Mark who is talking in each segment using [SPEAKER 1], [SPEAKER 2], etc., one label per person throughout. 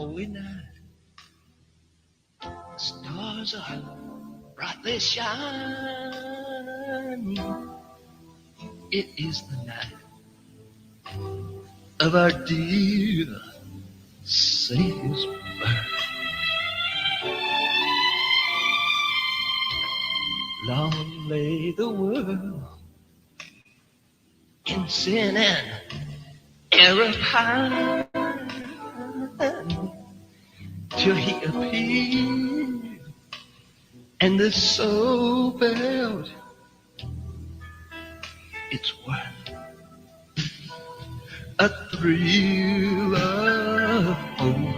[SPEAKER 1] holy night. Stars are brightly shining. It is the night of our dear Savior's birth. Long lay the world in sin and error pine, till he appeared and the soul felt its worth. A thrill of hope,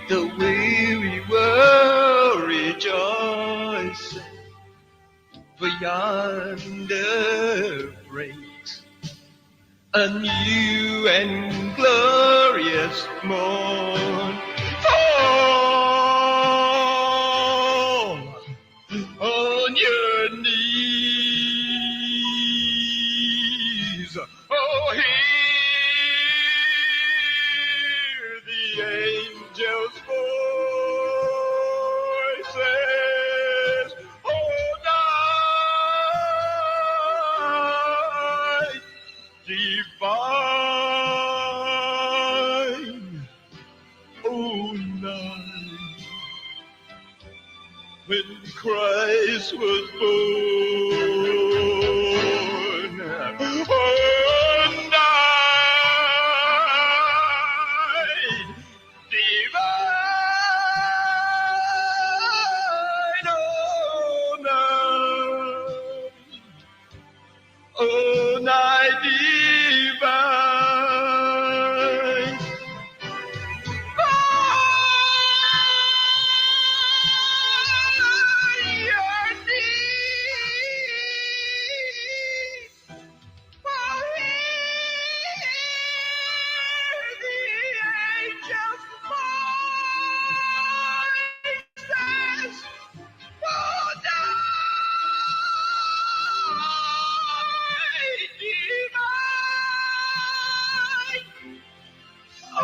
[SPEAKER 1] the weary world rejoicing, for yonder breaks a new and glorious morn. Fall on your knees. Oh, hear the angels' voices. Oh, night divine. Oh, night when Christ was born. Oh, night divine. Oh,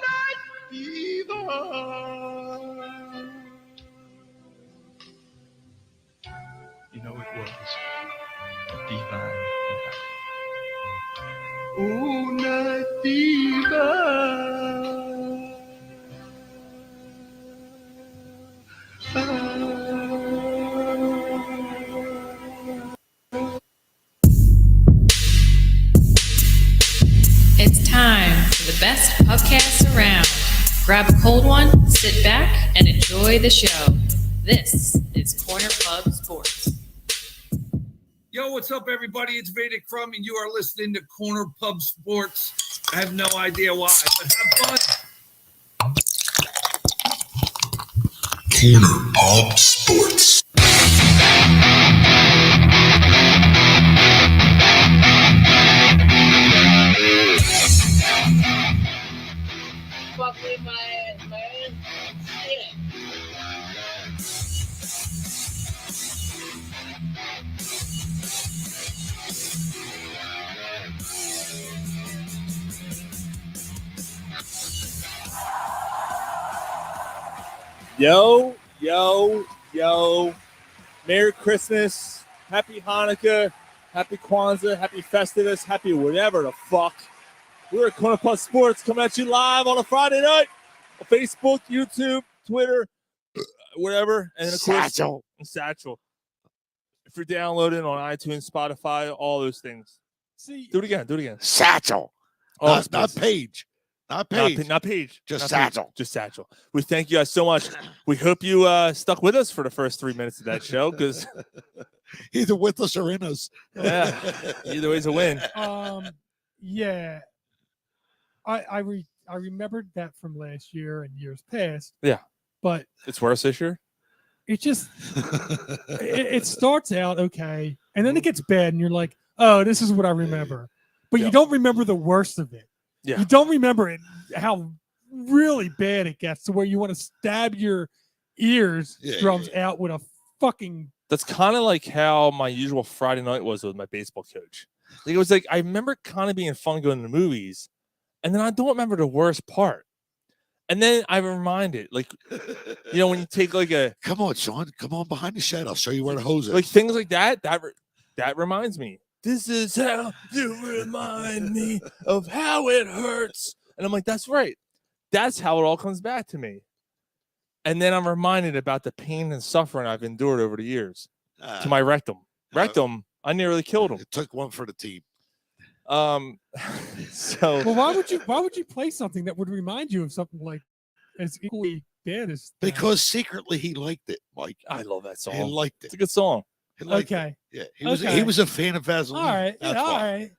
[SPEAKER 1] night divine. You know it was divine. Oh, night divine.
[SPEAKER 2] It's time for the best podcast around. Grab a cold one, sit back, and enjoy the show. This is Corner Pub Sports.
[SPEAKER 3] Yo, what's up, everybody? It's Vedic Crumb, and you are listening to Corner Pub Sports. I have no idea why, but have fun.
[SPEAKER 4] Corner Pub Sports.
[SPEAKER 5] Fuck with my ass, man. Shit.
[SPEAKER 6] Yo, yo, yo. Merry Christmas. Happy Hanukkah. Happy Kwanzaa. Happy Festivus. Happy whatever the fuck. We're at Corner Plus Sports coming at you live on a Friday night on Facebook, YouTube, Twitter, whatever. And then, of course, Satchel. If you're downloading on iTunes, Spotify, all those things.
[SPEAKER 7] See,
[SPEAKER 6] Do it again.
[SPEAKER 7] Satchel.
[SPEAKER 6] Oh,
[SPEAKER 7] Not Page. Not Page.
[SPEAKER 6] Not Page.
[SPEAKER 7] Just
[SPEAKER 6] Not
[SPEAKER 7] Satchel.
[SPEAKER 6] Page. Just Satchel. We thank you guys so much. We hope you stuck with us for the first 3 minutes of that show because
[SPEAKER 7] Either with us or in us.
[SPEAKER 6] yeah, either way's a win.
[SPEAKER 8] Yeah. I remembered that from last year and years past.
[SPEAKER 6] Yeah.
[SPEAKER 8] But
[SPEAKER 6] It's worse this year.
[SPEAKER 8] it just it starts out okay, and then it gets bad, and you're like, oh, this is what I remember, but you don't remember the worst of it.
[SPEAKER 6] Yeah.
[SPEAKER 8] You don't remember it how really bad it gets to where you want to stab your eardrums out with a fucking.
[SPEAKER 6] That's kind of like how my usual Friday night was with my baseball coach. Like, it was like I remember kind of being fun going to the movies, and then I don't remember the worst part. And then I'm reminded, like, you know, when you take like a
[SPEAKER 7] come on, Sean, come on behind the shed. I'll show you where the hose is.
[SPEAKER 6] Like things like that. That reminds me. This is how you remind me of how it hurts. And I'm like, that's right. That's how it all comes back to me. And then I'm reminded about the pain and suffering I've endured over the years to my rectum. Rectum, I nearly killed him.
[SPEAKER 7] It took one for the team.
[SPEAKER 6] So
[SPEAKER 8] well, why would you play something that would remind you of something like as equally bad as that?
[SPEAKER 7] Because secretly he liked it, Mike.
[SPEAKER 6] I love that song.
[SPEAKER 7] He liked it.
[SPEAKER 6] It's a good song.
[SPEAKER 7] He liked
[SPEAKER 8] Okay.
[SPEAKER 7] it. Yeah, he was a fan of Vaseline.
[SPEAKER 8] All right.
[SPEAKER 7] That's
[SPEAKER 8] All
[SPEAKER 7] why.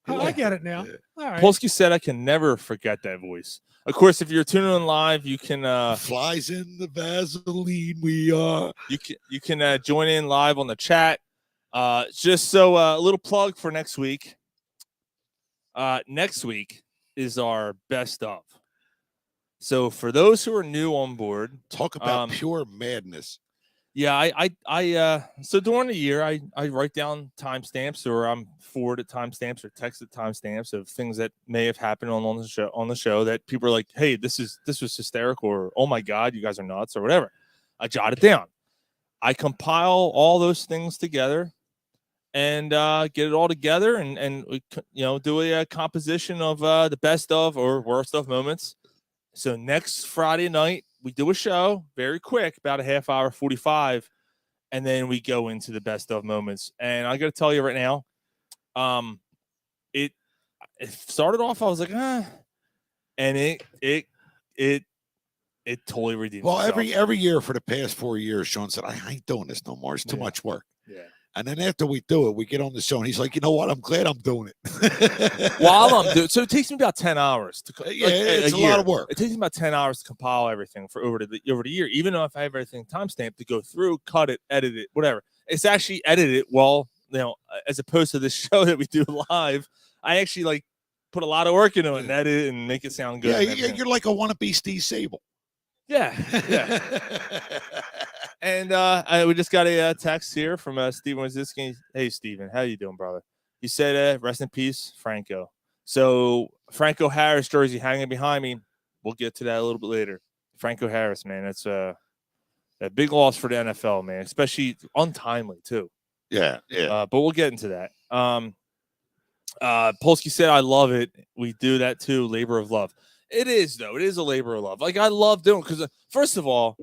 [SPEAKER 8] right. I get it now.
[SPEAKER 7] Yeah.
[SPEAKER 8] All right.
[SPEAKER 6] Polsky said I can never forget that voice. Of course, if you're tuning in live, you can
[SPEAKER 7] flies in the Vaseline. We are.
[SPEAKER 6] You can join in live on the chat. Just so a little plug for next week. Next week is our best of. So for those who are new on board,
[SPEAKER 7] talk about pure madness.
[SPEAKER 6] Yeah, so during the year I write down timestamps, or I'm forwarded timestamps or texted timestamps of things that may have happened on the show that people are like, hey, this was hysterical, or oh my God, you guys are nuts, or whatever. I jot it down. I compile all those things together and get it all together and do a composition of the best of or worst of moments. So next Friday night, we do a show very quick, about a half hour, 45, and then we go into the best of moments. And I got to tell you right now, it started off, I was like, and it totally redeemed itself.
[SPEAKER 7] Every year for the past 4 years, Sean said, I ain't doing this no more. It's too much work.
[SPEAKER 6] Yeah.
[SPEAKER 7] And then after we do it, we get on the show, and he's like, you know what? I'm glad I'm doing it.
[SPEAKER 6] While I'm doing so, it takes me about 10 hours to
[SPEAKER 7] it's a lot of work.
[SPEAKER 6] It takes me about 10 hours to compile everything for over the year, even though if I have everything timestamped to go through, cut it, edit it, whatever. It's actually edited as opposed to the show that we do live. I actually put a lot of work into it and edit it and make it sound good.
[SPEAKER 7] Yeah, you're like a wannabe Steve Sable.
[SPEAKER 6] Yeah. And we just got a text here from Steven Waziski. Hey, Steven, how you doing, brother? He said, rest in peace, Franco. So Franco Harris jersey hanging behind me. We'll get to that a little bit later. Franco Harris, man, that's a big loss for the NFL, man, especially untimely, too.
[SPEAKER 7] Yeah.
[SPEAKER 6] But we'll get into that. Polsky said, I love it. We do that, too, labor of love. It is, though. It is a labor of love. I love doing it because, first of all,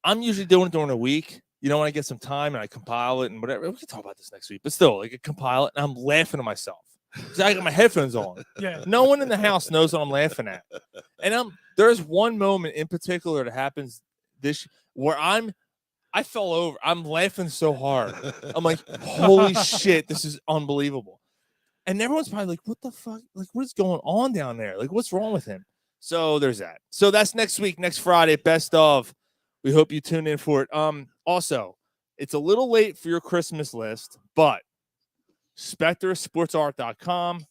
[SPEAKER 6] I'm usually doing it during a week. When I get some time and I compile it and whatever. We can talk about this next week. But still, I compile it and I'm laughing to myself. I got my headphones on.
[SPEAKER 8] Yeah.
[SPEAKER 6] No one in the house knows what I'm laughing at. And there's one moment in particular that happens where I fell over. I'm laughing so hard. I'm like, holy shit, this is unbelievable. And everyone's probably like, what the fuck? What is going on down there? What's wrong with him? So there's that. So that's next week, next Friday, best of. We hope you tune in for it. Also, it's a little late for your Christmas list, but SpectreSportsArt.com.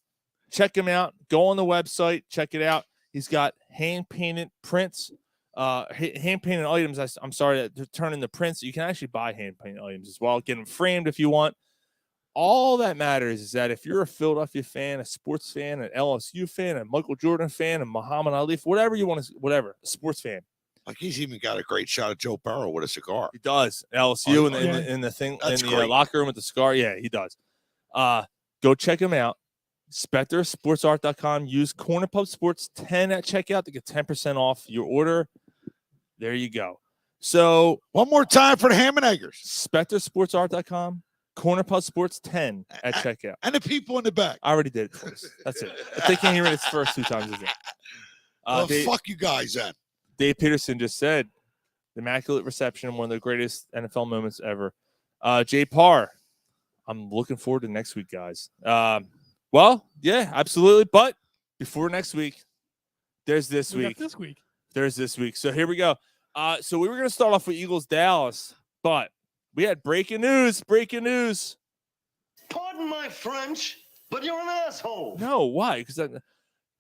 [SPEAKER 6] Check him out. Go on the website. Check it out. He's got hand-painted prints, hand-painted items. I'm sorry, to turn into prints. You can actually buy hand-painted items as well. Get them framed if you want. All that matters is that if you're a Philadelphia fan, a sports fan, an LSU fan, a Michael Jordan fan, a Muhammad Ali, whatever you want to, whatever, a sports fan.
[SPEAKER 7] He's even got a great shot of Joe Burrow with a cigar.
[SPEAKER 6] He does. LSU in the thing
[SPEAKER 7] That's
[SPEAKER 6] in the locker room with the cigar. Yeah, he does. Go check him out. SpectreSportsArt.com. Use Corner Pub Sports 10 at checkout to get 10% off your order. There you go. So
[SPEAKER 7] one more time for the ham and eggers.
[SPEAKER 6] SpectreSportsArt.com. Corner Pub Sports 10 at checkout.
[SPEAKER 7] And the people in the back.
[SPEAKER 6] I already did it twice. That's it. If they can't hear it, it's first 2 times. Is it?
[SPEAKER 7] Fuck you guys then.
[SPEAKER 6] Dave Peterson just said, immaculate reception, one of the greatest NFL moments ever. Jay Parr, I'm looking forward to next week, guys. Well, yeah, absolutely. But before next week, there's this week.
[SPEAKER 8] This week.
[SPEAKER 6] There's this week. So here we go. So we were going to start off with Eagles Dallas, but we had breaking news.
[SPEAKER 9] Pardon my French, but you're an asshole.
[SPEAKER 6] No, why? Because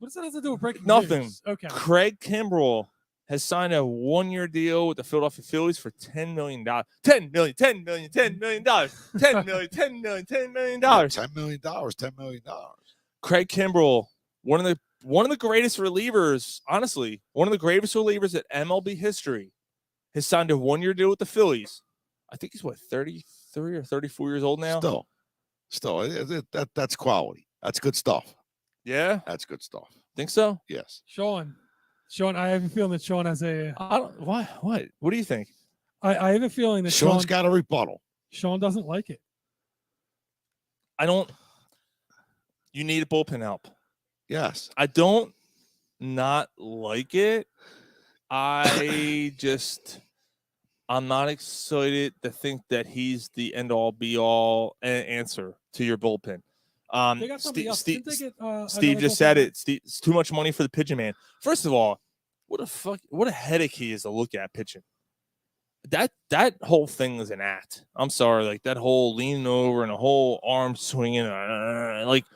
[SPEAKER 8] What does that have to do with breaking
[SPEAKER 6] nothing.
[SPEAKER 8] news? Okay.
[SPEAKER 6] Craig Kimbrell has signed a 1-year deal with the Philadelphia Phillies for $10 million. $10 million. $10 million. $10 million. $10 million. $10 million. $10 million.
[SPEAKER 7] $10 million. $10 million.
[SPEAKER 6] Craig Kimbrell, one of the greatest relievers, honestly, one of the greatest relievers at MLB history, has signed a 1-year deal with the Phillies. I think he's 33 or 34 years old now.
[SPEAKER 7] Still, that's quality. That's good stuff.
[SPEAKER 6] Yeah,
[SPEAKER 7] that's good stuff.
[SPEAKER 6] Think so?
[SPEAKER 7] Yes.
[SPEAKER 8] Sean, I have a feeling that Sean has a.
[SPEAKER 6] What do you think?
[SPEAKER 8] I have a feeling that
[SPEAKER 7] Sean's got a rebuttal.
[SPEAKER 8] Sean doesn't like it.
[SPEAKER 6] I don't. You need a bullpen help.
[SPEAKER 7] Yes.
[SPEAKER 6] I don't not like it. I'm not excited to think that he's the end all be all answer to your bullpen.
[SPEAKER 8] They got somebody else. Didn't they get,
[SPEAKER 6] Steve just said it. Steve, it's too much money for the pigeon man. First of all, what a headache he is to look at pitching. That whole thing is an act. I'm sorry, like that whole leaning over and the whole arm swinging, like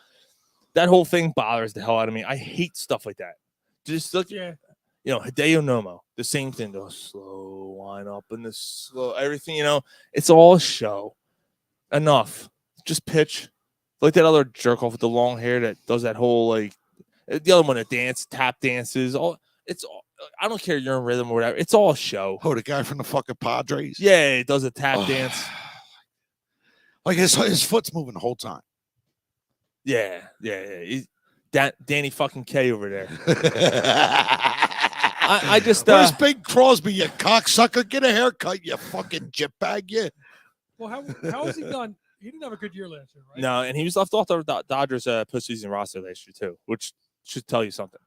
[SPEAKER 6] that whole thing bothers the hell out of me. I hate stuff like that. Just look, Hideo Nomo, the same thing. The slow wind up and the slow everything. It's all a show. Enough. Just pitch. Like that other jerk off with the long hair that does that whole the other one that tap dances. I don't care you're in rhythm or whatever. It's all a show.
[SPEAKER 7] Oh, the guy from the fucking Padres?
[SPEAKER 6] Yeah, he does a tap dance.
[SPEAKER 7] Like his foot's moving the whole time.
[SPEAKER 6] Yeah. He's Danny fucking K over there. I just
[SPEAKER 7] where's Big Crosby, you cocksucker? Get a haircut, you fucking jitbag, you.
[SPEAKER 8] Well, how has he done? He didn't have a good year last year, right?
[SPEAKER 6] No, and he was left off the Dodgers postseason roster last year too, which should tell you something.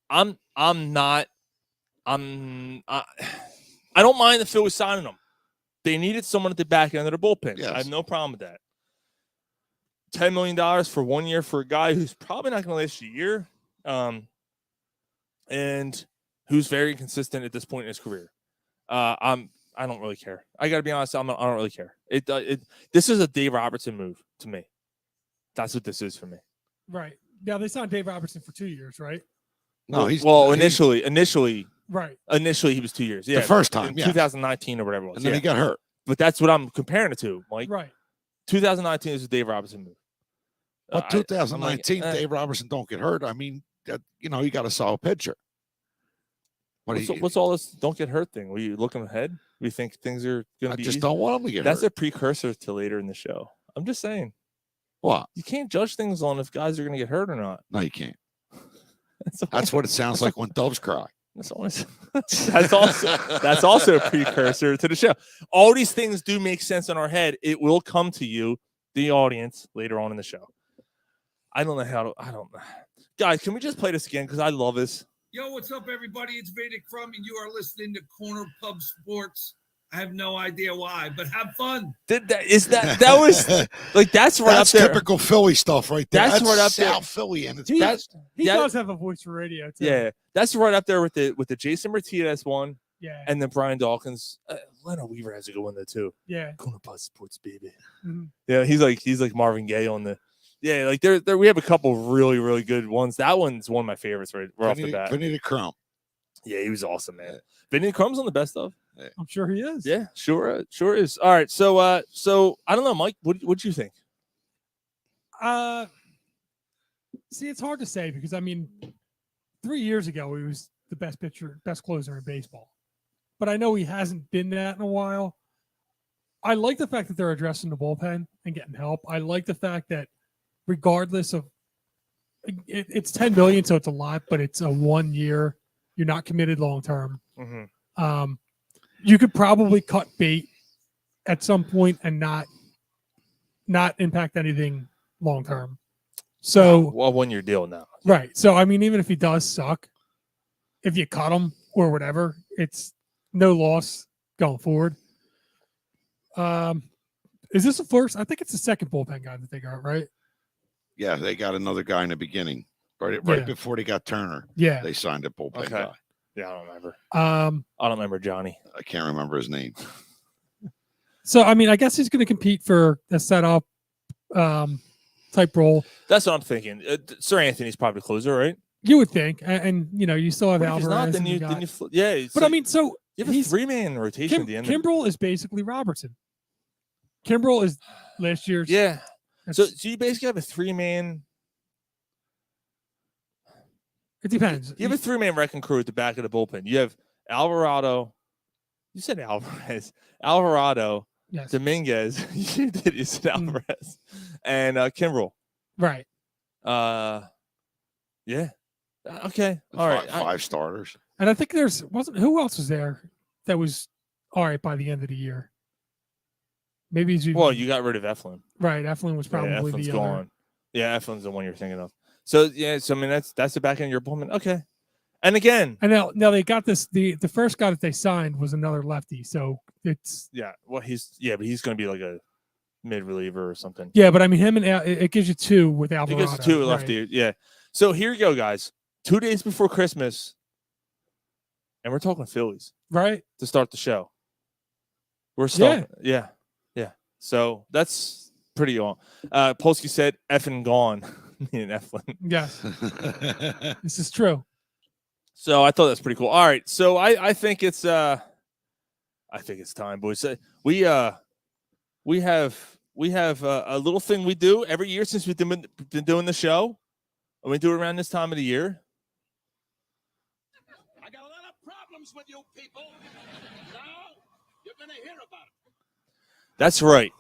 [SPEAKER 6] I don't mind the Phillies signing him. They needed someone at the back end of the bullpen. Yes. I have no problem with that. $10 million for 1 year for a guy who's probably not going to last a year, and who's very consistent at this point in his career. I don't really care. I got to be honest. I don't really care. This is a Dave Robertson move to me. That's what this is for me.
[SPEAKER 8] Right. Now they signed Dave Robertson for 2 years, right?
[SPEAKER 7] No,
[SPEAKER 6] initially,
[SPEAKER 8] right.
[SPEAKER 6] Initially, he was 2 years. Yeah,
[SPEAKER 7] the first time,
[SPEAKER 6] 2019 or whatever it was.
[SPEAKER 7] And then he got hurt.
[SPEAKER 6] But that's what I'm comparing it to, Mike.
[SPEAKER 8] Right.
[SPEAKER 6] 2019 is a Dave Robertson move.
[SPEAKER 7] But 2019, Dave Robertson don't get hurt. I mean, you got a solid pitcher.
[SPEAKER 6] What's all this don't get hurt thing? Were you looking ahead? We think things are going to be
[SPEAKER 7] I just
[SPEAKER 6] easy?
[SPEAKER 7] don't want him to get
[SPEAKER 6] That's
[SPEAKER 7] hurt.
[SPEAKER 6] a precursor to later in the show. I'm just saying.
[SPEAKER 7] What?
[SPEAKER 6] You can't judge things on if guys are going to get hurt or not.
[SPEAKER 7] No, you can't. That's what it sounds like when doves cry.
[SPEAKER 6] That's also a precursor to the show. All these things do make sense in our head. It will come to you, the audience, later on in the show. I don't know. Guys, can we just play this again? Because I love this.
[SPEAKER 3] Yo, what's up, everybody? It's Vedic Crumb, and you are listening to Corner Pub Sports. I have no idea why, but have fun.
[SPEAKER 6] That was like that's right
[SPEAKER 7] that's
[SPEAKER 6] up there.
[SPEAKER 7] Typical Philly stuff right there.
[SPEAKER 6] That's right up there.
[SPEAKER 7] South Philly, and
[SPEAKER 8] he does have a voice for radio too.
[SPEAKER 6] Yeah, that's right up there with the Jason Martinez one.
[SPEAKER 8] Yeah,
[SPEAKER 6] and then Brian Dawkins. Leonard Weaver has a good one there too.
[SPEAKER 8] Yeah,
[SPEAKER 6] Corner Pub Sports, baby.
[SPEAKER 8] Mm-hmm.
[SPEAKER 6] Yeah, he's like Marvin Gaye on the. Yeah, like there we have a couple really really good ones. That one's one of my favorites right off the bat.
[SPEAKER 7] Vinny the Crump.
[SPEAKER 6] Yeah, he was awesome, man. Vinny the Crumb's on the best of.
[SPEAKER 8] I'm sure he is.
[SPEAKER 6] Yeah, sure is. All right, so I don't know, Mike. What you think?
[SPEAKER 8] See, it's hard to say because 3 years ago he was the best pitcher, best closer in baseball, but I know he hasn't been that in a while. I like the fact that they're addressing the bullpen and getting help. I like the fact that regardless of it's $10 million, so it's a lot, but it's a 1 year. You're not committed long term.
[SPEAKER 6] Mm-hmm.
[SPEAKER 8] You could probably cut bait at some point and not impact anything long term. So,
[SPEAKER 6] well, 1 year deal now,
[SPEAKER 8] right? So, even if he does suck, if you cut him or whatever, it's no loss going forward. Is this the first? I think it's the second bullpen guy that they got, right?
[SPEAKER 7] Yeah, they got another guy in the beginning, right before they got Turner.
[SPEAKER 8] Yeah,
[SPEAKER 7] they signed a bullpen guy.
[SPEAKER 6] Yeah, I don't remember.
[SPEAKER 8] I
[SPEAKER 6] don't remember Johnny.
[SPEAKER 7] I can't remember his name.
[SPEAKER 8] So I mean, I guess he's going to compete for a setup type role.
[SPEAKER 6] That's what I'm thinking. Sir Anthony's probably the closer, right?
[SPEAKER 8] You would think, and you know, you still have
[SPEAKER 6] But if he's
[SPEAKER 8] Alvarez.
[SPEAKER 6] not, then
[SPEAKER 8] and
[SPEAKER 6] you
[SPEAKER 8] got,
[SPEAKER 6] yeah.
[SPEAKER 8] but I mean, so
[SPEAKER 6] you have a 3-man rotation at the end.
[SPEAKER 8] Kimbrel is basically Robertson. Kimbrel is last year's.
[SPEAKER 6] Yeah. So you basically have a 3-man.
[SPEAKER 8] It depends.
[SPEAKER 6] You have a 3-man wrecking crew at the back of the bullpen. You have Alvarado. You said Alvarez. Alvarado.
[SPEAKER 8] Yes.
[SPEAKER 6] Dominguez. You did. You said Alvarez. And Kimbrel.
[SPEAKER 8] Right.
[SPEAKER 6] Yeah. Okay. All right.
[SPEAKER 7] 5 starters.
[SPEAKER 8] And I think who else was there that was all right by the end of the year? Maybe you
[SPEAKER 6] got rid of Eflin.
[SPEAKER 8] Right. Eflin was probably
[SPEAKER 6] Eflin's
[SPEAKER 8] the
[SPEAKER 6] gone.
[SPEAKER 8] other.
[SPEAKER 6] Yeah, Eflin's the one you're thinking of. So I mean that's the back end of your bullpen. Okay. And again,
[SPEAKER 8] and now they got this. The first guy that they signed was another lefty, so it's
[SPEAKER 6] but he's going to be like a mid reliever or something.
[SPEAKER 8] Yeah, but I mean him and it gives you 2 with Alvarado.
[SPEAKER 6] It gives you 2 lefty. Right. Yeah. So here you go, guys. 2 days before Christmas, and we're talking Phillies,
[SPEAKER 8] right?
[SPEAKER 6] To start the show. We're starting. Yeah. So that's pretty on. Polsky said Effin gone. Me and Eflin.
[SPEAKER 8] Yes. This is true.
[SPEAKER 6] So I thought that's pretty cool. All right. So I think it's time, boys. We have a little thing we do every year since we've been doing the show. And we do it around this time of the year.
[SPEAKER 9] I got a lot of problems with you people. Now you're gonna hear about it.
[SPEAKER 6] That's right.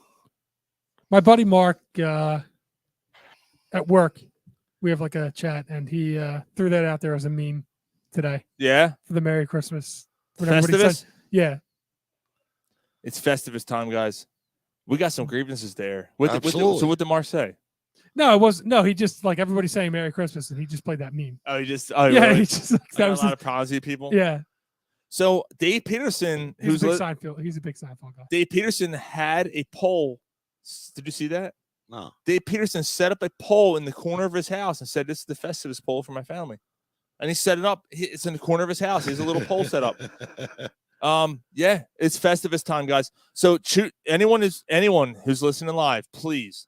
[SPEAKER 8] My buddy Mark at work, we have like a chat, and he threw that out there as a meme today.
[SPEAKER 6] Yeah.
[SPEAKER 8] For the Merry Christmas.
[SPEAKER 6] Festivus?
[SPEAKER 8] Yeah.
[SPEAKER 6] It's Festivus time, guys. We got some grievances there.
[SPEAKER 7] Absolutely.
[SPEAKER 6] So what did Mark say?
[SPEAKER 8] No, it was he just like everybody's saying Merry Christmas, and he just played that meme.
[SPEAKER 6] Oh, yeah,
[SPEAKER 8] really?
[SPEAKER 6] He
[SPEAKER 8] just like,
[SPEAKER 6] that was a lot of problems with people.
[SPEAKER 8] Yeah.
[SPEAKER 6] So Dave Peterson,
[SPEAKER 8] he's a big Seinfeld guy.
[SPEAKER 6] Dave Peterson had a poll. Did you see that?
[SPEAKER 7] No.
[SPEAKER 6] Dave Peterson set up a pole in the corner of his house and said, "This is the Festivus pole for my family." And he set it up. It's in the corner of his house. He has a little pole set up. Yeah, it's Festivus time, guys. So anyone who's listening live, please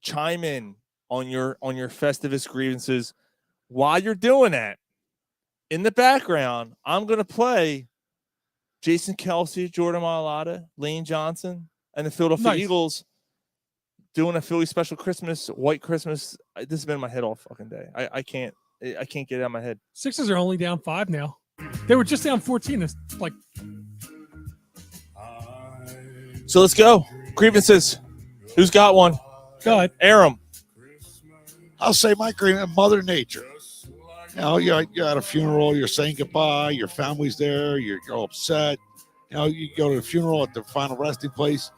[SPEAKER 6] chime in on your Festivus grievances. While you're doing that, in the background, I'm gonna play Jason Kelsey, Jordan Mailata, Lane Johnson, and the Philadelphia Eagles doing a Philly special Christmas, White Christmas. This has been in my head all fucking day. I can't get it out of my head.
[SPEAKER 8] Sixers are only down 5 now. They were just down 14. It's like.
[SPEAKER 6] So let's go. Grievances. Who's got one?
[SPEAKER 8] Go ahead.
[SPEAKER 6] Air 'em.
[SPEAKER 7] I'll say my grievance, Mother Nature. You know, you're at a funeral, you're saying goodbye, your family's there, you're upset. You know, you go to the funeral at the final resting place,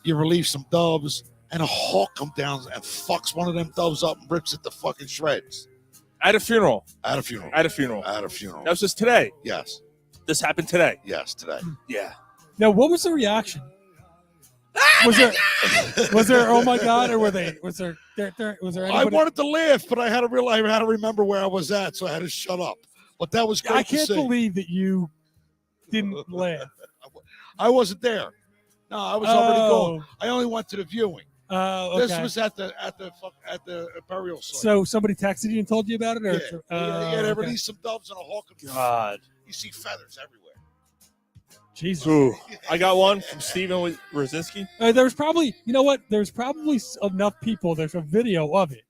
[SPEAKER 7] you relieve some doves, and a hawk comes down and fucks one of them doves up and rips it to fucking shreds.
[SPEAKER 6] At a funeral.
[SPEAKER 7] At a funeral.
[SPEAKER 6] At a funeral.
[SPEAKER 7] At a funeral.
[SPEAKER 6] That was just today.
[SPEAKER 7] Yes.
[SPEAKER 6] This happened today.
[SPEAKER 7] Yes, today.
[SPEAKER 6] Yeah.
[SPEAKER 8] Now, what was the reaction? Was there? Oh my God! Or was there? Anybody?
[SPEAKER 7] I wanted to laugh, but I had to realize I had to remember where I was at, so I had to shut up. But that was great.
[SPEAKER 8] I can't believe that you didn't laugh.
[SPEAKER 7] I wasn't there. No, I was already gone. I only went to the viewing.
[SPEAKER 8] Oh, okay.
[SPEAKER 7] This was at the burial site.
[SPEAKER 8] So somebody texted you and told you about it, or
[SPEAKER 7] yeah, they released some doves and a hawk.
[SPEAKER 6] God,
[SPEAKER 7] you see feathers everywhere.
[SPEAKER 8] Jesus.
[SPEAKER 6] Ooh. I got one from Steven Rosinski.
[SPEAKER 8] There was probably, you know what? There's probably enough people. There's a video of it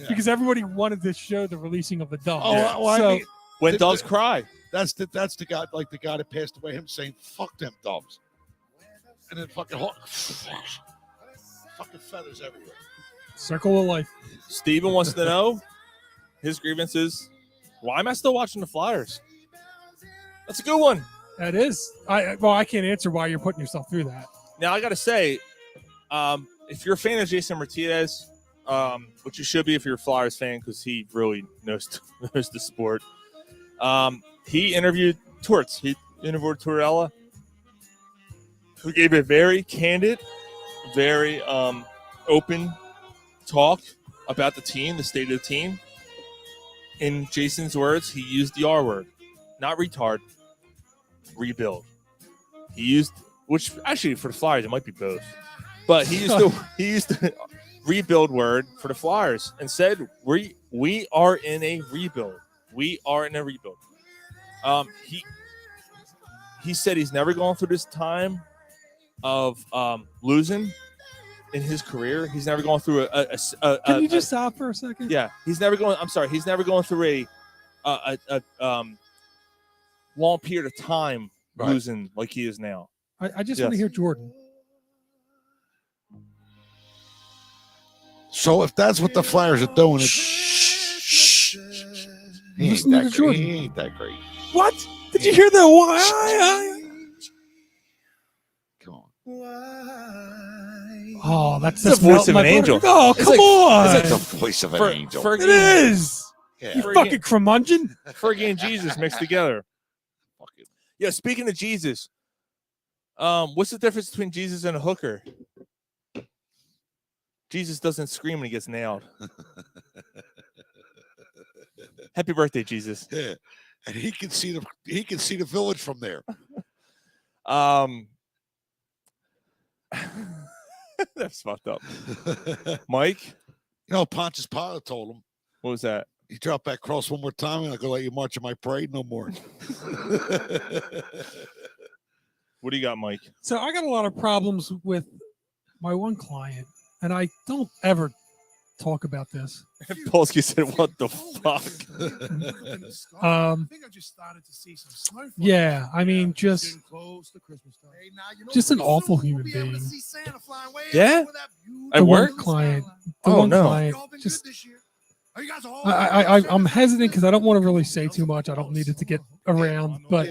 [SPEAKER 8] because everybody wanted to show the releasing of the dove.
[SPEAKER 7] Oh,
[SPEAKER 8] yeah.
[SPEAKER 7] well,
[SPEAKER 8] So,
[SPEAKER 7] I mean,
[SPEAKER 6] when doves cry.
[SPEAKER 7] That's the guy, like the guy that passed away. Him saying, "Fuck them doves," and then fucking hawk, fucking feathers everywhere.
[SPEAKER 8] Circle of life.
[SPEAKER 6] Steven wants to know his grievance is, why am I still watching the Flyers? That's a good one.
[SPEAKER 8] That is. I can't answer why you're putting yourself through that.
[SPEAKER 6] Now, I got to say, if you're a fan of Jason Martinez, which you should be if you're a Flyers fan because he really knows the sport, he interviewed Torts. He interviewed Torella, who gave a very candid, very open talk about the team, the state of the team. In Jason's words, he used the R word. not retard, rebuild. He used, which actually for the Flyers it might be both, but he used the rebuild word for the Flyers and said we are in a rebuild. We are in a rebuild. He said he's never gone through this time of losing in his career. He's never gone through
[SPEAKER 8] Can you just stop for a second?
[SPEAKER 6] Yeah, he's never going. I'm sorry, he's never going through a long period of time losing like he is now.
[SPEAKER 8] I just want to hear Jordan.
[SPEAKER 7] So if that's what the Flyers are doing, he ain't that great.
[SPEAKER 8] What? Did you hear that? Why?
[SPEAKER 7] Come on.
[SPEAKER 8] Oh, that's
[SPEAKER 6] the voice of an angel.
[SPEAKER 8] Oh, come on.
[SPEAKER 7] It's the voice of an angel.
[SPEAKER 8] It is.
[SPEAKER 7] Yeah.
[SPEAKER 8] You fucking curmudgeon.
[SPEAKER 6] Fergie and Jesus mixed together. Yeah, speaking of Jesus, what's the difference between Jesus and a hooker? Jesus doesn't scream when he gets nailed. Happy birthday, Jesus.
[SPEAKER 7] Yeah. And he can see the village from there.
[SPEAKER 6] That's fucked up. Mike?
[SPEAKER 7] You know, Pontius Pilate told him.
[SPEAKER 6] What was that?
[SPEAKER 7] You drop that cross one more time, and I'm gonna let you march in my parade no more.
[SPEAKER 6] What do you got, Mike?
[SPEAKER 8] So I got a lot of problems with my one client, and I don't ever talk about this.
[SPEAKER 6] Polsky said, "What the fuck?"
[SPEAKER 9] I think I just started to see some snow.
[SPEAKER 8] Yeah, I mean, just an awful human being.
[SPEAKER 6] Yeah,
[SPEAKER 8] The
[SPEAKER 6] at
[SPEAKER 8] one
[SPEAKER 6] work.
[SPEAKER 8] client.
[SPEAKER 6] Client.
[SPEAKER 8] Just. I'm hesitant because I don't want to really say too much. I don't need it to get around, but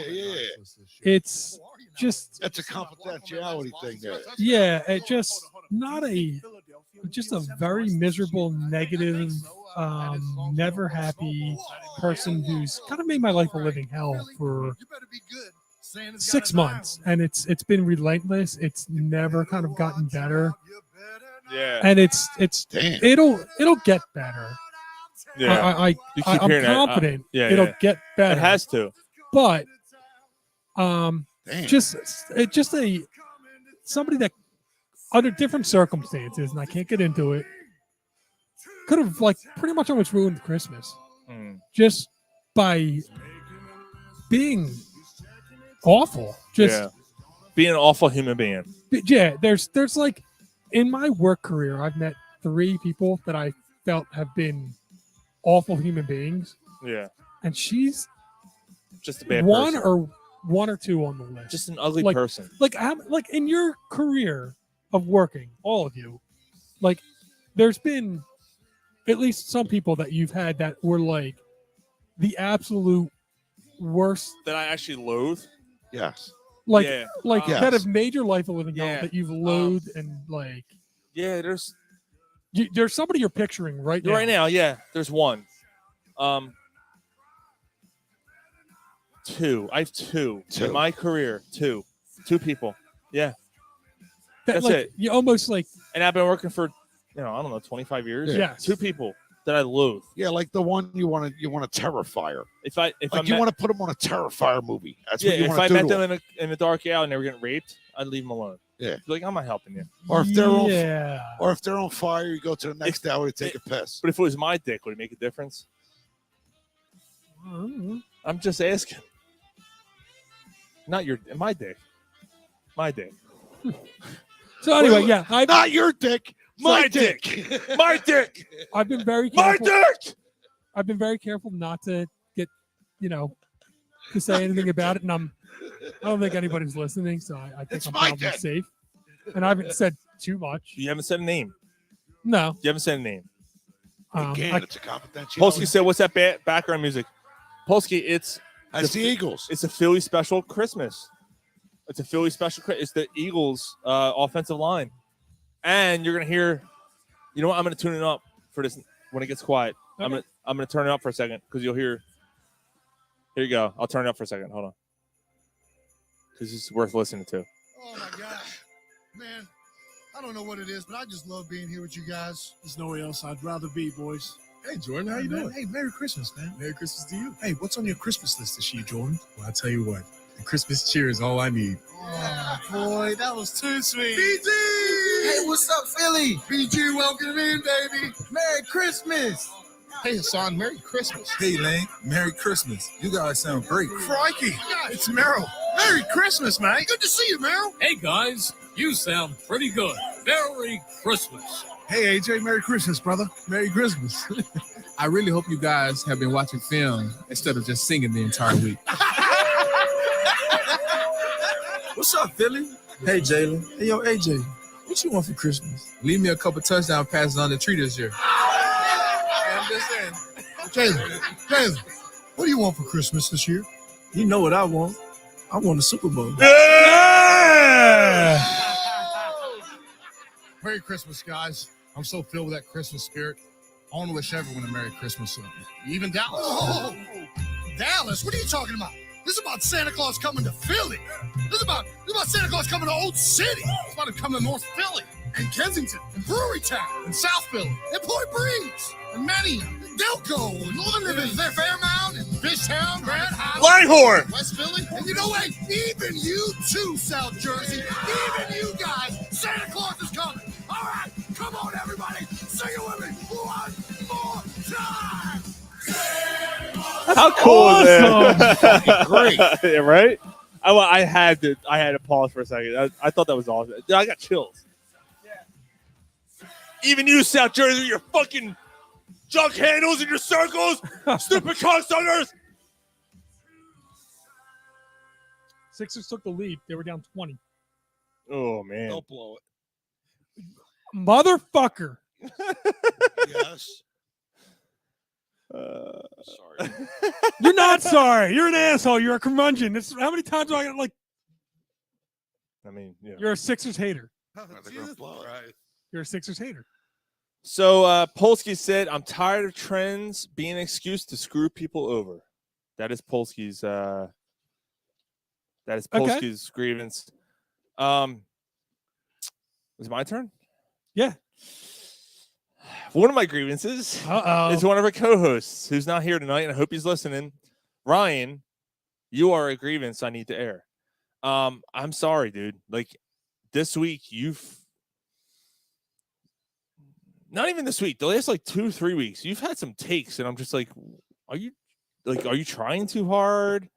[SPEAKER 8] it's just
[SPEAKER 7] that's a confidentiality thing there.
[SPEAKER 8] Yeah, it just a very miserable, negative, never happy person who's kind of made my life a living hell for 6 months, and it's been relentless. It's never kind of gotten better.
[SPEAKER 6] Yeah,
[SPEAKER 8] and it'll get better.
[SPEAKER 6] Yeah,
[SPEAKER 8] I'm confident it'll get better.
[SPEAKER 6] It has to,
[SPEAKER 8] but just somebody that under different circumstances, and I can't get into it, could have pretty much almost ruined Christmas just by being awful.
[SPEAKER 6] Being an awful human being.
[SPEAKER 8] Yeah, there's in my work career, I've met 3 people that I felt have been awful human beings.
[SPEAKER 6] Yeah,
[SPEAKER 8] and she's
[SPEAKER 6] just a bad
[SPEAKER 8] one
[SPEAKER 6] person.
[SPEAKER 8] or 2 on the list.
[SPEAKER 6] Just an ugly person.
[SPEAKER 8] Like in your career of working, all of you, there's been at least some people that you've had that were the absolute worst
[SPEAKER 6] that I actually loathe.
[SPEAKER 7] Yes.
[SPEAKER 8] That have made your life a living hell that you've loathed and
[SPEAKER 6] Yeah, there's
[SPEAKER 8] somebody you're picturing right now.
[SPEAKER 6] Right now, yeah. There's one. 2. I have 2 in my career. 2 people. Yeah. That's it.
[SPEAKER 8] You almost
[SPEAKER 6] and I've been working for, I don't know, 25 years.
[SPEAKER 8] Yeah.
[SPEAKER 6] 2 people that I loathe.
[SPEAKER 7] Yeah, like the one you want to Terrifier.
[SPEAKER 6] If you
[SPEAKER 7] want to put them on a Terrifier movie. That's what you want to do.
[SPEAKER 6] If I met them in a dark alley and they were getting raped, I'd leave them alone.
[SPEAKER 7] Yeah.
[SPEAKER 6] I'm not helping you.
[SPEAKER 7] Or if they're on fire, you go to the next alley to take a piss.
[SPEAKER 6] But if it was my dick, would it make a difference? I'm just asking. Not my dick. My dick.
[SPEAKER 8] So anyway,
[SPEAKER 7] not your dick. My dick.
[SPEAKER 6] My dick.
[SPEAKER 8] I've been very careful.
[SPEAKER 6] My dick.
[SPEAKER 8] I've been very careful not to get, to say anything about it, and I don't think anybody's listening, so I think I'm probably safe. And I haven't said too much.
[SPEAKER 6] You haven't said a name.
[SPEAKER 8] No.
[SPEAKER 6] You haven't said a name.
[SPEAKER 7] Again, it's a confidentiality.
[SPEAKER 6] Polsky said, "What's that background music?" Polsky, it's
[SPEAKER 7] the Eagles.
[SPEAKER 6] It's a Philly special Christmas. It's a Philly special. It's the Eagles offensive line, and you're gonna hear. You know what? I'm gonna tune it up for this when it gets quiet. Okay. I'm gonna turn it up for a second because you'll hear. Here you go. I'll turn it up for a second. Hold on. This is worth listening to.
[SPEAKER 9] Oh my gosh, man! I don't know what it is, but I just love being here with you guys. There's nowhere else I'd rather be, boys.
[SPEAKER 10] Hey, Jordan, how you doing? Hey, Merry Christmas, man. Merry Christmas to you. Hey, what's on your Christmas list this year, Jordan? Well, I'll tell you what. The Christmas cheer is all I need. Oh, boy, that was too sweet. BG! Hey, what's up, Philly? BG, welcome in, baby. Merry Christmas. Hey, Hassan, Merry Christmas. Hey, Lane, Merry Christmas. You guys sound great. Crikey, it's Merrill. Merry Christmas, man. Good to see you, Merrill.
[SPEAKER 11] Hey, guys, you sound pretty good. Merry Christmas.
[SPEAKER 10] Hey, AJ, Merry Christmas, brother. Merry Christmas.
[SPEAKER 12] I really hope you guys have been watching film instead of just singing the entire week.
[SPEAKER 10] What's up, Philly? Hey, Jalen. Hey, yo, AJ, what you want for Christmas?
[SPEAKER 12] Leave me a couple touchdown passes on the tree this year.
[SPEAKER 10] I'm just saying. Jalen, what do you want for Christmas this year? You know what I want. I want a Super Bowl.
[SPEAKER 6] Yeah!
[SPEAKER 10] Merry Christmas, guys. I'm so filled with that Christmas spirit. I want to wish everyone a Merry Christmas. Even Dallas. Oh, Dallas? What are you talking about? This is about Santa Claus coming to Philly. This is about Santa Claus coming to Old City. It's about him coming to North Philly and Kensington and Brewery Town and South Philly and Port Breeze and Manningham and Delco and Northern Fairmount and Fishtown, Grand Highland,
[SPEAKER 6] Langhorne.
[SPEAKER 10] West Philly. And you know what? Even you too, South Jersey. Even you guys. Santa Claus is coming. All right, come on, everybody. Sing it with me one more time.
[SPEAKER 6] How cool is that?
[SPEAKER 7] Fucking great.
[SPEAKER 6] Yeah, right? I had to pause for a second. I thought that was awesome. I got chills. Even you, South Jersey, your fucking junk handles and your circles, stupid cocksuckers.
[SPEAKER 8] Sixers took the lead. They were down 20.
[SPEAKER 6] Oh man!
[SPEAKER 7] Don't blow it.
[SPEAKER 8] Motherfucker.
[SPEAKER 7] Yes. Sorry.
[SPEAKER 8] You're not sorry. You're an asshole. You're a curmudgeon. How many times do I get like?
[SPEAKER 6] I mean, yeah.
[SPEAKER 8] You're a Sixers hater.
[SPEAKER 7] Jesus Christ.
[SPEAKER 8] You're a Sixers hater.
[SPEAKER 6] So Polsky said, "I'm tired of trends being an excuse to screw people over." That is Polsky's. Polsky's grievance. Is it my turn?
[SPEAKER 8] Yeah.
[SPEAKER 6] One of my grievances is one of our co-hosts who's not here tonight, and I hope he's listening. Ryan, you are a grievance I need to air. I'm sorry, dude. Like this week, not even this week, the last like 2-3 weeks, you've had some takes, and I'm just like, are you trying too hard?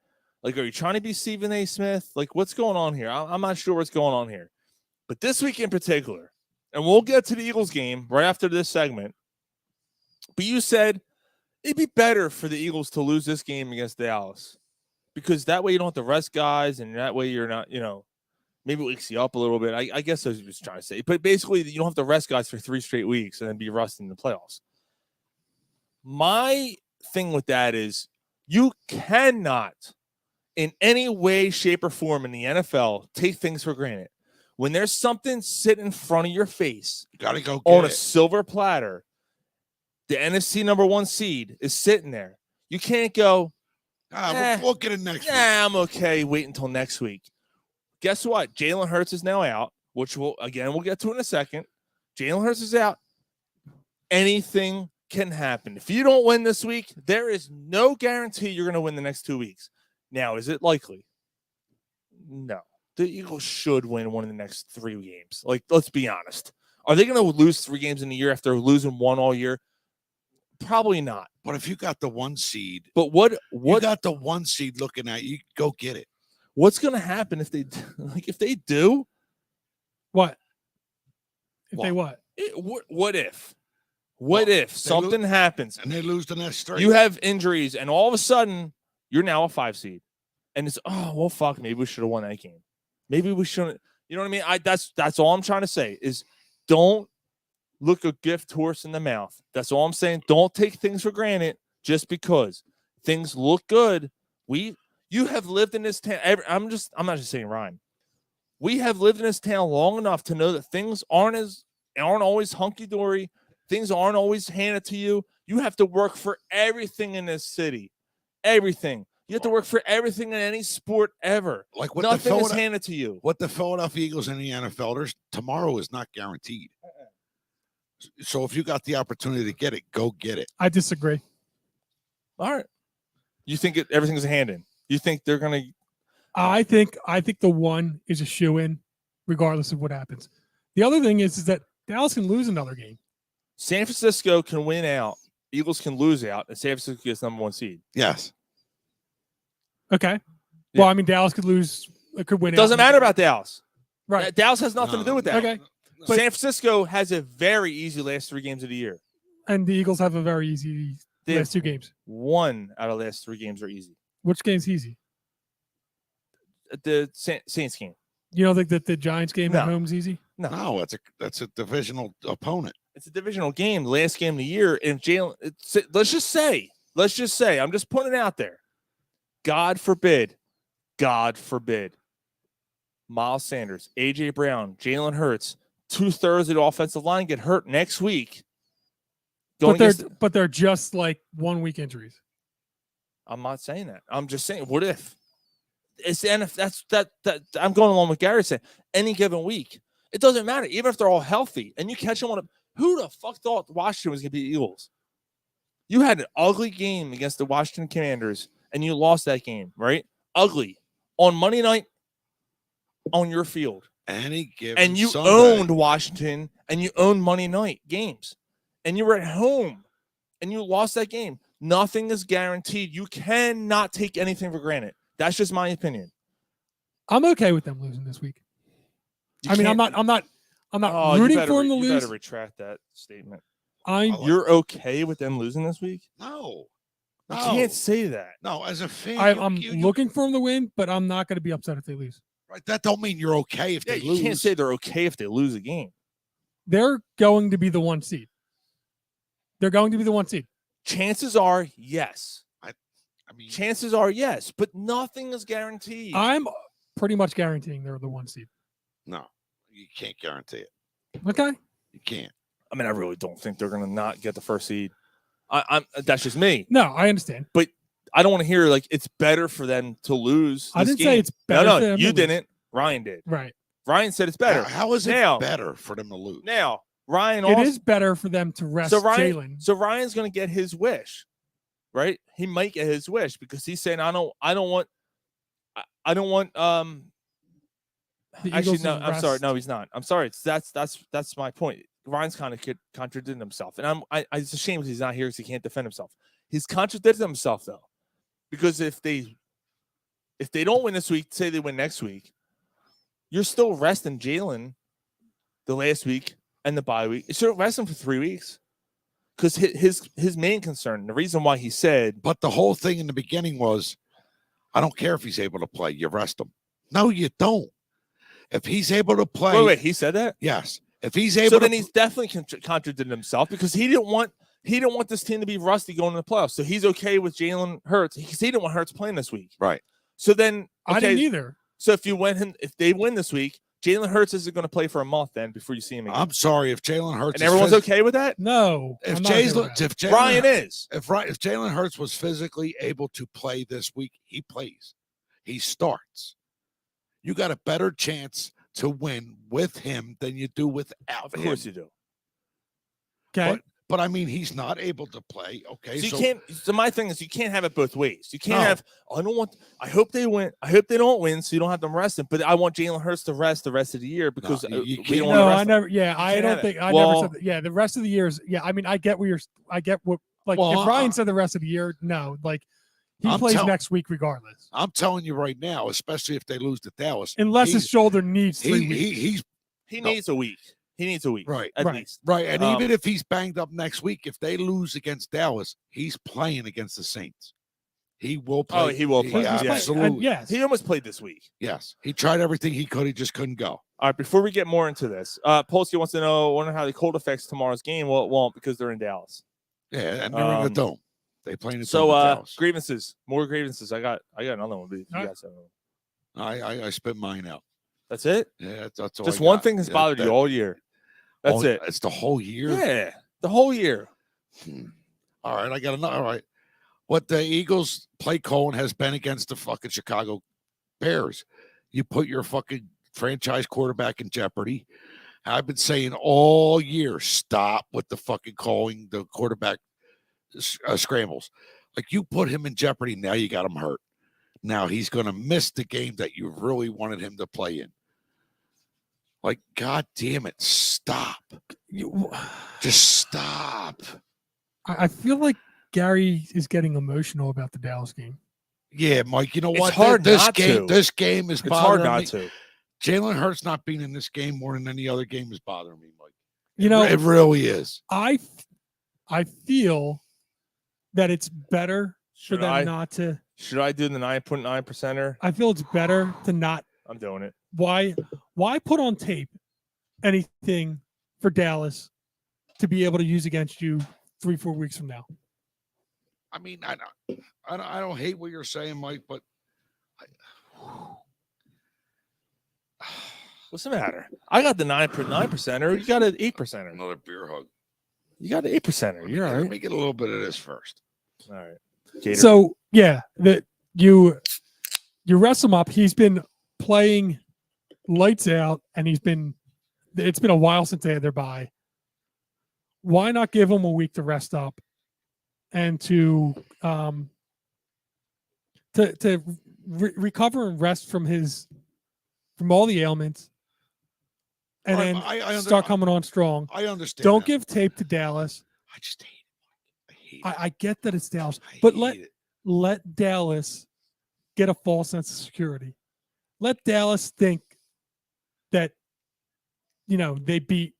[SPEAKER 6] Like, are you trying to be Stephen A. Smith? Like, what's going on here? I'm not sure what's going on here. But this week in particular, and we'll get to the Eagles game right after this segment, but you said it'd be better for the Eagles to lose this game against Dallas because that way you don't have to rest guys, and that way you're not, maybe it wakes you up a little bit. I guess I was just trying to say. But basically, you don't have to rest guys for 3 straight weeks and then be rusting in the playoffs. My thing with that is you cannot in any way, shape, or form in the NFL take things for granted. When there's something sitting in front of your face,
[SPEAKER 7] you gotta go
[SPEAKER 6] on a silver platter, the NFC #1 seed is sitting there. You can't go,
[SPEAKER 7] we'll get it next week.
[SPEAKER 6] I'm okay. Wait until next week. Guess what? Jalen Hurts is now out, which we'll get to in a second. Jalen Hurts is out. Anything can happen. If you don't win this week, there is no guarantee you're going to win the next 2 weeks. Now, is it likely? No. The Eagles should win one of the next 3 games. Like, let's be honest. Are they going to lose 3 games in a year after losing 1 all year? Probably not.
[SPEAKER 7] But if you got the 1 seed,
[SPEAKER 6] you
[SPEAKER 7] got the 1 seed looking at you, go get it.
[SPEAKER 6] What's going to happen if they do?
[SPEAKER 8] What? If they what?
[SPEAKER 6] What if? What if something happens
[SPEAKER 7] and they lose the next 3?
[SPEAKER 6] You have injuries, and all of a sudden you're now a 5 seed, and it's fuck. Maybe we should have won that game. Maybe we shouldn't. You know what I mean? That's all I'm trying to say is don't look a gift horse in the mouth. That's all I'm saying. Don't take things for granted just because things look good. You have lived in this town. I'm not just saying Ryan. We have lived in this town long enough to know that things aren't always hunky dory. Things aren't always handed to you. You have to work for everything in this city. Everything. You have to work for everything in any sport ever.
[SPEAKER 7] Like what
[SPEAKER 6] nothing is handed to you.
[SPEAKER 7] What the Philadelphia Eagles in the NFL, tomorrow is not guaranteed. So if you got the opportunity to get it, go get it.
[SPEAKER 8] I disagree.
[SPEAKER 6] All right. You think everything's a hand in? You think they're gonna?
[SPEAKER 8] I think the one is a shoe in, regardless of what happens. The other thing is that Dallas can lose another game.
[SPEAKER 6] San Francisco can win out. Eagles can lose out, and San Francisco gets number 1 seed.
[SPEAKER 7] Yes.
[SPEAKER 8] Okay.
[SPEAKER 6] Yeah.
[SPEAKER 8] Well, I mean, Dallas could lose. It could win.
[SPEAKER 6] It doesn't matter about Dallas.
[SPEAKER 8] Right.
[SPEAKER 6] Dallas has nothing to do with that.
[SPEAKER 8] Okay.
[SPEAKER 6] San Francisco has a very easy last 3 games of the year.
[SPEAKER 8] And the Eagles have a very easy last 2 games.
[SPEAKER 6] 1 out of the last 3 games are easy.
[SPEAKER 8] Which game's easy?
[SPEAKER 6] The Saints game.
[SPEAKER 8] You don't think that the Giants game at home's easy?
[SPEAKER 7] No, that's a divisional opponent.
[SPEAKER 6] It's a divisional game, last game of the year. And Jalen, let's just say, I'm just putting it out there. God forbid, Miles Sanders, A.J. Brown, Jalen Hurts, 2/3 of the offensive line get hurt next week.
[SPEAKER 8] But they're just like 1 week injuries.
[SPEAKER 6] I'm not saying that. I'm just saying, what if? It's the NFL. That I'm going along with Gary saying. Any given week, it doesn't matter. Even if they're all healthy, and you catch them on a. Who the fuck thought Washington was going to beat the Eagles? You had an ugly game against the Washington Commanders, and you lost that game, right? Ugly on Monday night on your field.
[SPEAKER 7] Any given
[SPEAKER 6] and you
[SPEAKER 7] Sunday.
[SPEAKER 6] owned Washington, and you owned Monday night games, and you were at home, and you lost that game. Nothing is guaranteed. You cannot take anything for granted. That's just my opinion.
[SPEAKER 8] I'm okay with them losing this week. I'm not rooting for them to lose.
[SPEAKER 6] You better retract that statement.
[SPEAKER 8] You're
[SPEAKER 6] okay with them losing this week?
[SPEAKER 7] No.
[SPEAKER 6] You can't say that.
[SPEAKER 7] No, as a fan,
[SPEAKER 8] I'm looking for them to win, but I'm not going to be upset if they lose.
[SPEAKER 7] Right, that don't mean you're okay if they lose.
[SPEAKER 6] You can't say they're okay if they lose a game.
[SPEAKER 8] They're going to be the 1 seed. They're going to be the 1 seed.
[SPEAKER 6] Chances are, yes.
[SPEAKER 7] I mean,
[SPEAKER 6] chances are, yes, but nothing is guaranteed.
[SPEAKER 8] I'm pretty much guaranteeing they're the 1 seed.
[SPEAKER 7] No, you can't guarantee it.
[SPEAKER 8] Okay.
[SPEAKER 7] You can't.
[SPEAKER 6] I mean, I really don't think they're going to not get the 1st seed. That's just me.
[SPEAKER 8] No, I understand.
[SPEAKER 6] But I don't want to hear like it's better for them to lose.
[SPEAKER 8] I didn't say it's better.
[SPEAKER 6] No,
[SPEAKER 8] for them
[SPEAKER 6] you
[SPEAKER 8] to
[SPEAKER 6] didn't.
[SPEAKER 8] lose.
[SPEAKER 6] Ryan did.
[SPEAKER 8] Right.
[SPEAKER 6] Ryan said it's better.
[SPEAKER 7] How is it better for them to lose?
[SPEAKER 6] Now, Ryan
[SPEAKER 8] It is better for them to rest Jalen.
[SPEAKER 6] So Ryan's going to get his wish, right? He might get his wish because he's saying, I don't want. Actually, no. I'm sorry. No, he's not. I'm sorry. That's my point. Ryan's kind of contradicting himself, and it's a shame because he's not here because he can't defend himself. He's contradicting himself though, because if they don't win this week, say they win next week, you're still resting Jalen the last week and the bye week. You should rest him for 3 weeks because his main concern, the reason why he said,
[SPEAKER 7] but the whole thing in the beginning was, I don't care if he's able to play. You rest him. No, you don't. If he's able to play,
[SPEAKER 6] wait, he said that?
[SPEAKER 7] Yes. If he's able,
[SPEAKER 6] so then he's definitely contradicted himself because he didn't want this team to be rusty going into the playoffs. So he's okay with Jalen Hurts. He didn't want Hurts playing this week,
[SPEAKER 7] right?
[SPEAKER 6] So then
[SPEAKER 8] I didn't either.
[SPEAKER 6] So if they win this week, Jalen Hurts isn't going to play for a month then before you see him again.
[SPEAKER 7] I'm sorry if Jalen Hurts
[SPEAKER 6] and everyone's okay with that.
[SPEAKER 8] No,
[SPEAKER 7] if
[SPEAKER 6] Ryan is,
[SPEAKER 7] if Jalen Hurts was physically able to play this week, he plays. He starts. You got a better chance to win with him than you do without him.
[SPEAKER 6] Of course you do.
[SPEAKER 8] Okay.
[SPEAKER 7] But I mean, he's not able to play. Okay.
[SPEAKER 6] So you can't. So my thing is, you can't have it both ways. You can't have. I hope they win. I hope they don't win, so you don't have them resting. But I want Jalen Hurts to rest the rest of the year because we don't want to rest.
[SPEAKER 8] I never. Yeah, I don't think. I never said that. Yeah, the rest of the years. Yeah, I mean, I get what. Like, if Ryan said the rest of the year, no, like. He plays next week regardless.
[SPEAKER 7] I'm telling you right now, especially if they lose to Dallas.
[SPEAKER 8] Unless his shoulder needs 3 weeks.
[SPEAKER 6] He needs a week. He needs a week.
[SPEAKER 7] Right.
[SPEAKER 6] At least.
[SPEAKER 7] Right. And even if he's banged up next week, if they lose against Dallas, he's playing against the Saints. He will play.
[SPEAKER 6] Oh, he will play.
[SPEAKER 7] Absolutely.
[SPEAKER 8] Yes.
[SPEAKER 6] He almost played this week.
[SPEAKER 7] Yes. He tried everything he could. He just couldn't go.
[SPEAKER 6] All right. Before we get more into this, Polsky wants to wonder how the cold affects tomorrow's game. Well, it won't because they're in Dallas.
[SPEAKER 7] Yeah. And they're in the dome. They play in the
[SPEAKER 6] dome. Grievances. More grievances. I got another one. You guys have one.
[SPEAKER 7] I spit mine out.
[SPEAKER 6] That's it?
[SPEAKER 7] Yeah. That's all
[SPEAKER 6] just one thing has bothered you all year. That's it.
[SPEAKER 7] It's the whole year?
[SPEAKER 6] Yeah. The whole year.
[SPEAKER 7] All right. I got another. All right. What the Eagles play calling has been against the fucking Chicago Bears. You put your fucking franchise quarterback in jeopardy. I've been saying all year, stop with the fucking calling the quarterback scrambles. Like, you put him in jeopardy, now you got him hurt. Now he's going to miss the game that you really wanted him to play in. Like, God damn it, stop. Just stop.
[SPEAKER 8] I feel like Gary is getting emotional about the Dallas game.
[SPEAKER 7] Yeah, Mike, you know
[SPEAKER 6] It's
[SPEAKER 7] what?
[SPEAKER 6] hard
[SPEAKER 7] this
[SPEAKER 6] not
[SPEAKER 7] game,
[SPEAKER 6] to.
[SPEAKER 7] This game is
[SPEAKER 6] It's
[SPEAKER 7] bothering
[SPEAKER 6] hard not
[SPEAKER 7] me.
[SPEAKER 6] to.
[SPEAKER 7] Jalen Hurts not being in this game more than any other game is bothering me, Mike.
[SPEAKER 8] You know,
[SPEAKER 7] it really is.
[SPEAKER 8] I feel that it's better for them not to.
[SPEAKER 6] Should I do the 9.9%er?
[SPEAKER 8] I feel it's better to not.
[SPEAKER 6] I'm doing it.
[SPEAKER 8] Why put on tape anything for Dallas to be able to use against you 3-4 weeks from now?
[SPEAKER 7] I mean, I don't hate what you're saying, Mike, but
[SPEAKER 6] What's the matter? I got the 9.9%er. You got an 8%er.
[SPEAKER 7] Another beer hug.
[SPEAKER 6] You got an 8%er. You're all right.
[SPEAKER 7] Let me get a little bit of this first.
[SPEAKER 6] All right. Gator.
[SPEAKER 8] So yeah, that you rest him up. He's been playing lights out, and it's been a while since they had their bye. Why not give him a week to rest up and to recover and rest from all the ailments, and then start coming on strong.
[SPEAKER 7] I understand.
[SPEAKER 8] Don't give tape to Dallas.
[SPEAKER 7] I just hate it.
[SPEAKER 8] I get that it's Dallas, but let Dallas get a false sense of security. Let Dallas think that they beat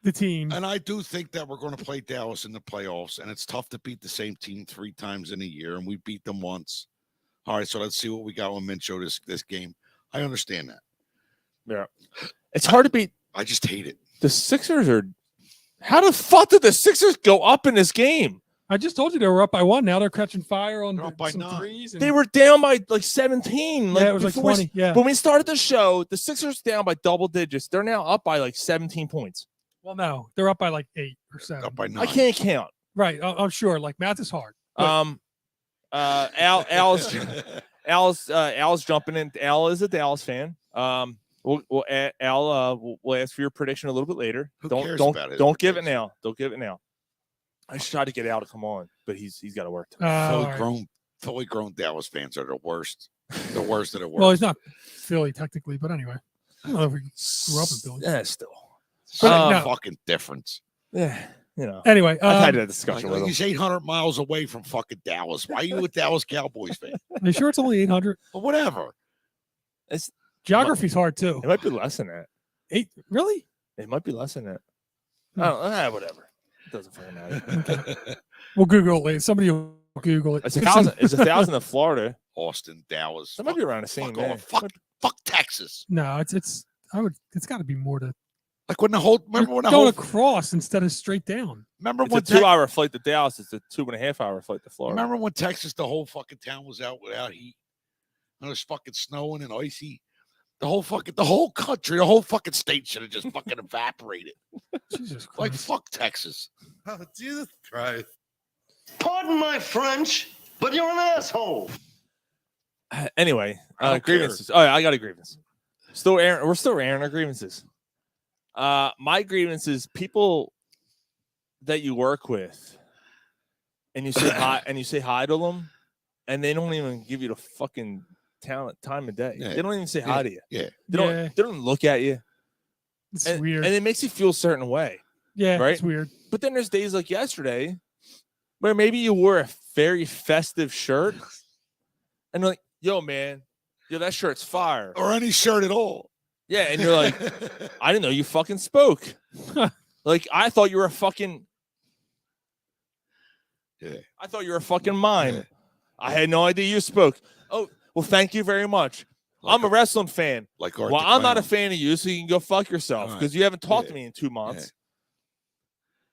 [SPEAKER 8] the team.
[SPEAKER 7] And I do think that we're going to play Dallas in the playoffs, and it's tough to beat the same team 3 times in a year, and we beat them once. All right, so let's see what we got when Minshew this game. I understand that.
[SPEAKER 6] Yeah, it's hard to beat.
[SPEAKER 7] I just hate it.
[SPEAKER 6] The Sixers are. How the fuck did the Sixers go up in this game?
[SPEAKER 8] I just told you they were up by 1. Now they're catching fire on some
[SPEAKER 7] 9.
[SPEAKER 8] threes.
[SPEAKER 6] They were down by like 17.
[SPEAKER 8] Yeah, it was like 20. Yeah.
[SPEAKER 6] When we started the show, the Sixers down by double digits. They're now up by like 17 points.
[SPEAKER 8] Well, no, they're up by like 8 or 7.
[SPEAKER 7] Up by 9.
[SPEAKER 6] I can't count.
[SPEAKER 8] Right. I'm sure. Like, math is hard.
[SPEAKER 6] Al's jumping in. Al is a Dallas fan. We'll ask for your prediction a little bit later. Don't give it now. Don't give it now. I just tried to get Al to come on, but he's got to work tonight.
[SPEAKER 7] Fully grown Dallas fans are the worst. The worst of the worst.
[SPEAKER 8] Well, he's not Philly technically, but anyway. I don't know if he grew up in Philly.
[SPEAKER 6] Yeah, still.
[SPEAKER 7] Fucking difference.
[SPEAKER 6] Yeah,
[SPEAKER 8] Anyway,
[SPEAKER 6] I've had that discussion with him.
[SPEAKER 7] He's 800 miles away from fucking Dallas. Why are you a Dallas Cowboys fan?
[SPEAKER 8] Are you sure it's only 800?
[SPEAKER 7] Well, whatever.
[SPEAKER 8] Geography's hard too.
[SPEAKER 6] It might be less than that.
[SPEAKER 8] 8? Really?
[SPEAKER 6] It might be less than that. I don't know. Whatever. It doesn't fucking matter.
[SPEAKER 8] Okay. We'll Google it later. Somebody will Google it.
[SPEAKER 6] It's 1,000. It's 1,000 in Florida.
[SPEAKER 7] Austin, Dallas.
[SPEAKER 6] That might be around the same.
[SPEAKER 7] Fuck Texas.
[SPEAKER 8] No, it's got to be more to.
[SPEAKER 7] Like when remember when
[SPEAKER 8] going across instead of straight down.
[SPEAKER 7] Remember
[SPEAKER 6] it's
[SPEAKER 7] when
[SPEAKER 6] a 2-hour flight to Dallas? It's a 2.5-hour flight to Florida.
[SPEAKER 7] Remember when Texas, the whole fucking town was out without heat, and it was fucking snowing and icy. The whole country, the whole fucking state should have just fucking evaporated.
[SPEAKER 8] Jesus Christ!
[SPEAKER 7] Like fuck Texas.
[SPEAKER 9] Oh, Jesus Christ!
[SPEAKER 5] Pardon my French, but you're an asshole.
[SPEAKER 6] Anyway, grievances. Oh, yeah, I got a grievance. We're still airing our grievances. My grievance is people that you work with, and you say hi to them, and they don't even give you the fucking time of day.
[SPEAKER 7] Yeah.
[SPEAKER 6] They don't even say hi to you.
[SPEAKER 7] Yeah.
[SPEAKER 6] They don't look at you.
[SPEAKER 8] It's
[SPEAKER 6] and,
[SPEAKER 8] weird.
[SPEAKER 6] And it makes you feel a certain way.
[SPEAKER 8] Yeah,
[SPEAKER 6] right?
[SPEAKER 8] It's weird.
[SPEAKER 6] But then there's days like yesterday where maybe you wore a very festive shirt, and they're like, yo, man, that shirt's fire.
[SPEAKER 7] Or any shirt at all.
[SPEAKER 6] Yeah, and you're like, I didn't know you fucking spoke. Like, I thought you were a fucking...
[SPEAKER 7] Yeah.
[SPEAKER 6] I thought you were a fucking mime.
[SPEAKER 7] Yeah.
[SPEAKER 6] I had no idea you spoke. Oh, well, thank you very much. I'm a wrestling fan. Well, I'm not a fan of you, so you can go fuck yourself because you haven't talked to me in 2 months.
[SPEAKER 7] Yeah.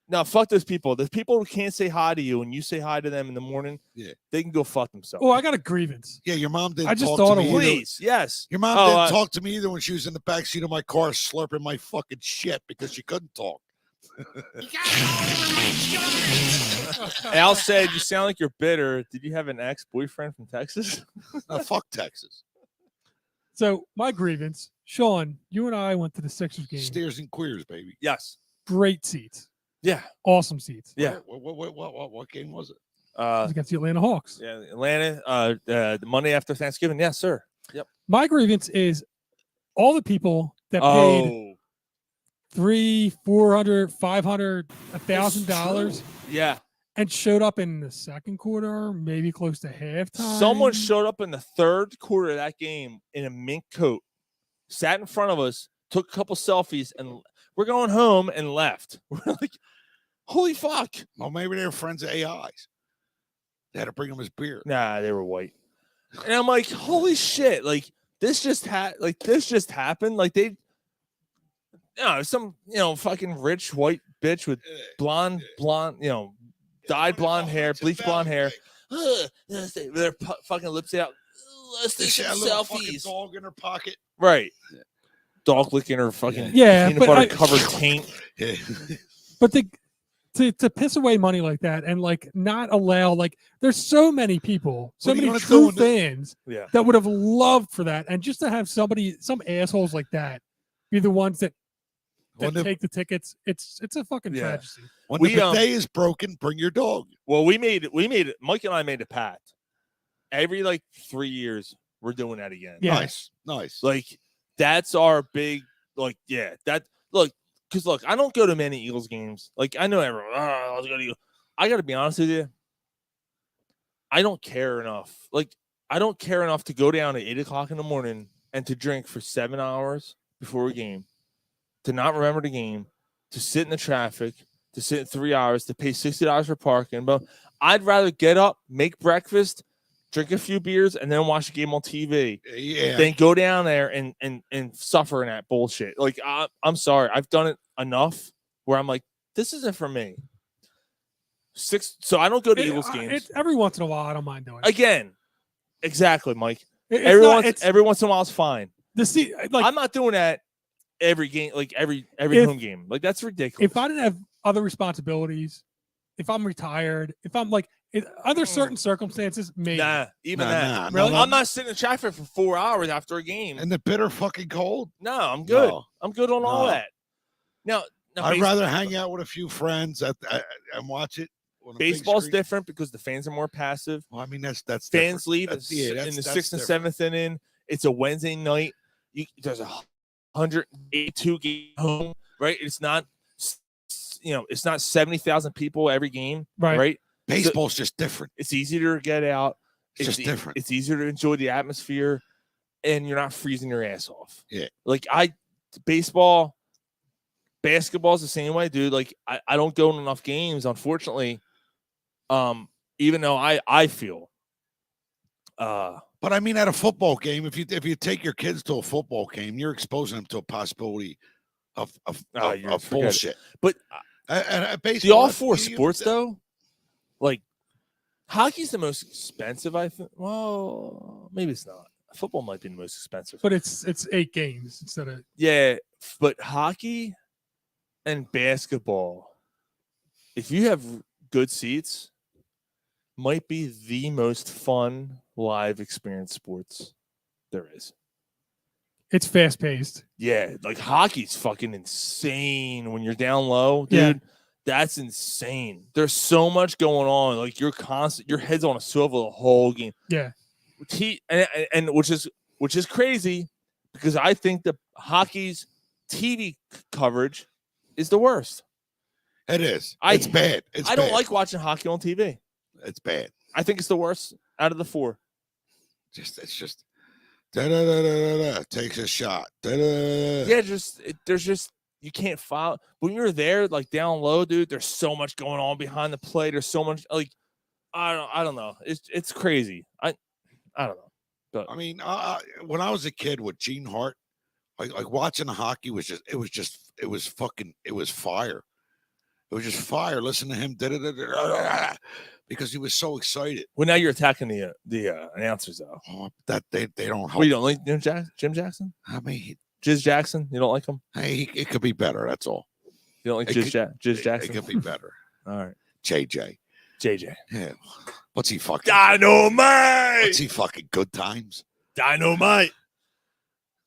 [SPEAKER 6] Now, fuck those people. The people who can't say hi to you and you say hi to them in the morning, they can go fuck themselves.
[SPEAKER 8] Oh, I got a grievance.
[SPEAKER 7] Yeah, your mom didn't
[SPEAKER 8] I just
[SPEAKER 7] talk
[SPEAKER 8] thought
[SPEAKER 7] to
[SPEAKER 8] of
[SPEAKER 7] me.
[SPEAKER 6] Please, yes.
[SPEAKER 7] Your mom didn't talk to me either when she was in the backseat of my car slurping my fucking shit because she couldn't talk.
[SPEAKER 6] Al said, you sound like you're bitter. Did you have an ex-boyfriend from Texas?
[SPEAKER 7] No, fuck Texas.
[SPEAKER 8] So my grievance, Sean, you and I went to the Sixers game.
[SPEAKER 7] Steers and queers, baby.
[SPEAKER 6] Yes.
[SPEAKER 8] Great seats.
[SPEAKER 6] Yeah.
[SPEAKER 8] Awesome seats.
[SPEAKER 6] Yeah.
[SPEAKER 7] What game was it?
[SPEAKER 8] It was against the Atlanta Hawks.
[SPEAKER 6] Yeah, Atlanta. The Monday after Thanksgiving. Yes, sir. Yep.
[SPEAKER 8] My grievance is all the people that paid $300, $400, $500, $1,000.
[SPEAKER 6] Yeah.
[SPEAKER 8] And showed up in the second quarter, maybe close to halftime.
[SPEAKER 6] Someone showed up in the third quarter of that game in a mink coat, sat in front of us, took a couple selfies, and we're going home and left. We're like, holy fuck.
[SPEAKER 7] Well, maybe they were friends of AI's. They had to bring him his beer.
[SPEAKER 6] Nah, they were white. And I'm like, holy shit. Like, this just happened. Like, they, some, fucking rich white bitch with blonde, dyed blonde hair, bleached blonde hair. With their fucking lips out. Let's take some selfies.
[SPEAKER 7] Dog in her pocket.
[SPEAKER 6] Right. Dog licking her fucking
[SPEAKER 8] peanut
[SPEAKER 6] butter covered taint.
[SPEAKER 8] But to piss away money like that and like not allow, like, there's so many people, so many true fans that would have loved for that, and just to have some assholes like that be the ones that take the tickets, it's a fucking tragedy.
[SPEAKER 7] When the bidet is broken, bring your dog.
[SPEAKER 6] Well, we made it. Mike and I made a pact. Every 3 years, we're doing that again.
[SPEAKER 8] Yeah.
[SPEAKER 7] Nice.
[SPEAKER 6] Like, that's our big, because I don't go to many Eagles games. Like, I know everyone, let's go to Eagles. I got to be honest with you. I don't care enough. Like, I don't care enough to go down at 8 o'clock in the morning and to drink for 7 hours before a game, to not remember the game, to sit in the traffic, to sit in 3 hours, to pay $60 for parking. But I'd rather get up, make breakfast, drink a few beers, and then watch the game on TV than go down there and suffer in that bullshit. Like, I'm sorry. I've done it enough where I'm like, this isn't for me. So I don't go to Eagles games.
[SPEAKER 8] Every once in a while, I don't mind doing it.
[SPEAKER 6] Again, exactly, Mike. Every once in a while is fine. I'm not doing that every game, like every home game. Like, that's ridiculous.
[SPEAKER 8] If I didn't have other responsibilities, if I'm retired, if I'm other certain circumstances, maybe.
[SPEAKER 6] That.
[SPEAKER 8] Really?
[SPEAKER 6] I'm not sitting in traffic for 4 hours after a game.
[SPEAKER 7] And the bitter fucking cold?
[SPEAKER 6] No, I'm good.
[SPEAKER 7] No.
[SPEAKER 6] I'm good on all that. Now
[SPEAKER 7] I'd rather hang out with a few friends and watch it.
[SPEAKER 6] Baseball's different because the fans are more passive.
[SPEAKER 7] Well, I mean, that's
[SPEAKER 6] fans
[SPEAKER 7] different.
[SPEAKER 6] leave in the 6th and 7th inning. It's a Wednesday night. There's 182 game home, right? It's not, it's not 70,000 people every game, right?
[SPEAKER 7] Baseball's just different.
[SPEAKER 6] It's easier to get out.
[SPEAKER 7] It's just different.
[SPEAKER 6] It's easier to enjoy the atmosphere, and you're not freezing your ass off.
[SPEAKER 7] Yeah.
[SPEAKER 6] Like, basketball's the same way, dude. Like, I don't go to enough games, unfortunately. Even though I feel.
[SPEAKER 7] But I mean, at a football game, if you take your kids to a football game, you're exposing them to a possibility of bullshit.
[SPEAKER 6] But
[SPEAKER 7] baseball,
[SPEAKER 6] the all four sports though, like, hockey's the most expensive, I think. Well, maybe it's not. Football might be the most expensive,
[SPEAKER 8] but it's 8 games instead of
[SPEAKER 6] But hockey and basketball, if you have good seats, might be the most fun live experience sports there is.
[SPEAKER 8] It's fast paced.
[SPEAKER 6] Yeah, like hockey's fucking insane when you're down low, dude.
[SPEAKER 8] Yeah.
[SPEAKER 6] That's insane. There's so much going on. Like, your head's on a swivel the whole game.
[SPEAKER 8] Yeah.
[SPEAKER 6] And which is crazy, because I think the hockey's TV coverage is the worst.
[SPEAKER 7] It is. It's bad.
[SPEAKER 6] I don't like watching hockey on TV.
[SPEAKER 7] It's bad.
[SPEAKER 6] I think it's the worst out of the 4.
[SPEAKER 7] It's just da da da da da takes a shot. Da, da, da.
[SPEAKER 6] Yeah, there's just you can't follow when you're there, like, down low, dude. There's so much going on behind the play. There's so much, like, I don't know. It's crazy. I don't know. But
[SPEAKER 7] I mean, when I was a kid with Gene Hart, like watching hockey was fire. It was just fire. Listen to him because he was so excited.
[SPEAKER 6] Well, now you're attacking the announcers, though.
[SPEAKER 7] Oh, that they don't help.
[SPEAKER 6] Well, you don't like Jim Jackson?
[SPEAKER 7] I mean,
[SPEAKER 6] Jizz Jackson. You don't like him?
[SPEAKER 7] Hey, it could be better. That's all.
[SPEAKER 6] You don't like Jizz Jackson?
[SPEAKER 7] It could be better.
[SPEAKER 6] All right,
[SPEAKER 7] JJ.
[SPEAKER 6] Yeah.
[SPEAKER 7] What's he fucking?
[SPEAKER 6] Dynamite.
[SPEAKER 7] What's he fucking? Good Times.
[SPEAKER 6] Dynamite.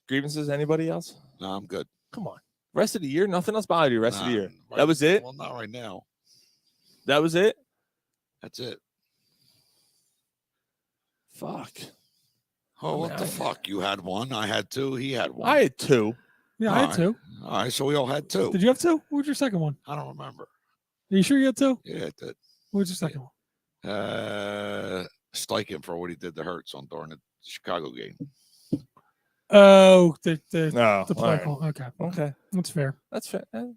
[SPEAKER 6] grievances? Anybody else?
[SPEAKER 7] No, I'm good.
[SPEAKER 6] Come on. Rest of the year, nothing else bothered you. Rest of the year.
[SPEAKER 7] Right,
[SPEAKER 6] That was it.
[SPEAKER 7] Well, not right now.
[SPEAKER 6] That was it.
[SPEAKER 7] That's it.
[SPEAKER 6] Fuck.
[SPEAKER 7] Oh, what the fuck? You had one. I had two. He had one.
[SPEAKER 6] I had two.
[SPEAKER 8] Yeah, I had two.
[SPEAKER 7] All right, so we all had two.
[SPEAKER 8] Did you have two? What was your second one?
[SPEAKER 7] I don't remember.
[SPEAKER 8] Are you sure you had two?
[SPEAKER 7] Yeah, it did.
[SPEAKER 8] What was your second one?
[SPEAKER 7] Steichen for what he did to Hurts on during the Chicago game.
[SPEAKER 8] Oh, the
[SPEAKER 6] No,
[SPEAKER 8] play
[SPEAKER 6] all right.
[SPEAKER 8] call. Okay,
[SPEAKER 6] Okay,
[SPEAKER 8] that's fair.
[SPEAKER 6] that's fair. All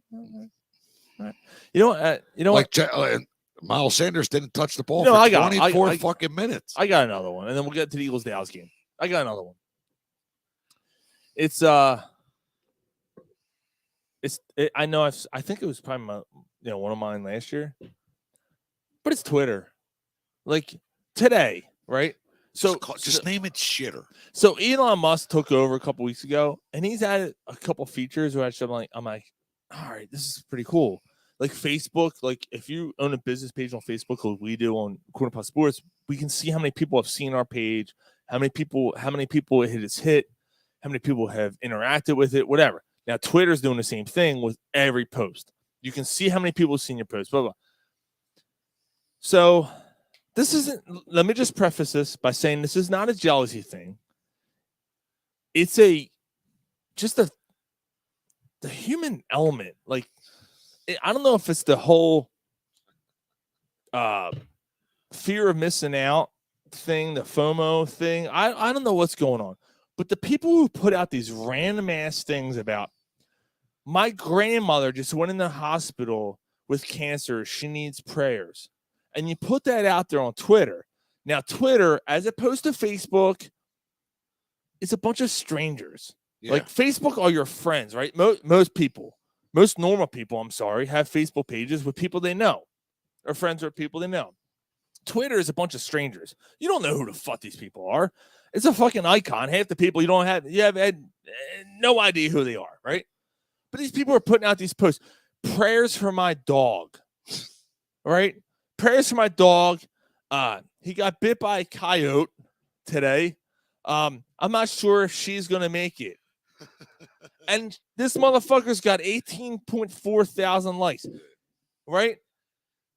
[SPEAKER 6] right. You know what?
[SPEAKER 7] Miles Sanders didn't touch the ball
[SPEAKER 6] No,
[SPEAKER 7] for
[SPEAKER 6] I got-
[SPEAKER 7] 24
[SPEAKER 6] I-
[SPEAKER 7] fucking minutes.
[SPEAKER 6] I got another one, and then we'll get to the Eagles Dallas game. I got another one. I know I think it was probably one of mine last year, but it's Twitter. Like today, right? So
[SPEAKER 7] just name it shitter.
[SPEAKER 6] So Elon Musk took over a couple weeks ago, and he's added a couple features where I'm like, all right, this is pretty cool. Like Facebook, like if you own a business page on Facebook, like we do on Corner Pub Sports, we can see how many people have seen our page, how many people it has hit, how many people have interacted with it, whatever. Now Twitter's doing the same thing with every post. You can see how many people have seen your post, blah blah. So this isn't. Let me just preface this by saying this is not a jealousy thing. It's just the human element. Like I don't know if it's the whole fear of missing out thing, the FOMO thing. I don't know what's going on, but the people who put out these random ass things about my grandmother just went in the hospital with cancer, she needs prayers, and you put that out there on Twitter. Now Twitter, as opposed to Facebook, it's a bunch of strangers.
[SPEAKER 7] Yeah.
[SPEAKER 6] Like Facebook are your friends, right? Most people, most normal people, I'm sorry, have Facebook pages with people they know, or friends with people they know. Twitter is a bunch of strangers. You don't know who the fuck these people are. It's a fucking icon. Half the people you have had no idea who they are, right? But these people are putting out these posts. Prayers for my dog, right? Prayers for my dog. He got bit by a coyote today. I'm not sure if she's going to make it. And this motherfucker's got 18.4 thousand likes, right?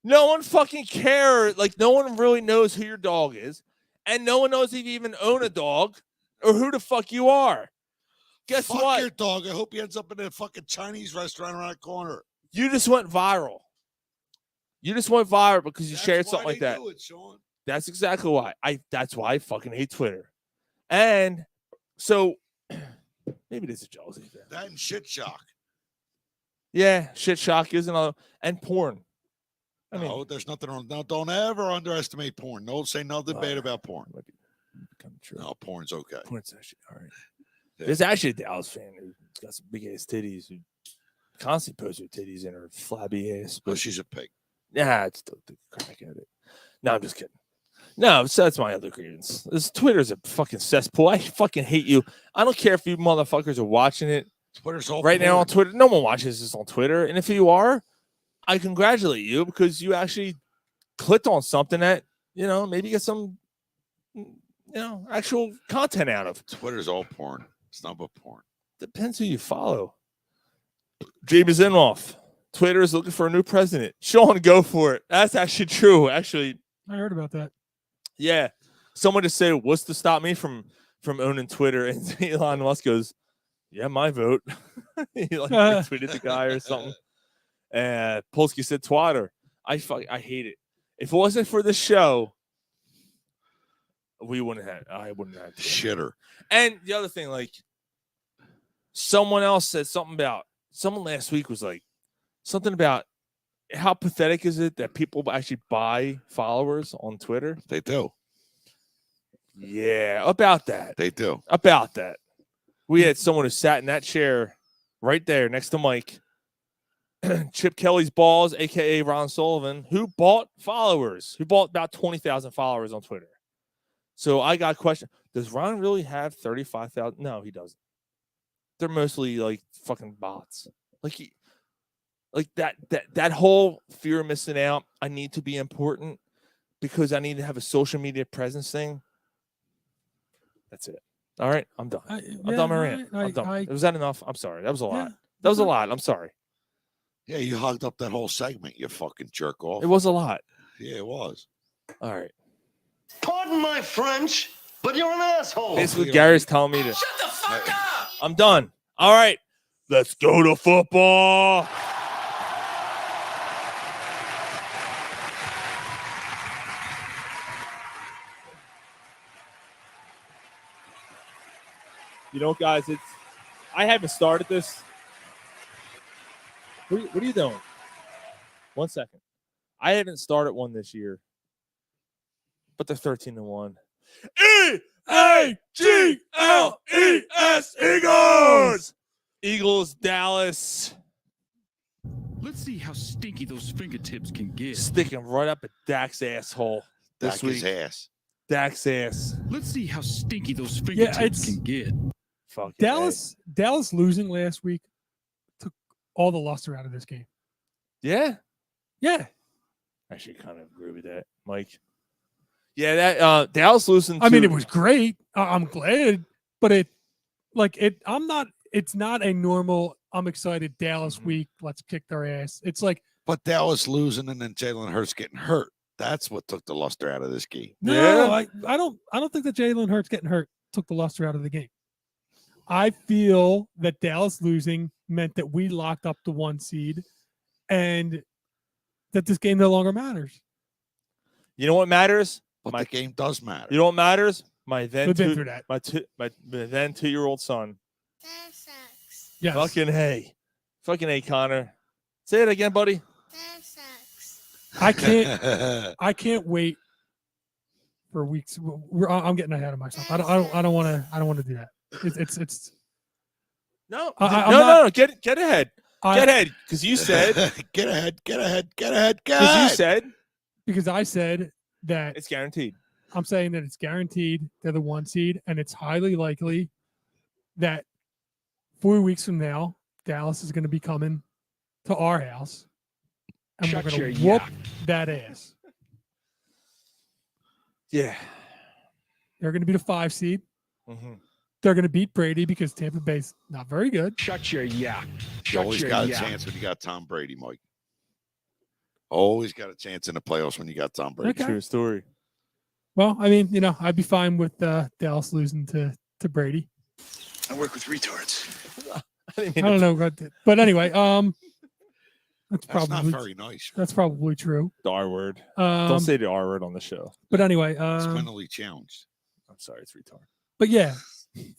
[SPEAKER 6] No one fucking cares. Like, no one really knows who your dog is. And no one knows if you even own a dog or who the fuck you are. Guess
[SPEAKER 7] Fuck
[SPEAKER 6] what?
[SPEAKER 7] your dog. I hope he ends up in a fucking Chinese restaurant around the corner.
[SPEAKER 6] You just went viral. You just went viral because you
[SPEAKER 7] That's
[SPEAKER 6] shared
[SPEAKER 7] why
[SPEAKER 6] something like
[SPEAKER 7] they
[SPEAKER 6] that.
[SPEAKER 7] do it, Sean.
[SPEAKER 6] That's exactly why. That's why I fucking hate Twitter. And so maybe this is a jealousy thing.
[SPEAKER 7] That and shit shock.
[SPEAKER 6] Yeah, shit shock is another, and porn. I mean,
[SPEAKER 7] No, there's nothing wrong. No, don't ever underestimate porn. Don't say nothing bad about porn.
[SPEAKER 6] Might be true.
[SPEAKER 7] No, porn's okay.
[SPEAKER 6] Porn's actually all right. There's actually a Dallas fan who's got some big ass titties who constantly posts her titties in her flabby ass.
[SPEAKER 7] But she's a pig.
[SPEAKER 6] Yeah, it's still the crack at it. No, I'm just kidding. No, so that's my other grievance. This Twitter's a fucking cesspool. I fucking hate you. I don't care if you motherfuckers are watching it
[SPEAKER 7] Twitter's all
[SPEAKER 6] right now
[SPEAKER 7] porn.
[SPEAKER 6] on Twitter. No one watches this on Twitter. And if you are, I congratulate you because you actually clicked on something that, maybe get some, actual content out of.
[SPEAKER 7] Twitter's all porn. It's not about porn.
[SPEAKER 6] Depends who you follow. James Inhofe. Twitter is looking for a new president. Sean, go for it. That's actually true. Actually,
[SPEAKER 8] I heard about that.
[SPEAKER 6] yeah. Someone just said, what's to stop me from owning Twitter? And Elon Musk goes, yeah, my vote. He tweeted the guy or something. And Polsky said twatter. I hate it. If it wasn't for the show, I wouldn't have
[SPEAKER 7] shitter.
[SPEAKER 6] And the other thing, like, someone else said someone last week was like something about how pathetic is it that people actually buy followers on Twitter?
[SPEAKER 7] They do.
[SPEAKER 6] Yeah, about that.
[SPEAKER 7] They do.
[SPEAKER 6] About that. We had someone who sat in that chair right there next to Mike, Chip Kelly's balls, a.k.a. Ron Sullivan, who bought followers, who bought about 20,000 followers on Twitter. So I got a question. Does Ron really have 35,000? No, he doesn't. They're mostly like fucking bots. Like that whole fear of missing out. I need to be important because I need to have a social media presence thing. That's it. All right, I'm done. I'm done my rant. I'm done. Was that enough? I'm sorry. That was a lot.
[SPEAKER 8] Yeah,
[SPEAKER 6] That was a lot. I'm sorry.
[SPEAKER 7] Yeah, you hogged up that whole segment, you fucking jerk off.
[SPEAKER 6] It was a lot.
[SPEAKER 7] Yeah, it was.
[SPEAKER 6] All right.
[SPEAKER 5] Pardon my French, but you're an asshole.
[SPEAKER 6] Basically, Gary's telling me to
[SPEAKER 9] Shut the fuck up!
[SPEAKER 6] I'm done. All right. Let's go to football. You know, guys, I haven't started this. What are you doing? 1 second. I haven't started one this year, but they're 13-1. E-A-G-L-E-S Eagles! Eagles, Dallas.
[SPEAKER 11] Let's see how stinky those fingertips can get.
[SPEAKER 6] Sticking right up at Dak's asshole this week.
[SPEAKER 7] His ass.
[SPEAKER 6] Dak's ass.
[SPEAKER 11] Let's see how stinky those fingertips can get.
[SPEAKER 6] Fuck
[SPEAKER 8] Dallas losing last week took all the luster out of this game.
[SPEAKER 6] Yeah.
[SPEAKER 8] Yeah.
[SPEAKER 6] I actually kind of agree with that, Mike. Yeah, that Dallas losing.
[SPEAKER 8] I mean, it was great. I'm glad, but it's not a normal, I'm excited Dallas week. Let's kick their ass. It's like,
[SPEAKER 7] but Dallas losing and then Jalen Hurts getting hurt. That's what took the luster out of this game.
[SPEAKER 8] No, I don't think that Jalen Hurts getting hurt took the luster out of the game. I feel that Dallas losing meant that we locked up the 1 seed and that this game no longer matters.
[SPEAKER 6] You know what matters?
[SPEAKER 7] But the game does matter.
[SPEAKER 6] You know what matters? My then
[SPEAKER 8] We've been through that.
[SPEAKER 6] My then 2-year-old son.
[SPEAKER 13] That sucks.
[SPEAKER 8] Yes.
[SPEAKER 6] Fucking hey, Connor. Say it again, buddy.
[SPEAKER 13] That sucks.
[SPEAKER 8] I can't wait for weeks. I'm getting ahead of myself. I don't want to do that. It's
[SPEAKER 6] no.
[SPEAKER 8] I'm
[SPEAKER 6] Get ahead. Get ahead, because you said
[SPEAKER 7] get ahead.
[SPEAKER 6] Because you said
[SPEAKER 8] because I said that
[SPEAKER 6] it's guaranteed.
[SPEAKER 8] I'm saying that it's guaranteed they're the 1 seed, and it's highly likely that 4 weeks from now Dallas is going to be coming to our house, and we're going to whoop that ass.
[SPEAKER 6] Yeah,
[SPEAKER 8] they're going to be the 5 seed.
[SPEAKER 6] Mm-hmm.
[SPEAKER 8] They're going to beat Brady because Tampa Bay's not very good.
[SPEAKER 11] Shut your yak.
[SPEAKER 7] You always got a chance when you got Tom Brady, Mike. Always got a chance in the playoffs when you got Tom Brady.
[SPEAKER 8] Okay.
[SPEAKER 6] True story.
[SPEAKER 8] Well, I mean, I'd be fine with Dallas losing to Brady.
[SPEAKER 11] I work with retards.
[SPEAKER 8] I don't know, but anyway, that's probably
[SPEAKER 7] not very nice.
[SPEAKER 8] That's probably true.
[SPEAKER 6] The R word. Don't say the R word on the show.
[SPEAKER 8] But anyway,
[SPEAKER 7] it's mentally challenged.
[SPEAKER 6] I'm sorry, it's retard.
[SPEAKER 8] But yeah,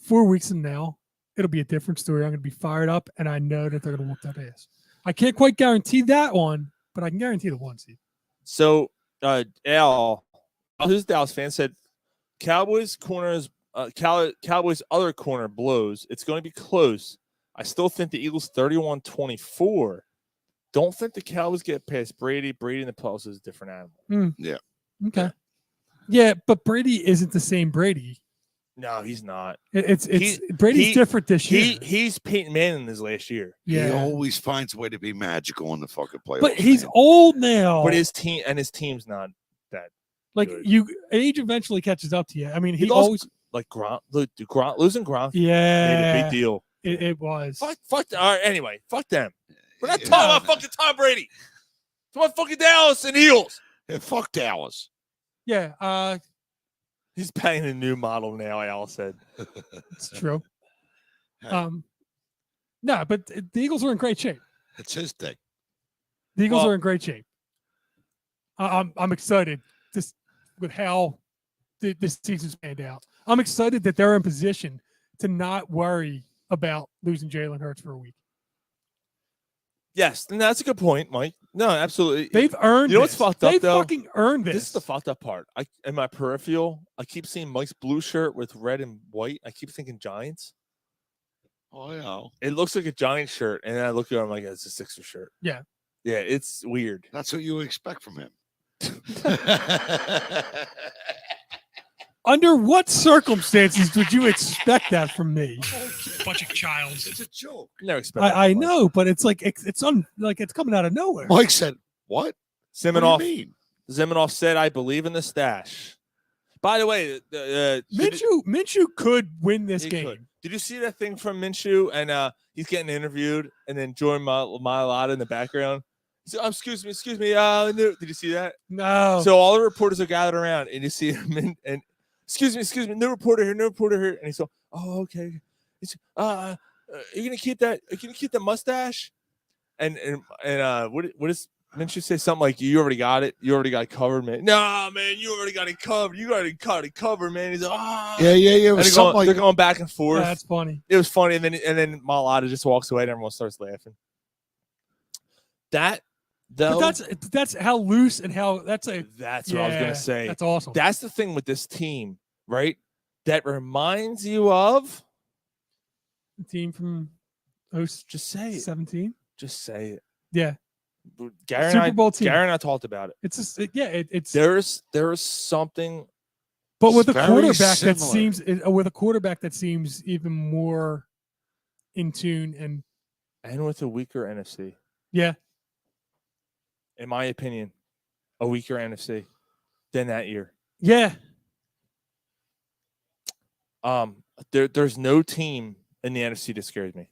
[SPEAKER 8] 4 weeks from now, it'll be a different story. I'm going to be fired up, and I know that they're going to whoop that ass. I can't quite guarantee that one, but I can guarantee the 1 seed.
[SPEAKER 6] So, Al, who's a Dallas fan, said Cowboys Cowboys other corner blows. It's going to be close. I still think the Eagles 31-24. Don't think the Cowboys get past Brady. Brady in the playoffs is a different animal.
[SPEAKER 7] Yeah.
[SPEAKER 8] Okay. Yeah, but Brady isn't the same Brady.
[SPEAKER 6] No, he's not.
[SPEAKER 8] Brady's different this year.
[SPEAKER 6] He's Peyton Manning his last year.
[SPEAKER 8] Yeah.
[SPEAKER 7] He always finds a way to be magical in the fucking playoffs.
[SPEAKER 8] But he's old now.
[SPEAKER 6] But his team's not that good.
[SPEAKER 8] Age eventually catches up to you. I mean, he
[SPEAKER 6] lost,
[SPEAKER 8] always
[SPEAKER 6] like Gronk. Losing Gronk.
[SPEAKER 8] Yeah,
[SPEAKER 6] made a big deal.
[SPEAKER 8] It was.
[SPEAKER 6] Fuck. All right. Anyway, fuck them. We're not talking about fucking Tom Brady. Talking about fucking Dallas and Eagles.
[SPEAKER 7] Yeah, fuck Dallas.
[SPEAKER 8] Yeah.
[SPEAKER 6] He's buying a new model now. Al said.
[SPEAKER 8] It's true. No, but the Eagles are in great shape.
[SPEAKER 7] It's his thing.
[SPEAKER 8] The Eagles are in great shape. I'm excited just with how this season's panned out. I'm excited that they're in position to not worry about losing Jalen Hurts for a week.
[SPEAKER 6] Yes, and that's a good point, Mike. No, absolutely.
[SPEAKER 8] They've earned.
[SPEAKER 6] You know what's fucked up?
[SPEAKER 8] They've
[SPEAKER 6] though?
[SPEAKER 8] fucking earned this.
[SPEAKER 6] This is the fucked up part. In my peripheral, I keep seeing Mike's blue shirt with red and white. I keep thinking Giants.
[SPEAKER 7] Oh yeah.
[SPEAKER 6] It looks like a Giants shirt, and then I look at it, I'm like, it's a Sixers shirt.
[SPEAKER 8] Yeah.
[SPEAKER 6] Yeah, it's weird.
[SPEAKER 7] That's what you would expect from him.
[SPEAKER 8] Under what circumstances would you expect that from me?
[SPEAKER 11] Bunch of childs.
[SPEAKER 7] It's a joke.
[SPEAKER 6] Never expect.
[SPEAKER 8] I know, but it's like it's coming out of nowhere.
[SPEAKER 7] Mike said, "What?
[SPEAKER 6] Siminoff said, "I believe in the stash." By the way,
[SPEAKER 8] Minshew could win this
[SPEAKER 6] he
[SPEAKER 8] game.
[SPEAKER 6] could. Did you see that thing from Minshew? And he's getting interviewed, and then Joey Mailata in the background. He said, excuse me. Did you see that?
[SPEAKER 8] No.
[SPEAKER 6] So all the reporters are gathered around, and you see him, and excuse me, no reporter here. And he's like, oh, okay. He's, are you gonna keep that? Are you gonna keep the mustache? And what is Minshew say? Something like, you already got it. You already got it covered, man. No, man, you already got it covered. You already got it covered, man. He's like,
[SPEAKER 7] Yeah. It was
[SPEAKER 6] they're going back and forth.
[SPEAKER 8] Yeah, that's funny.
[SPEAKER 6] It was funny, and then Mailata just walks away, and everyone starts laughing. That. Though,
[SPEAKER 8] but that's how loose and how that's what I was
[SPEAKER 6] gonna say.
[SPEAKER 8] That's awesome.
[SPEAKER 6] That's the thing with this team, right? That reminds you of
[SPEAKER 8] the team from
[SPEAKER 6] just say it.
[SPEAKER 8] 17.
[SPEAKER 6] Just say it.
[SPEAKER 8] Yeah.
[SPEAKER 6] Gary
[SPEAKER 8] Super Bowl team.
[SPEAKER 6] Gary and I talked about it.
[SPEAKER 8] It's just it's
[SPEAKER 6] there's something.
[SPEAKER 8] But with a quarterback that seems even more in tune
[SPEAKER 6] and with a weaker NFC.
[SPEAKER 8] Yeah.
[SPEAKER 6] In my opinion, a weaker NFC than that year.
[SPEAKER 8] Yeah.
[SPEAKER 6] There's no team in the NFC that scares me.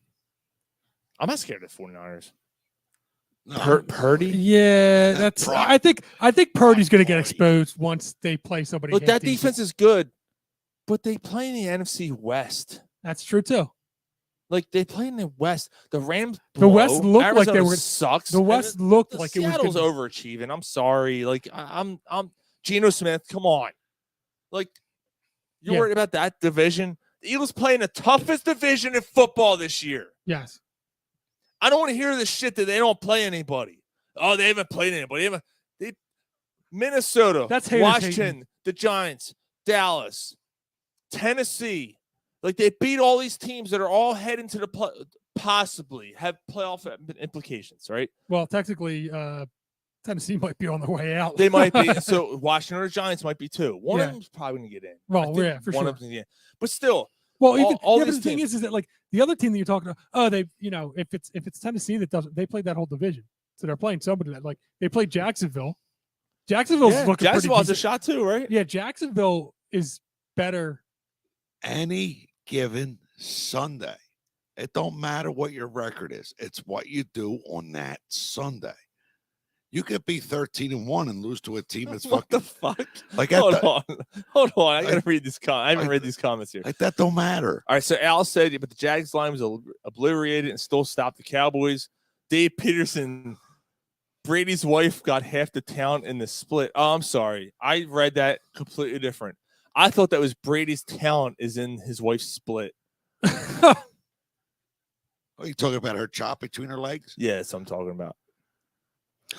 [SPEAKER 6] I'm not scared of the 49ers.
[SPEAKER 7] No.
[SPEAKER 6] Purdy?
[SPEAKER 8] Yeah, that's. I think Purdy's going to get exposed once they play somebody.
[SPEAKER 6] But that defense is good. But they play in the NFC West.
[SPEAKER 8] That's true too.
[SPEAKER 6] Like they play in the West. The Rams.
[SPEAKER 8] The West looked
[SPEAKER 6] Arizona
[SPEAKER 8] like they were.
[SPEAKER 6] Sucks.
[SPEAKER 8] The West looked like
[SPEAKER 6] Seattle's
[SPEAKER 8] it was
[SPEAKER 6] overachieving. I'm sorry. Like I'm Geno Smith. Come on. Like you're worried about that division. The Eagles playing the toughest division in football this year.
[SPEAKER 8] Yes.
[SPEAKER 6] I don't want to hear this shit that they don't play anybody. Oh, they haven't played anybody. Minnesota,
[SPEAKER 8] that's
[SPEAKER 6] Washington, the Giants, Dallas, Tennessee. Like they beat all these teams that are all heading to the possibly have playoff implications, right?
[SPEAKER 8] Well, technically, Tennessee might be on their way out.
[SPEAKER 6] They might be. So Washington or Giants might be too. One of them's probably going to get in.
[SPEAKER 8] Well, yeah, for
[SPEAKER 6] one
[SPEAKER 8] sure.
[SPEAKER 6] Of them, but still.
[SPEAKER 8] Well, even
[SPEAKER 6] all
[SPEAKER 8] but
[SPEAKER 6] these
[SPEAKER 8] the thing
[SPEAKER 6] teams,
[SPEAKER 8] is that like the other team that you're talking about, if it's Tennessee that doesn't, they played that whole division, so they're playing somebody that like they played Jacksonville. Jacksonville's looking
[SPEAKER 6] Jacksonville
[SPEAKER 8] pretty
[SPEAKER 6] has a shot too, right?
[SPEAKER 8] Yeah, Jacksonville is better.
[SPEAKER 7] Any given Sunday, it don't matter what your record is. It's what you do on that Sunday. You could be 13-1 and lose to a team that's
[SPEAKER 6] what the fuck?
[SPEAKER 7] Like
[SPEAKER 6] hold on. I gotta read this. I haven't read these comments here.
[SPEAKER 7] Like that don't matter.
[SPEAKER 6] All right. So Al said, but the Jags line was obliterated and still stopped the Cowboys. Dave Peterson, Brady's wife got half the talent in the split. Oh, I'm sorry. I read that completely different. I thought that was Brady's talent is in his wife's split.
[SPEAKER 7] Are you talking about her chop between her legs?
[SPEAKER 6] Yeah, that's what I'm talking about.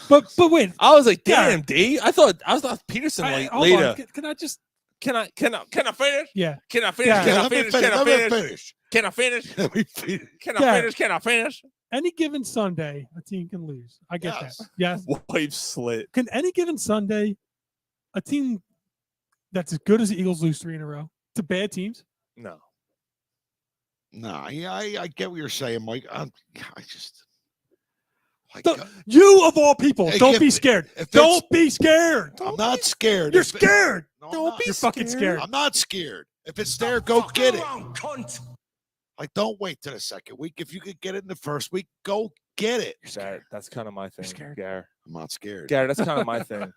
[SPEAKER 8] But wait,
[SPEAKER 6] I was like, damn, D. I thought Peterson later.
[SPEAKER 8] Can I just?
[SPEAKER 6] Can I finish?
[SPEAKER 8] Yeah.
[SPEAKER 6] Can I finish? Can I finish? Can I finish? Can I finish?
[SPEAKER 7] Let me finish.
[SPEAKER 6] Can I finish? Can I finish?
[SPEAKER 8] Any given Sunday, a team can lose. I get that. Yes.
[SPEAKER 6] Wife slit.
[SPEAKER 8] Can any given Sunday, a team that's as good as the Eagles lose 3 in a row to bad teams?
[SPEAKER 6] No.
[SPEAKER 7] No, yeah, I get what you're saying, Mike.
[SPEAKER 8] You of all people, don't be scared. Don't be scared.
[SPEAKER 7] I'm not scared.
[SPEAKER 8] You're scared.
[SPEAKER 6] Don't be
[SPEAKER 8] You're fucking scared.
[SPEAKER 7] I'm not scared. If it's there, go get it. Like, don't wait till the second week. If you could get it in the first week, go get it.
[SPEAKER 6] That's kind of my thing, Gary.
[SPEAKER 7] I'm not scared.
[SPEAKER 6] Gary, that's kind of my thing.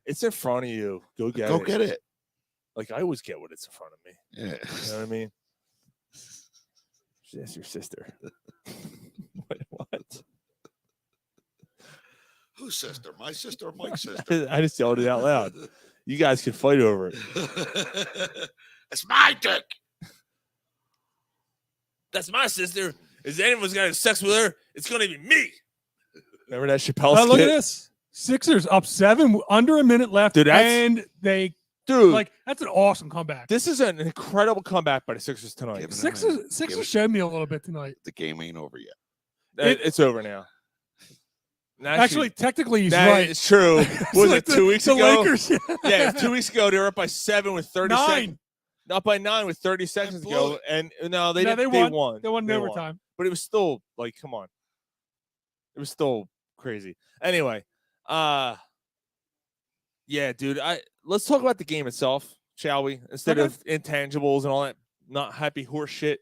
[SPEAKER 6] It's in front of you. Go get it.
[SPEAKER 7] Go get it.
[SPEAKER 6] Like, I always get what it's in front of me.
[SPEAKER 7] Yeah.
[SPEAKER 6] You know what I mean? That's your sister. Wait, what?
[SPEAKER 7] Whose sister? My sister or Mike's sister?
[SPEAKER 6] I just yelled it out loud. You guys can fight over it.
[SPEAKER 7] That's my dick.
[SPEAKER 6] That's my sister. If anyone's got to have sex with her, it's going to be me. Remember that Chappelle skit?
[SPEAKER 8] Look at this. Sixers up 7, under a minute left,
[SPEAKER 6] Dude,
[SPEAKER 8] and they like that's an awesome comeback.
[SPEAKER 6] This is an incredible comeback by the Sixers tonight.
[SPEAKER 8] Sixers showed me a little bit tonight.
[SPEAKER 7] The game ain't over yet.
[SPEAKER 6] It's over now.
[SPEAKER 8] Actually, technically, he's right.
[SPEAKER 6] It's true. Was
[SPEAKER 8] like
[SPEAKER 6] it 2 weeks
[SPEAKER 8] the
[SPEAKER 6] ago?
[SPEAKER 8] Lakers.
[SPEAKER 6] Yeah, 2 weeks ago they were up by 7 with 30
[SPEAKER 8] 9.
[SPEAKER 6] seconds. Up by 9 with 30 seconds to go, and no, they didn't.
[SPEAKER 8] They
[SPEAKER 6] won.
[SPEAKER 8] They won in overtime.
[SPEAKER 6] But it was still like, come on, it was still crazy. Anyway, yeah, dude. Let's talk about the game itself. shall we? Instead of intangibles and all that not happy horse shit.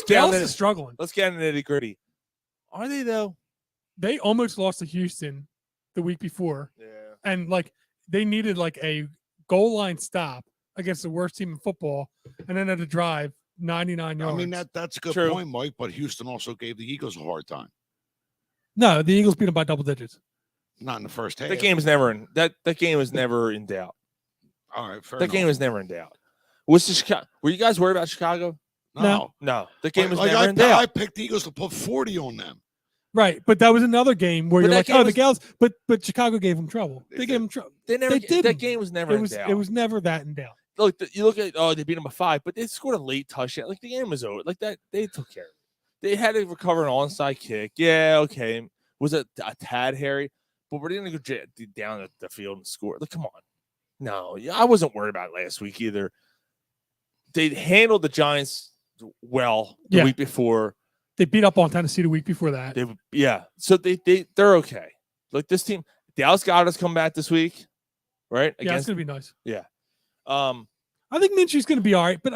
[SPEAKER 8] Dallas is struggling.
[SPEAKER 6] Let's get into the nitty gritty. Are they though?
[SPEAKER 8] They almost lost to Houston the week before.
[SPEAKER 6] Yeah.
[SPEAKER 8] And like they needed like a goal line stop against the worst team in football, and then had to drive 99 yards.
[SPEAKER 7] I mean that's a good
[SPEAKER 6] True.
[SPEAKER 7] point, Mike. But Houston also gave the Eagles a hard time.
[SPEAKER 8] No, the Eagles beat them by double digits.
[SPEAKER 7] Not in the first half.
[SPEAKER 6] That game was never in that game was never in doubt.
[SPEAKER 7] All right, fair
[SPEAKER 6] That
[SPEAKER 7] enough.
[SPEAKER 6] game was never in doubt. Was the Chicago? Were you guys worried about Chicago?
[SPEAKER 7] No.
[SPEAKER 6] The game was
[SPEAKER 7] Like,
[SPEAKER 6] never
[SPEAKER 7] I,
[SPEAKER 6] in doubt.
[SPEAKER 7] I picked the Eagles to put 40 on them.
[SPEAKER 8] Right, but that was another game where
[SPEAKER 6] But
[SPEAKER 8] you're
[SPEAKER 6] that
[SPEAKER 8] like,
[SPEAKER 6] game
[SPEAKER 8] oh, the
[SPEAKER 6] was-
[SPEAKER 8] Gals, but Chicago gave them trouble. They gave them trouble.
[SPEAKER 6] They never.
[SPEAKER 8] didn't.
[SPEAKER 6] That game was never
[SPEAKER 8] It
[SPEAKER 6] in
[SPEAKER 8] was.
[SPEAKER 6] doubt.
[SPEAKER 8] It was never that in doubt.
[SPEAKER 6] Look, you look at they beat them by 5, but they scored a late touchdown. Like the game was over. Like that, they took care of it. They had to recover an onside kick. Yeah, okay, was it a tad hairy? But we're going to go down the field and score. Like, come on, no, I wasn't worried about it last week either. They handled the Giants well the week before.
[SPEAKER 8] They beat up on Tennessee the week before that.
[SPEAKER 6] So they're okay. Like this team, Dallas Goedert's come back this week, right?
[SPEAKER 8] Yeah, it's gonna be nice.
[SPEAKER 6] Yeah.
[SPEAKER 8] I think Minshew's gonna be all right, but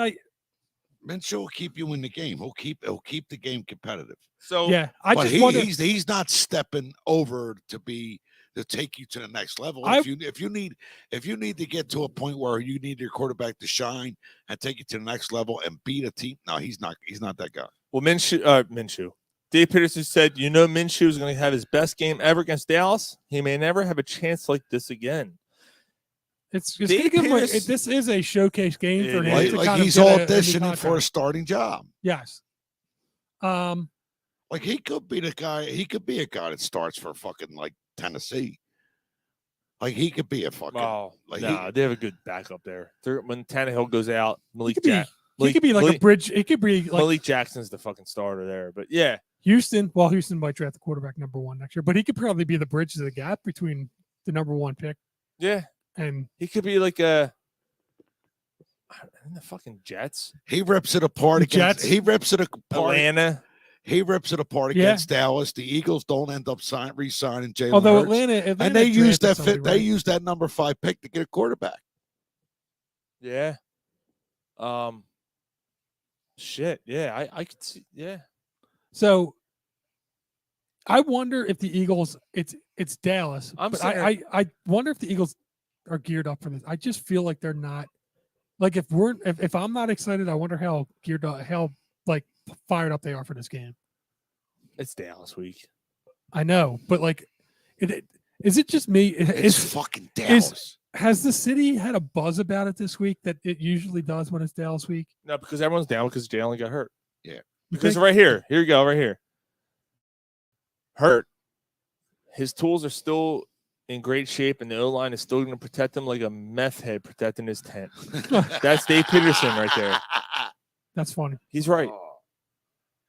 [SPEAKER 7] Minshew will keep you in the game. He'll keep the game competitive.
[SPEAKER 6] So
[SPEAKER 8] yeah, I
[SPEAKER 7] but
[SPEAKER 8] just wonder.
[SPEAKER 7] he's not stepping over to take you to the next level. If you need to get to a point where you need your quarterback to shine and take you to the next level and beat a team, no, he's not that guy.
[SPEAKER 6] Well, Minshew. Dave Peterson said, Minshew is going to have his best game ever against Dallas. He may never have a chance like this again.
[SPEAKER 8] It's gonna give him this is a showcase game for him. To
[SPEAKER 7] Like
[SPEAKER 8] kind of
[SPEAKER 7] he's
[SPEAKER 8] get a new
[SPEAKER 7] auditioning for a
[SPEAKER 8] contract.
[SPEAKER 7] starting job.
[SPEAKER 8] Yes.
[SPEAKER 7] Like he could be the guy. He could be a guy that starts for fucking like Tennessee. Like he could be a fucking.
[SPEAKER 6] They have a good backup there. When Tannehill goes out,
[SPEAKER 8] He could be like a bridge. It could be like
[SPEAKER 6] Malik Jackson's the fucking starter there. But yeah,
[SPEAKER 8] Houston. Well, Houston might draft the quarterback number 1 next year, but he could probably be the bridge to the gap between the number 1 pick.
[SPEAKER 6] Yeah,
[SPEAKER 8] and
[SPEAKER 6] he could be like in the fucking Jets.
[SPEAKER 7] He rips it apart against.
[SPEAKER 8] Jets?
[SPEAKER 7] He rips it apart.
[SPEAKER 6] Atlanta.
[SPEAKER 7] He rips it apart
[SPEAKER 8] Yeah.
[SPEAKER 7] against Dallas. The Eagles don't end up re-signing Jalen
[SPEAKER 8] Although
[SPEAKER 7] Hurts.
[SPEAKER 8] Atlanta
[SPEAKER 7] and they use that
[SPEAKER 8] drafted somebody,
[SPEAKER 7] They
[SPEAKER 8] right?
[SPEAKER 7] use that number 5 pick to get a quarterback.
[SPEAKER 6] Yeah. Shit. Yeah, I could see. Yeah.
[SPEAKER 8] So I wonder if the Eagles. It's Dallas, but I wonder if the Eagles are geared up for this. I just feel like they're not. Like if I'm not excited, I wonder how geared up, how like fired up they are for this game.
[SPEAKER 6] It's Dallas week.
[SPEAKER 8] I know, but like, is it just me?
[SPEAKER 7] It's fucking Dallas.
[SPEAKER 8] Has the city had a buzz about it this week that it usually does when it's Dallas week?
[SPEAKER 6] No, because everyone's down because Jalen got hurt.
[SPEAKER 7] Yeah.
[SPEAKER 6] Because right here you go, right here. Hurt. His tools are still in great shape, and the O-line is still going to protect him like a meth head protecting his tent. That's Dave Peterson right there.
[SPEAKER 8] That's funny.
[SPEAKER 6] He's right.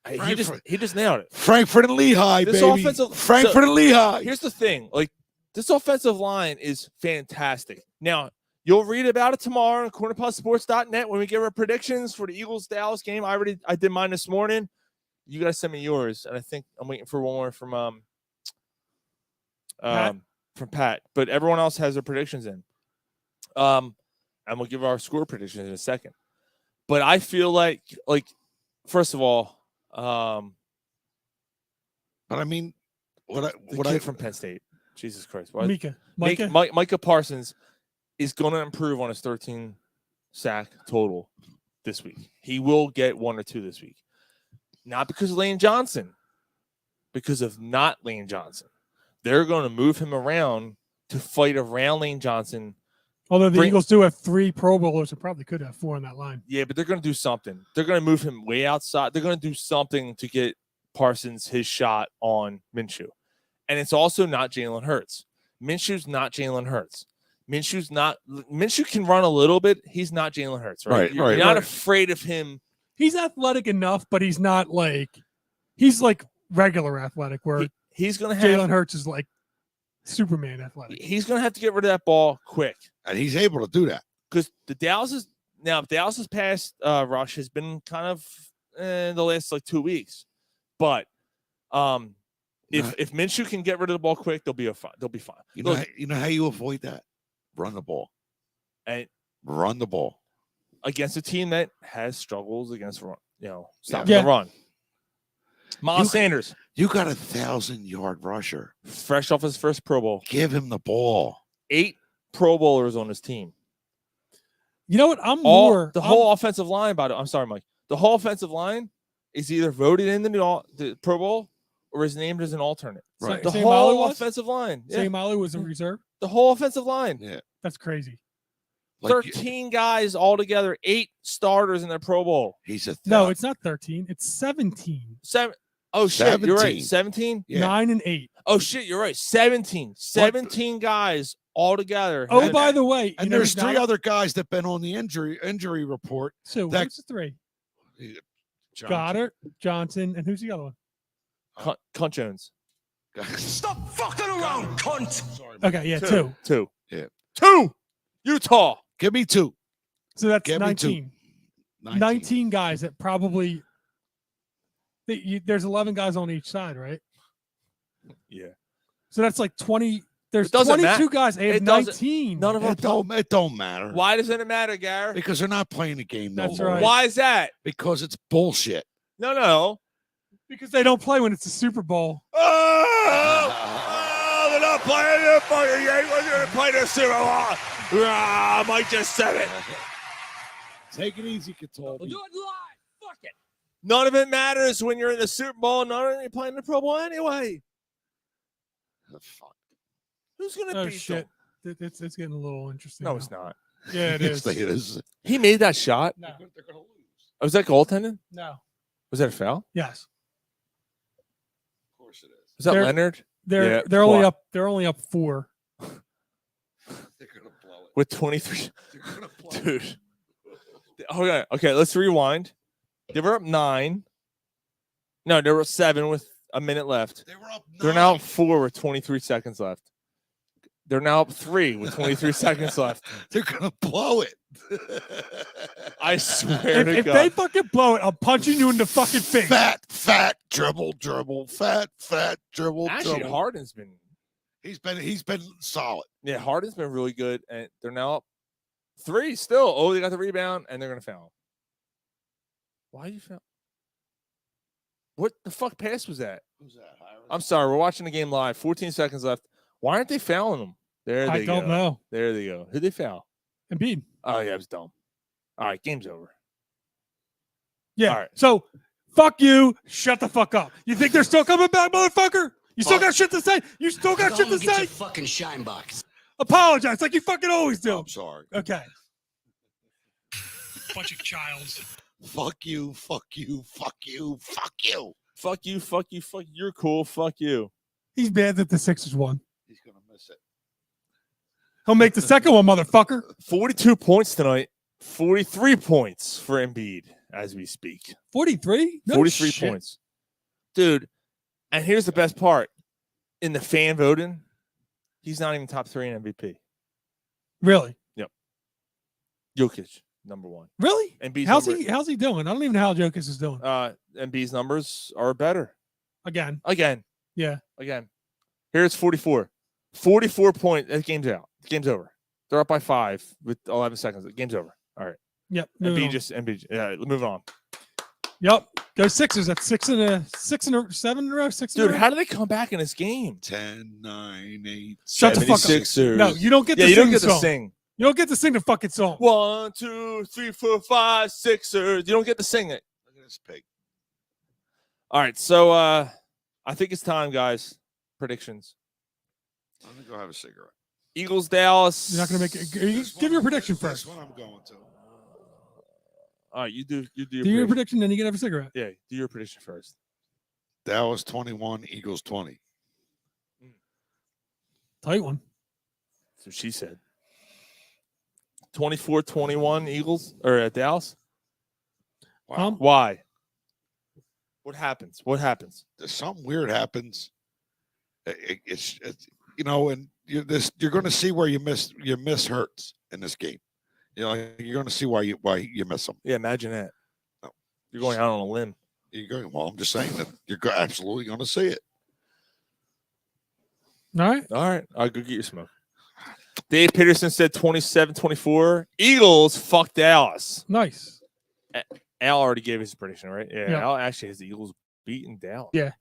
[SPEAKER 6] He just nailed it.
[SPEAKER 7] Frankfurt and Lehigh,
[SPEAKER 6] This
[SPEAKER 7] baby.
[SPEAKER 6] offensive
[SPEAKER 7] Frankfurt and Lehigh.
[SPEAKER 6] Here's the thing, like this offensive line is fantastic. Now you'll read about it tomorrow on cornerpubsports.net when we give our predictions for the Eagles-Dallas game. I did mine this morning. You guys send me yours, and I think I'm waiting for one more from Pat. But everyone else has their predictions in. And we'll give our score predictions in a second. But I feel like first of all,
[SPEAKER 7] but I mean,
[SPEAKER 6] the kid from Penn State, Jesus Christ,
[SPEAKER 8] Micah
[SPEAKER 6] Parsons is going to improve on his 13 sack total this week. He will get 1 or 2 this week, not because of Lane Johnson, because of not Lane Johnson. They're going to move him around to fight around Lane Johnson.
[SPEAKER 8] Although the Eagles do have 3 Pro Bowlers, and probably could have 4 on that line.
[SPEAKER 6] Yeah, but they're going to do something. They're going to move him way outside. They're going to do something to get Parsons his shot on Minshew. And it's also not Jalen Hurts. Minshew's not Jalen Hurts. Minshew can run a little bit. He's not Jalen Hurts, right? You're not afraid of him.
[SPEAKER 8] He's athletic enough, but he's not he's like regular athletic, where
[SPEAKER 6] he's going to have
[SPEAKER 8] Jalen Hurts is like Superman athletic.
[SPEAKER 6] He's going to have to get rid of that ball quick.
[SPEAKER 7] And he's able to do that.
[SPEAKER 6] Because Dallas's pass rush has been kind of in the last 2 weeks. But if Minshew can get rid of the ball quick, they'll be fine.
[SPEAKER 7] You know how you avoid that? Run the ball.
[SPEAKER 6] and
[SPEAKER 7] Run the ball
[SPEAKER 6] against a team that has struggles against run, stopping the run. Miles Sanders.
[SPEAKER 7] You got 1,000-yard rusher.
[SPEAKER 6] Fresh off his first Pro Bowl.
[SPEAKER 7] Give him the ball.
[SPEAKER 6] 8 Pro Bowlers on his team.
[SPEAKER 8] You know what? The
[SPEAKER 6] whole offensive line, I'm sorry, Mike. The whole offensive line is either voted in the Pro Bowl or is named as an alternate.
[SPEAKER 8] Right.
[SPEAKER 6] The whole offensive line.
[SPEAKER 8] Sam Molly was a reserve?
[SPEAKER 6] The whole offensive line.
[SPEAKER 7] Yeah.
[SPEAKER 8] That's crazy.
[SPEAKER 6] 13 guys altogether, 8 starters in their Pro Bowl.
[SPEAKER 8] No, it's not 13. It's 17.
[SPEAKER 6] Oh, shit,
[SPEAKER 7] 17.
[SPEAKER 6] you're right. 17?
[SPEAKER 7] Yeah.
[SPEAKER 8] 9 and 8.
[SPEAKER 6] Oh, shit, you're right. 17. 17 guys altogether.
[SPEAKER 8] Oh, by the way.
[SPEAKER 7] And there's 3 other guys that been on the injury report.
[SPEAKER 8] So who's the 3? Goddard, Johnson, and who's the other one?
[SPEAKER 6] Cunt Jones.
[SPEAKER 5] Stop fucking around, cunt.
[SPEAKER 7] Sorry,
[SPEAKER 8] Okay, yeah,
[SPEAKER 6] 2.
[SPEAKER 8] 2.
[SPEAKER 7] Yeah.
[SPEAKER 6] 2. Utah.
[SPEAKER 7] Give me 2.
[SPEAKER 8] So that's
[SPEAKER 7] Give me
[SPEAKER 8] 19. 19 guys that probably there's 11 guys on each side, right?
[SPEAKER 6] Yeah.
[SPEAKER 8] So that's like 20. There's
[SPEAKER 6] It doesn't
[SPEAKER 8] 22 guys. They have
[SPEAKER 6] It doesn't-
[SPEAKER 8] 19.
[SPEAKER 6] None of them.
[SPEAKER 7] It don't matter.
[SPEAKER 6] Why doesn't it matter, Garrett?
[SPEAKER 7] Because they're not playing the game no
[SPEAKER 8] That's
[SPEAKER 7] more.
[SPEAKER 8] right.
[SPEAKER 6] Why is that?
[SPEAKER 7] Because it's bullshit.
[SPEAKER 6] No.
[SPEAKER 8] Because they don't play when it's the Super Bowl.
[SPEAKER 6] Oh, they're not playing the fucking game. We're going to play the Super Bowl. Mike just said it.
[SPEAKER 7] Take it easy, Cataldi.
[SPEAKER 11] Do it live. Fuck it.
[SPEAKER 6] None of it matters when you're in the Super Bowl. None of it playing the Pro Bowl anyway.
[SPEAKER 7] Fuck.
[SPEAKER 6] Who's going to
[SPEAKER 8] Oh,
[SPEAKER 6] beat
[SPEAKER 8] shit.
[SPEAKER 6] them?
[SPEAKER 8] It's getting a little interesting.
[SPEAKER 6] No,
[SPEAKER 8] now.
[SPEAKER 6] it's not.
[SPEAKER 8] Yeah, it
[SPEAKER 7] Yes,
[SPEAKER 8] is.
[SPEAKER 7] it is.
[SPEAKER 6] He made that shot.
[SPEAKER 8] No.
[SPEAKER 7] They're going to lose.
[SPEAKER 6] Was that goaltending?
[SPEAKER 8] No.
[SPEAKER 6] Was that a foul?
[SPEAKER 8] Yes.
[SPEAKER 7] Of course it is.
[SPEAKER 6] Was that
[SPEAKER 8] They're-
[SPEAKER 6] Leonard?
[SPEAKER 8] They're
[SPEAKER 6] Yeah,
[SPEAKER 8] they're only
[SPEAKER 6] what?
[SPEAKER 8] up. They're only up 4.
[SPEAKER 7] They're going to blow it.
[SPEAKER 6] With 23.
[SPEAKER 7] They're going to blow it.
[SPEAKER 6] Dude. Okay, let's rewind. They were up 9. No, they were up 7 with a minute left.
[SPEAKER 7] They were up 9.
[SPEAKER 6] They're now up 4 with 23 seconds left. They're now up 3 with 23 seconds left.
[SPEAKER 7] They're going to blow it.
[SPEAKER 6] I swear to
[SPEAKER 8] If
[SPEAKER 6] God.
[SPEAKER 8] they fucking blow it, I'm punching you in the fucking face.
[SPEAKER 7] Fat, dribble, fat, dribble,
[SPEAKER 6] Actually,
[SPEAKER 7] dribble.
[SPEAKER 6] Harden's been
[SPEAKER 7] He's been solid.
[SPEAKER 6] Yeah, Harden's been really good, and they're now up 3 still. Oh, they got the rebound, and they're going to foul. Why you foul? What the fuck pass was that?
[SPEAKER 7] Who's that?
[SPEAKER 6] I'm sorry, we're watching the game live. 14 seconds left. Why aren't they fouling them? There they go.
[SPEAKER 8] I don't know.
[SPEAKER 6] There they go. Who'd they foul?
[SPEAKER 8] Embiid.
[SPEAKER 6] Oh, yeah, it was dumb. All right, game's over.
[SPEAKER 8] Yeah.
[SPEAKER 6] All right.
[SPEAKER 8] So, fuck you. Shut the fuck up. You think they're still coming back, motherfucker? You still got shit to say? You still got shit to
[SPEAKER 5] Get
[SPEAKER 8] say?
[SPEAKER 5] your fucking shine box.
[SPEAKER 8] Apologize like you fucking always do.
[SPEAKER 7] I'm sorry.
[SPEAKER 8] Okay.
[SPEAKER 9] Bunch of childs.
[SPEAKER 7] Fuck you. Fuck you. Fuck you. Fuck you.
[SPEAKER 6] Fuck you, fuck you, fuck you. You're cool. Fuck you.
[SPEAKER 8] He's mad that the Sixers won.
[SPEAKER 7] He's going to miss it.
[SPEAKER 8] He'll make the second one, motherfucker.
[SPEAKER 6] 42 points tonight. 43 points for Embiid as we speak.
[SPEAKER 8] 43? No
[SPEAKER 6] 43
[SPEAKER 8] shit.
[SPEAKER 6] points. Dude, and here's the best part. In the fan voting, he's not even top 3 in MVP.
[SPEAKER 8] Really?
[SPEAKER 6] Yep. Jokic, number 1.
[SPEAKER 8] Really?
[SPEAKER 6] Embiid's
[SPEAKER 8] How's
[SPEAKER 6] number,
[SPEAKER 8] he doing? I don't even know how Jokic is doing.
[SPEAKER 6] Embiid's numbers are better.
[SPEAKER 8] Again.
[SPEAKER 6] Again.
[SPEAKER 8] Yeah.
[SPEAKER 6] Here's 44. 44 points. That game's out. The game's over. They're up by 5 with 11 seconds. The game's over. All right.
[SPEAKER 8] Yep.
[SPEAKER 6] Embiid. Yeah, moving on.
[SPEAKER 8] Yep. Go Sixers. That's 7 in a row. 6 in a
[SPEAKER 6] Dude,
[SPEAKER 8] row.
[SPEAKER 6] how do they come back in this game?
[SPEAKER 7] 10, 9, 8,
[SPEAKER 8] Shut the fuck up.
[SPEAKER 6] 76ers.
[SPEAKER 8] No, you don't get to
[SPEAKER 6] you
[SPEAKER 8] sing
[SPEAKER 6] don't get
[SPEAKER 8] the
[SPEAKER 6] to
[SPEAKER 8] song.
[SPEAKER 6] sing.
[SPEAKER 8] You don't get to sing the fucking song.
[SPEAKER 6] 1, 2, 3, 4, 5, Sixers. You don't get to sing it.
[SPEAKER 7] Look at this pig.
[SPEAKER 6] All right, so I think it's time, guys. Predictions.
[SPEAKER 7] I'm going to go have a cigarette.
[SPEAKER 6] Eagles, Dallas.
[SPEAKER 8] You're not going to make it. Give your prediction first.
[SPEAKER 7] That's what I'm going to.
[SPEAKER 6] All right, you do your
[SPEAKER 8] Do your prediction, then you can have a cigarette.
[SPEAKER 6] Yeah, do your prediction first.
[SPEAKER 7] Dallas 21, Eagles 20.
[SPEAKER 8] Tight one.
[SPEAKER 6] That's what she said. 24-21 Eagles or Dallas.
[SPEAKER 7] Wow.
[SPEAKER 6] Why? What happens?
[SPEAKER 7] Something weird happens. It's and you're going to see where you miss Hurts in this game. You're going to see why you miss them.
[SPEAKER 6] Yeah, imagine that.
[SPEAKER 7] No.
[SPEAKER 6] You're going out on a limb.
[SPEAKER 7] You're going. Well, I'm just saying that you're absolutely going to see it.
[SPEAKER 8] All right.
[SPEAKER 6] All right, I'll go get your smoke. Dave Peterson said 27-24. Eagles, fuck Dallas.
[SPEAKER 8] Nice.
[SPEAKER 6] Al already gave his prediction, right? Yeah,
[SPEAKER 8] Yep.
[SPEAKER 6] Al actually has the Eagles beating Dallas.
[SPEAKER 8] Yeah.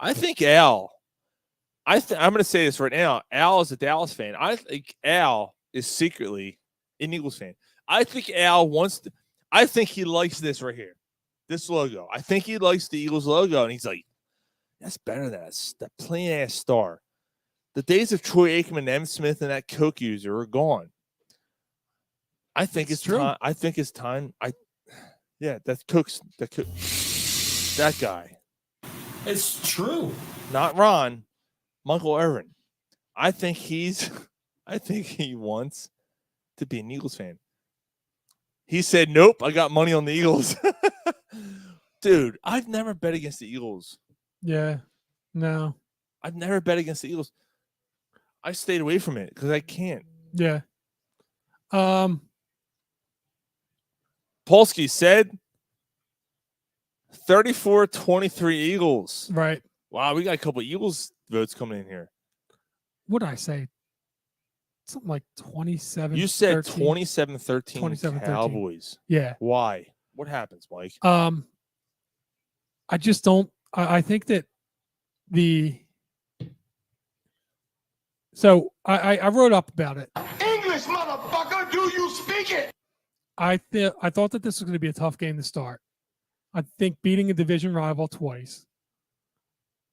[SPEAKER 6] I think Al, I'm going to say this right now. Al is a Dallas fan. I think Al is secretly an Eagles fan. I think Al I think he likes this right here, this logo. I think he likes the Eagles logo, and he's like, that's better than that plain ass star. The days of Troy Aikman, M. Smith, and that Coke user are gone. I think it's
[SPEAKER 8] true.
[SPEAKER 6] time. I think it's time. That's Cook's. That guy.
[SPEAKER 3] It's true.
[SPEAKER 6] Not Ron. Michael Irvin. I think he wants to be an Eagles fan. He said, nope, I got money on the Eagles. Dude, I've never bet against the Eagles.
[SPEAKER 8] Yeah. No.
[SPEAKER 6] I've never bet against the Eagles. I stayed away from it because I can't.
[SPEAKER 8] Yeah.
[SPEAKER 6] Polsky said 34-23 Eagles.
[SPEAKER 8] Right.
[SPEAKER 6] Wow, we got a couple of Eagles votes coming in here.
[SPEAKER 8] What did I say? Something like 27.
[SPEAKER 6] You said
[SPEAKER 8] 13.
[SPEAKER 6] 27-13
[SPEAKER 8] 27-13.
[SPEAKER 6] Cowboys.
[SPEAKER 8] Yeah.
[SPEAKER 6] Why? What happens, Mike?
[SPEAKER 8] I just don't. I think that So I wrote up about it.
[SPEAKER 9] English, motherfucker, do you speak it?
[SPEAKER 8] I thought that this was going to be a tough game to start. I think beating a division rival twice,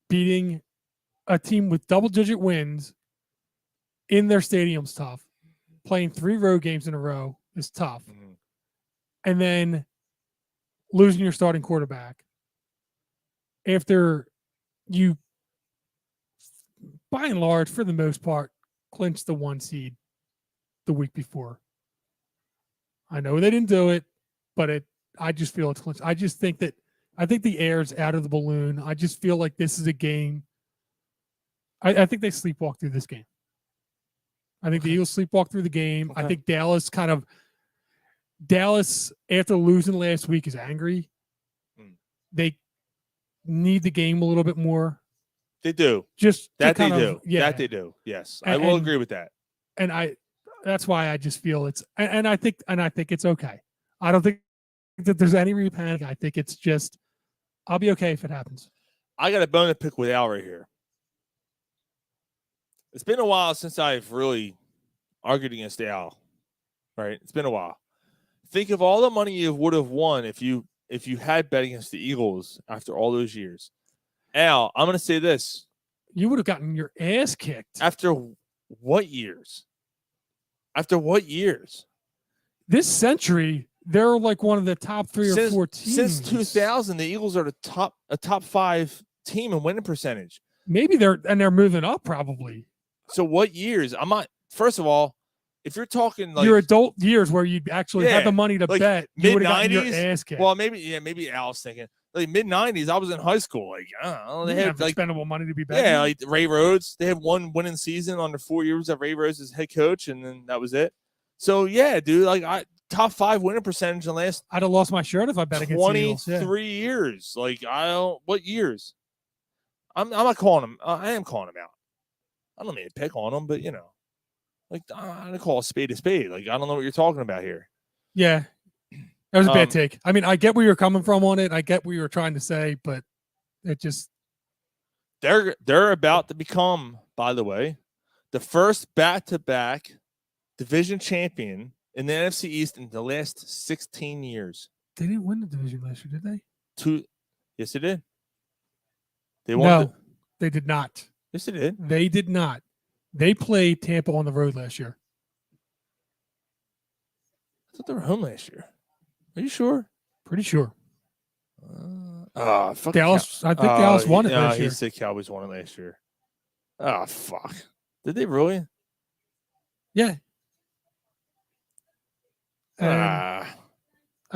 [SPEAKER 8] beating a team with double-digit wins in their stadium's tough. Playing 3 road games in a row is tough.
[SPEAKER 6] Mm-hmm.
[SPEAKER 8] And then losing your starting quarterback after you, by and large, for the most part, clinched the 1 seed the week before. I know they didn't do it, but I just feel it's clinched. I think the air's out of the balloon. I just feel like this is a game. I think they sleepwalk through this game. I think the Eagles sleepwalk through the game.
[SPEAKER 6] Okay.
[SPEAKER 8] I think Dallas, after losing last week, is angry. They need the game a little bit more.
[SPEAKER 6] They do.
[SPEAKER 8] Just
[SPEAKER 6] that they do.
[SPEAKER 8] Yeah.
[SPEAKER 6] That they do. Yes, I will agree with that.
[SPEAKER 8] And that's why I just feel it's and I think it's okay. I don't think that there's any repanic. I think it's just I'll be okay if it happens.
[SPEAKER 6] I got a bone to pick with Al right here. It's been a while since I've really argued against Al. Right? It's been a while. Think of all the money you would have won if you had bet against the Eagles after all those years. Al, I'm going to say this.
[SPEAKER 8] You would have gotten your ass kicked.
[SPEAKER 6] After what years? After what years?
[SPEAKER 8] This century, they're like one of the top 3 or 4 teams.
[SPEAKER 6] Since 2000, the Eagles are a top 5 team in winning percentage.
[SPEAKER 8] Maybe they're moving up probably.
[SPEAKER 6] So what years? I'm not. First of all, if you're talking like
[SPEAKER 8] your adult years where you actually had the money to
[SPEAKER 6] like
[SPEAKER 8] bet, you would have gotten your
[SPEAKER 6] mid-90s.
[SPEAKER 8] ass kicked.
[SPEAKER 6] Well, maybe Al's thinking like mid-90s. I was in high school. Like I don't know, they had like
[SPEAKER 8] expendable money to be betting.
[SPEAKER 6] yeah, like Ray Rhodes. They had one winning season under 4 years of Ray Rhodes as head coach, and then that was it. So yeah, dude, like top 5 winning percentage in the last.
[SPEAKER 8] I'd have lost my shirt if I bet against the Eagles.
[SPEAKER 6] 23 years. Like I don't. What years? I'm not calling him. I am calling him out. I don't mean to pick on him, but you know, like I'm gonna call a spade a spade. Like I don't know what you're talking about here.
[SPEAKER 8] Yeah, that was a bad take. I mean, I get where you're coming from on it. I get what you were trying to say, but it just
[SPEAKER 6] they're about to become, by the way, the first back-to-back division champion in the NFC East in the last 16 years.
[SPEAKER 8] They didn't win the division last year, did they?
[SPEAKER 6] Yes, they did. They won.
[SPEAKER 8] No, they did not.
[SPEAKER 6] Yes, they did.
[SPEAKER 8] They did not. They played Tampa on the road last year.
[SPEAKER 6] I thought they were home last year. Are you sure?
[SPEAKER 8] Pretty sure.
[SPEAKER 6] Fuck
[SPEAKER 8] Dallas. I think Dallas won it
[SPEAKER 6] no,
[SPEAKER 8] last year.
[SPEAKER 6] He said Cowboys won it last year. Oh, fuck. Did they really?
[SPEAKER 8] Yeah. I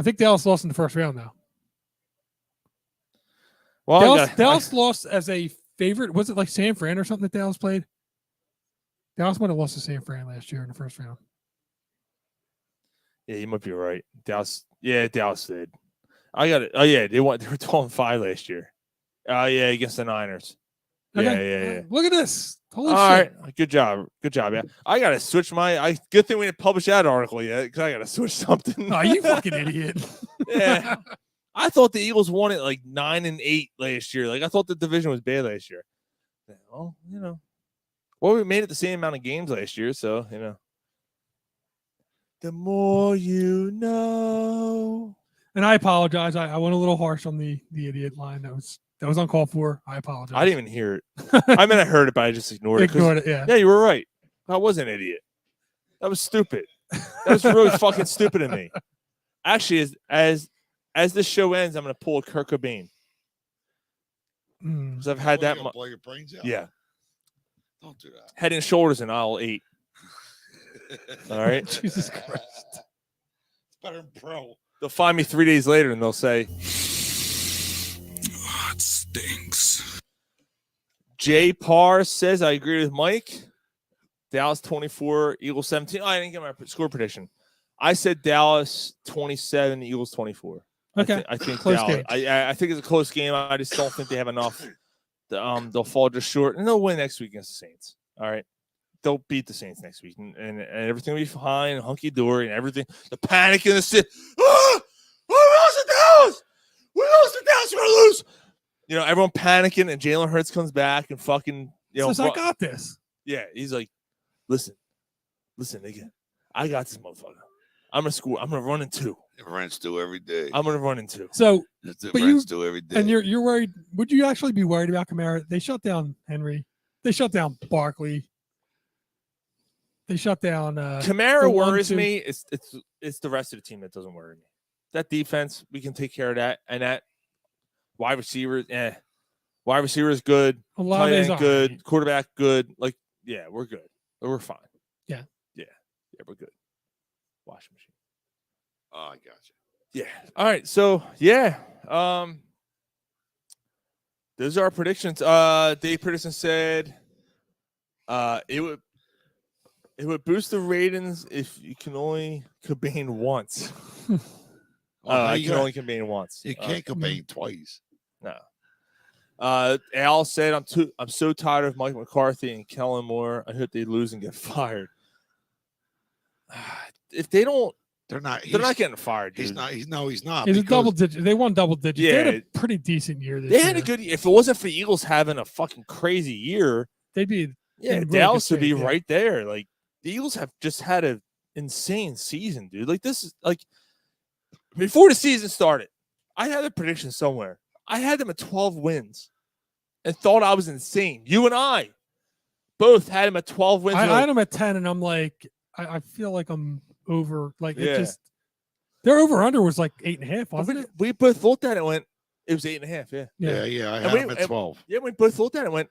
[SPEAKER 8] think Dallas lost in the first round, though.
[SPEAKER 6] Well,
[SPEAKER 8] Dallas lost as a favorite. Was it like San Fran or something that Dallas played? Dallas might have lost to San Fran last year in the first round.
[SPEAKER 6] Yeah, you might be right. Dallas. Yeah, Dallas did. I got it. Oh yeah, they were 12-5 last year. Oh yeah, against the Niners.
[SPEAKER 8] Okay. Look at this. Holy
[SPEAKER 6] All
[SPEAKER 8] shit.
[SPEAKER 6] right. Good job. Yeah. I got to switch good thing we didn't publish that article yet because I got to switch something.
[SPEAKER 8] Oh, you fucking idiot.
[SPEAKER 6] Yeah. I thought the Eagles won it like 9-8 last year. Like, I thought the division was bad last year. Well, we made it the same amount of games last year. So, the more you know.
[SPEAKER 8] And I apologize. I went a little harsh on the idiot line. That was uncalled for. I apologize.
[SPEAKER 6] I didn't even hear it. I mean, I heard it, but I just ignored it.
[SPEAKER 8] Ignored it, yeah.
[SPEAKER 6] Yeah, you were right. I was an idiot. That was stupid. That was really fucking stupid of me. Actually, as this show ends, I'm going to pull a Kurt Cobain. Because I've had that.
[SPEAKER 7] Blow your brains out?
[SPEAKER 6] Yeah.
[SPEAKER 7] Don't do that.
[SPEAKER 6] Head and Shoulders in aisle 8. All right.
[SPEAKER 8] Jesus Christ.
[SPEAKER 7] It's better than Pro.
[SPEAKER 6] They'll find me 3 days later and they'll say,
[SPEAKER 4] Oh, it stinks.
[SPEAKER 6] Jay Parr says, I agree with Mike. Dallas 24, Eagles 17. Oh, I didn't get my score prediction. I said Dallas 27, Eagles 24.
[SPEAKER 8] Okay.
[SPEAKER 6] I think
[SPEAKER 8] Close
[SPEAKER 6] Dallas.
[SPEAKER 8] game.
[SPEAKER 6] I think it's a close game. I just don't think they have enough. They'll fall just short, and they'll win next week against the Saints. All right. They'll beat the Saints next week, and everything will be fine, hunky dory, and everything. The panic in the city. Oh, we lost to Dallas. We lost to Dallas. We're gonna lose. Everyone panicking, and Jalen Hurts comes back and fucking.
[SPEAKER 8] Says, I got this.
[SPEAKER 6] Yeah, he's like, listen again. I got this motherfucker. I'm gonna score. I'm gonna run in 2.
[SPEAKER 7] Rents do every day.
[SPEAKER 6] I'm gonna run in 2.
[SPEAKER 8] So,
[SPEAKER 7] That's what
[SPEAKER 8] but
[SPEAKER 7] Rents do every day.
[SPEAKER 8] And you're worried. Would you actually be worried about Kamara? They shut down Henry. They shut down Barkley. They shut down.
[SPEAKER 6] Kamara worries me. It's the rest of the team that doesn't worry me. That defense, we can take care of that. And that wide receiver, wide receiver is good. Tight end good. Right. Quarterback good. Like, yeah, we're good. We're fine.
[SPEAKER 8] Yeah,
[SPEAKER 6] we're good. Washing machine.
[SPEAKER 7] Oh, I got you.
[SPEAKER 6] Yeah. All right. So those are our predictions. Dave Peterson said it would boost the ratings if you can only Cobain once. You can only Cobain once.
[SPEAKER 7] You can't Cobain twice.
[SPEAKER 6] No. Al said, I'm so tired of Mike McCarthy and Kellen Moore. I hope they lose and get fired. If they don't, they're not getting fired. Dude.
[SPEAKER 7] He's not. He's not.
[SPEAKER 8] He's a double digit. They won double digits.
[SPEAKER 6] Yeah,
[SPEAKER 8] they had a pretty decent year this
[SPEAKER 6] year.
[SPEAKER 8] They
[SPEAKER 6] had a good. If it wasn't for Eagles having a fucking crazy year,
[SPEAKER 8] they'd be.
[SPEAKER 6] Yeah, Dallas would be right there. Like the Eagles have just had an insane season, dude. Like this is like before the season started, I had a prediction somewhere. I had them at 12 wins, and thought I was insane. You and I both had them at 12 wins.
[SPEAKER 8] I had them at 10, and I'm like, I feel like I'm over. Like it just their over under was like 8.5, wasn't it?
[SPEAKER 6] We both looked at it and went, it was 8.5.
[SPEAKER 7] Yeah. I had them at 12.
[SPEAKER 6] We both looked at it and went,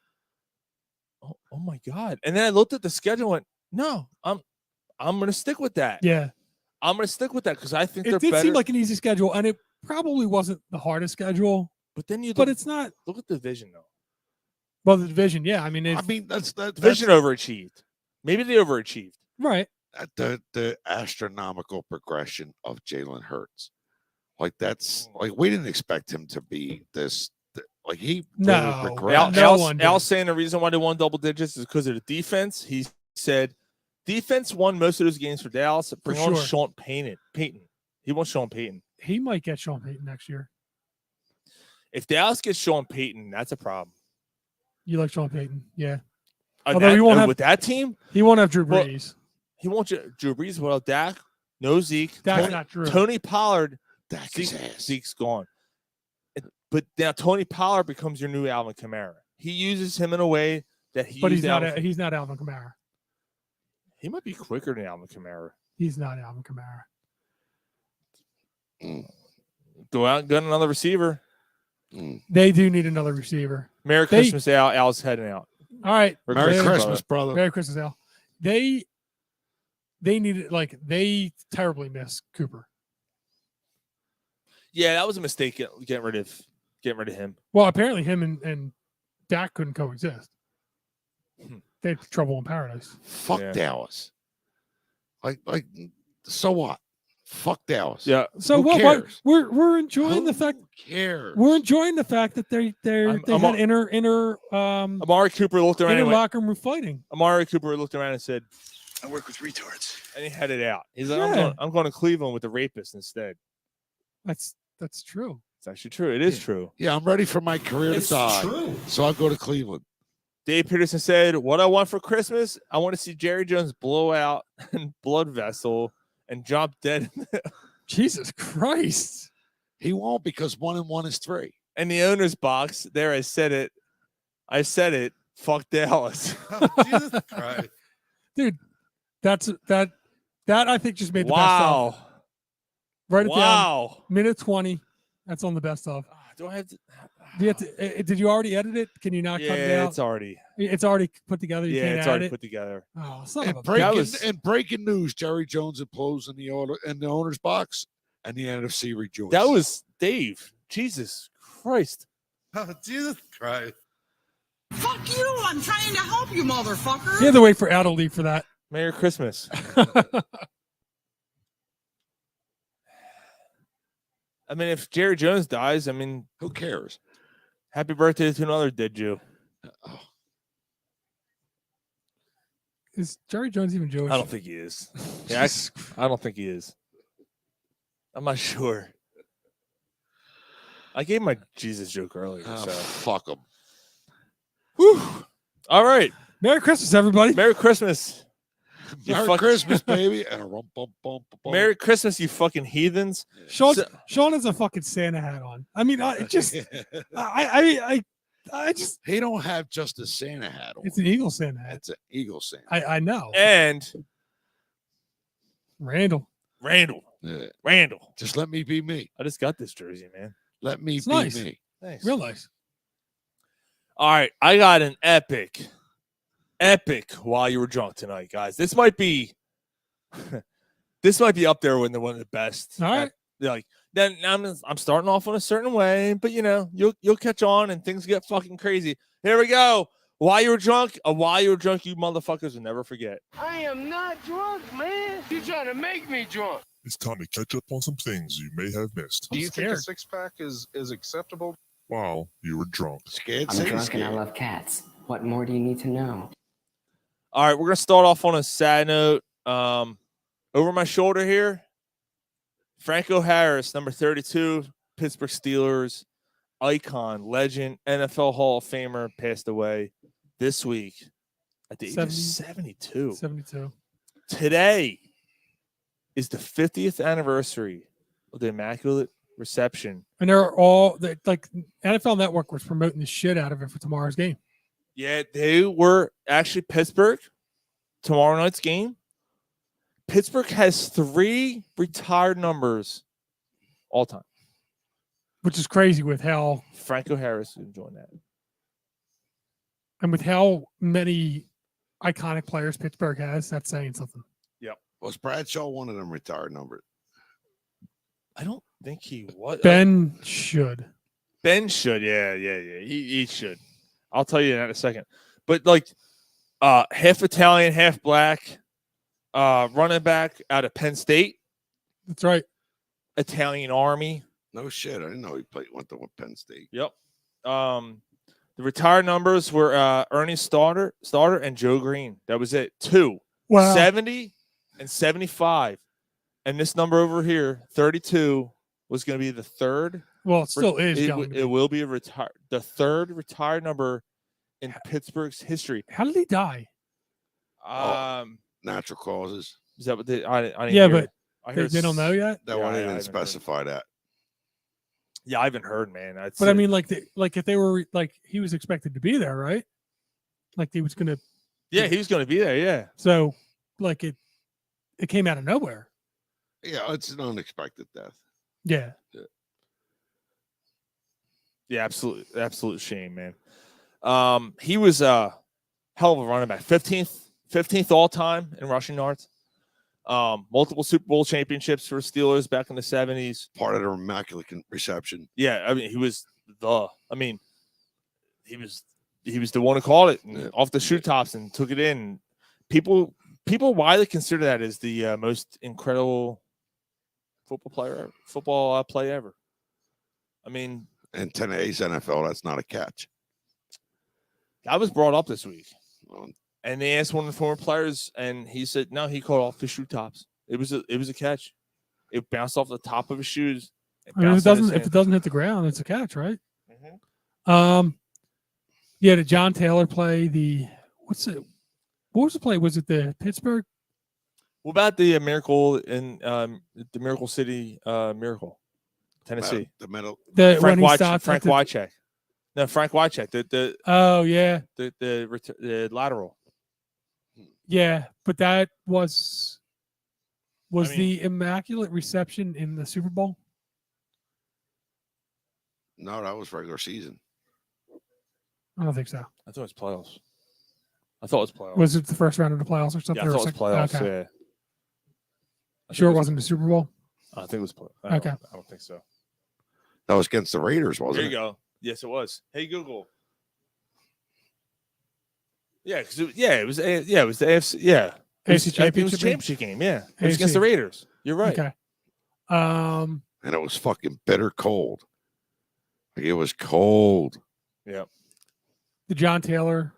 [SPEAKER 6] oh my God. And then I looked at the schedule and went, no, I'm gonna stick with that.
[SPEAKER 8] Yeah.
[SPEAKER 6] I'm gonna stick with that because I think
[SPEAKER 8] it did seem like an easy schedule, and it probably wasn't the hardest schedule.
[SPEAKER 6] But then
[SPEAKER 8] it's not.
[SPEAKER 6] Look at the division though.
[SPEAKER 8] Well, the division, yeah. I mean,
[SPEAKER 7] that's
[SPEAKER 6] division overachieved. Maybe they overachieved.
[SPEAKER 8] Right.
[SPEAKER 7] The astronomical progression of Jalen Hurts, like that's like we didn't expect him to be this. Like he
[SPEAKER 6] Al saying the reason why they won double digits is because of the defense. He said defense won most of those games for Dallas. Bring on Sean Payton. He wants Sean Payton.
[SPEAKER 8] He might get Sean Payton next year.
[SPEAKER 6] If Dallas gets Sean Payton, that's a problem.
[SPEAKER 8] You like Sean Payton, yeah.
[SPEAKER 6] Although he won't have with that team.
[SPEAKER 8] He won't have Drew Brees.
[SPEAKER 6] He won't Drew Brees. Well, Dak, no Zeke.
[SPEAKER 8] That's not true.
[SPEAKER 6] Tony Pollard.
[SPEAKER 7] Zeke's
[SPEAKER 6] gone. But now Tony Pollard becomes your new Alvin Kamara. He uses him in a way that
[SPEAKER 8] he's not Alvin Kamara.
[SPEAKER 6] He might be quicker than Alvin Kamara.
[SPEAKER 8] He's not Alvin Kamara.
[SPEAKER 6] Go out and get another receiver.
[SPEAKER 8] They do need another receiver.
[SPEAKER 6] Merry Christmas, Al. Al's heading out.
[SPEAKER 8] All right.
[SPEAKER 7] Merry Christmas, brother.
[SPEAKER 8] Merry Christmas, Al. They needed they terribly miss Cooper.
[SPEAKER 6] Yeah, that was a mistake getting rid of him.
[SPEAKER 8] Well, apparently him and Dak couldn't coexist. They had trouble in paradise.
[SPEAKER 7] Fuck Dallas. Like, so what? Fuck Dallas.
[SPEAKER 6] Yeah.
[SPEAKER 8] So
[SPEAKER 7] Who
[SPEAKER 8] what?
[SPEAKER 7] cares?
[SPEAKER 8] We're enjoying the fact.
[SPEAKER 7] Cares?
[SPEAKER 8] We're enjoying the fact that they had inner
[SPEAKER 6] Amari Cooper looked around.
[SPEAKER 8] inner
[SPEAKER 6] And went,
[SPEAKER 8] locker room fighting.
[SPEAKER 6] Amari Cooper looked around and said,
[SPEAKER 4] I work with retards.
[SPEAKER 6] and he headed out. He's like,
[SPEAKER 8] Yeah.
[SPEAKER 6] I'm going to Cleveland with the rapist instead.
[SPEAKER 8] That's true.
[SPEAKER 6] It's actually true. It is true.
[SPEAKER 7] Yeah, I'm ready for my career to die.
[SPEAKER 5] True.
[SPEAKER 7] So I'll go to Cleveland.
[SPEAKER 6] Dave Peterson said, what I want for Christmas, I want to see Jerry Jones blow out and blood vessel and drop dead.
[SPEAKER 8] Jesus Christ.
[SPEAKER 7] He won't because 1 and 1 is 3.
[SPEAKER 6] In the owner's box, there I said it. Fuck Dallas.
[SPEAKER 3] Jesus Christ.
[SPEAKER 8] Dude, that I think just made the best
[SPEAKER 6] Wow.
[SPEAKER 8] of. Write it down.
[SPEAKER 6] Wow.
[SPEAKER 8] Minute 20. That's on the best of.
[SPEAKER 6] Do I have to?
[SPEAKER 8] Do you have to did you already edit it? Can you not cut it
[SPEAKER 6] Yeah,
[SPEAKER 8] out?
[SPEAKER 6] it's already.
[SPEAKER 8] It's already put together. You can't
[SPEAKER 6] It's
[SPEAKER 8] add
[SPEAKER 6] already
[SPEAKER 8] it.
[SPEAKER 6] put together.
[SPEAKER 8] Oh, son of a
[SPEAKER 7] And breaking news: Jerry Jones implodes in the owner's box, and the NFC rejoices.
[SPEAKER 6] That was Dave. Jesus Christ.
[SPEAKER 3] Oh, Jesus Christ.
[SPEAKER 14] Fuck you! I'm trying to help you, motherfucker.
[SPEAKER 8] You had to wait for Al to leave for that.
[SPEAKER 6] Merry Christmas. I mean, if Jerry Jones dies, I mean,
[SPEAKER 7] who cares?
[SPEAKER 6] Happy birthday to another dead Jew.
[SPEAKER 8] Is Jerry Jones even Jewish?
[SPEAKER 6] I don't think he is. Yeah, I don't think he is. I'm not sure. I gave my Jesus joke earlier. So
[SPEAKER 7] fuck him.
[SPEAKER 6] Whew. All right.
[SPEAKER 8] Merry Christmas, everybody.
[SPEAKER 6] Merry Christmas.
[SPEAKER 7] Merry Christmas, baby.
[SPEAKER 6] Merry Christmas, you fucking heathens.
[SPEAKER 8] Sean has a fucking Santa hat on. I mean, I just
[SPEAKER 7] he don't have just a Santa hat on.
[SPEAKER 8] It's an Eagle Santa hat.
[SPEAKER 7] It's an Eagle Santa.
[SPEAKER 8] I know.
[SPEAKER 6] And
[SPEAKER 8] Randall.
[SPEAKER 7] Yeah.
[SPEAKER 6] Randall.
[SPEAKER 7] Just let me be me.
[SPEAKER 6] I just got this jersey, man.
[SPEAKER 7] Let me
[SPEAKER 8] It's
[SPEAKER 7] be
[SPEAKER 8] nice.
[SPEAKER 7] me.
[SPEAKER 6] Thanks.
[SPEAKER 8] Real nice.
[SPEAKER 6] All right, I got an epic while you were drunk tonight, guys. This might be up there with one of the best.
[SPEAKER 8] All right.
[SPEAKER 6] Like then I'm starting off on a certain way, but you'll catch on and things get fucking crazy. Here we go. While you were drunk, you motherfuckers will never forget.
[SPEAKER 9] I am not drunk, man. You're trying to make me drunk.
[SPEAKER 4] It's time to catch up on some things you may have missed.
[SPEAKER 15] Do you think a six-pack is acceptable?
[SPEAKER 4] While you were drunk.
[SPEAKER 7] Scared,
[SPEAKER 16] I'm drunk and I love cats. What more do you need to know?
[SPEAKER 6] All right, we're gonna start off on a sad note. Over my shoulder here, Franco Harris, number 32, Pittsburgh Steelers, icon, legend, NFL Hall of Famer, passed away this week at the age of 72.
[SPEAKER 8] 72.
[SPEAKER 6] Today is the 50th anniversary of the Immaculate Reception.
[SPEAKER 8] And they're all like NFL Network was promoting the shit out of it for tomorrow's game.
[SPEAKER 6] Yeah, they were actually Pittsburgh, tomorrow night's game. Pittsburgh has 3 retired numbers all time.
[SPEAKER 8] Which is crazy with how
[SPEAKER 6] Franco Harris is enjoying that.
[SPEAKER 8] And with how many iconic players Pittsburgh has, that's saying something.
[SPEAKER 6] Yep.
[SPEAKER 7] Was Bradshaw one of them retired numbers?
[SPEAKER 6] I don't think he was.
[SPEAKER 8] Ben should.
[SPEAKER 6] Yeah. He should. I'll tell you that in a second. But like half Italian, half black, running back out of Penn State.
[SPEAKER 8] That's right.
[SPEAKER 6] Italian Army.
[SPEAKER 7] No shit. I didn't know he went to Penn State.
[SPEAKER 6] Yep. The retired numbers were Ernie Starter and Joe Green. That was it. 2.
[SPEAKER 8] Wow.
[SPEAKER 6] 70 and 75. And this number over here, 32, was going to be the third.
[SPEAKER 8] Well, it still is.
[SPEAKER 6] It will be the third retired number in Pittsburgh's history.
[SPEAKER 8] How did he die?
[SPEAKER 7] Natural causes.
[SPEAKER 6] Is that what they? I didn't
[SPEAKER 8] Yeah,
[SPEAKER 6] hear
[SPEAKER 8] but
[SPEAKER 6] it.
[SPEAKER 8] they don't know yet.
[SPEAKER 7] That one they didn't specify that.
[SPEAKER 6] Yeah, I haven't heard, man.
[SPEAKER 8] But I mean, like if they were like he was expected to be there, right? Like he was gonna.
[SPEAKER 6] Yeah, he was going to be there. Yeah.
[SPEAKER 8] So, like it came out of nowhere.
[SPEAKER 7] Yeah, it's an unexpected death.
[SPEAKER 8] Yeah.
[SPEAKER 6] Yeah, absolute shame, man. He was a hell of a running back. 15th all time in rushing yards. Multiple Super Bowl championships for Steelers back in the 70s.
[SPEAKER 7] Part of the Immaculate Reception.
[SPEAKER 6] Yeah, I mean, he was the one who called it off the shoe tops and took it in. People widely consider that as the most incredible football play ever. I mean,
[SPEAKER 7] in today's NFL, that's not a catch.
[SPEAKER 6] that was brought up this week, and they asked one of the former players, and he said no. He called off his shoe tops. It was a catch. It bounced off the top of his shoes.
[SPEAKER 8] I mean, if it doesn't hit the ground, it's a catch, right? Yeah, the John Taylor play. What was the play? Was it the Pittsburgh?
[SPEAKER 6] What about the miracle in the Miracle City Miracle, Tennessee?
[SPEAKER 7] The middle.
[SPEAKER 6] Frank Wycheck. No, Frank Wycheck. The
[SPEAKER 8] oh yeah.
[SPEAKER 6] The lateral.
[SPEAKER 8] Yeah, but that was the Immaculate Reception in the Super Bowl?
[SPEAKER 7] No, that was regular season.
[SPEAKER 8] I don't think so.
[SPEAKER 6] I thought it was playoffs.
[SPEAKER 8] Was it the first round of the playoffs or something?
[SPEAKER 6] Yeah, I thought it was playoffs.
[SPEAKER 8] Okay.
[SPEAKER 6] Yeah.
[SPEAKER 8] Sure, it wasn't the Super Bowl.
[SPEAKER 6] I think it was playoffs.
[SPEAKER 8] Okay.
[SPEAKER 6] I don't think so.
[SPEAKER 7] That was against the Raiders, wasn't it?
[SPEAKER 6] There you go. Yes, it was. Hey Google. Yeah, because it was the AFC. Yeah,
[SPEAKER 8] AFC
[SPEAKER 6] it was a
[SPEAKER 8] championship
[SPEAKER 6] championship game. Yeah, it was
[SPEAKER 8] AFC.
[SPEAKER 6] against the Raiders. You're right.
[SPEAKER 8] Okay.
[SPEAKER 7] And it was fucking bitter cold. Like it was cold.
[SPEAKER 6] Yeah.
[SPEAKER 8] The John Taylor.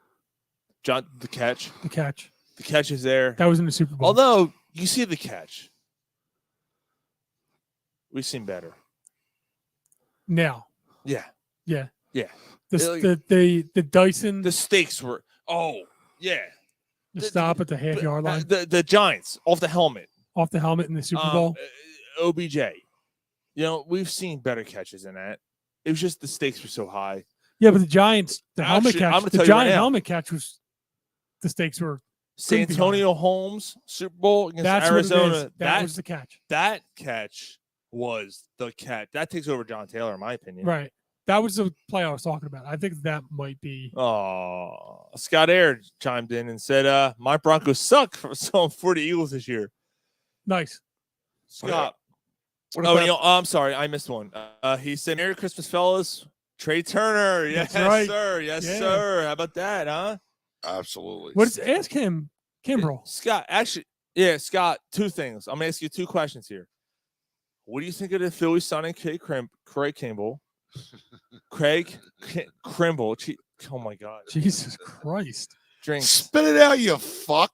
[SPEAKER 6] The catch.
[SPEAKER 8] The catch.
[SPEAKER 6] The catch is there.
[SPEAKER 8] That was in the Super Bowl.
[SPEAKER 6] Although you see the catch, we've seen better.
[SPEAKER 8] Now.
[SPEAKER 6] Yeah.
[SPEAKER 8] Yeah.
[SPEAKER 6] Yeah.
[SPEAKER 8] The Dyson.
[SPEAKER 6] The stakes were. Oh yeah.
[SPEAKER 8] The stop at the half yard line.
[SPEAKER 6] The Giants off the helmet.
[SPEAKER 8] Off the helmet in the Super Bowl.
[SPEAKER 6] OBJ. You know, we've seen better catches than that. It was just the stakes were so high.
[SPEAKER 8] Yeah, but the Giants, helmet
[SPEAKER 6] Actually, I'm
[SPEAKER 8] catch,
[SPEAKER 6] gonna
[SPEAKER 8] the
[SPEAKER 6] tell you right
[SPEAKER 8] giant
[SPEAKER 6] now.
[SPEAKER 8] helmet catch was the stakes were
[SPEAKER 6] San Antonio Holmes Super Bowl against Arizona.
[SPEAKER 8] That was the catch.
[SPEAKER 6] That catch was the catch. That takes over John Taylor, in my opinion.
[SPEAKER 8] Right. That was the play I was talking about. I think that might be.
[SPEAKER 6] Oh, Scott Air chimed in and said, "My Broncos suck for the Eagles this year."
[SPEAKER 8] Nice,
[SPEAKER 6] Scott. I'm sorry, I missed one. He said, "Merry Christmas, fellas." Trey Turner, yes,
[SPEAKER 8] right.
[SPEAKER 6] sir, yes, sir. How about that, huh?
[SPEAKER 7] Absolutely.
[SPEAKER 8] Ask him, Kimbrel.
[SPEAKER 6] Scott, Scott. Two things. I'm gonna ask you two questions here. What do you think of the Phillies signing Craig Kimbrel? Craig Kimbrel. Oh my God.
[SPEAKER 8] Jesus Christ.
[SPEAKER 6] Drink.
[SPEAKER 7] Spit it out, you fuck.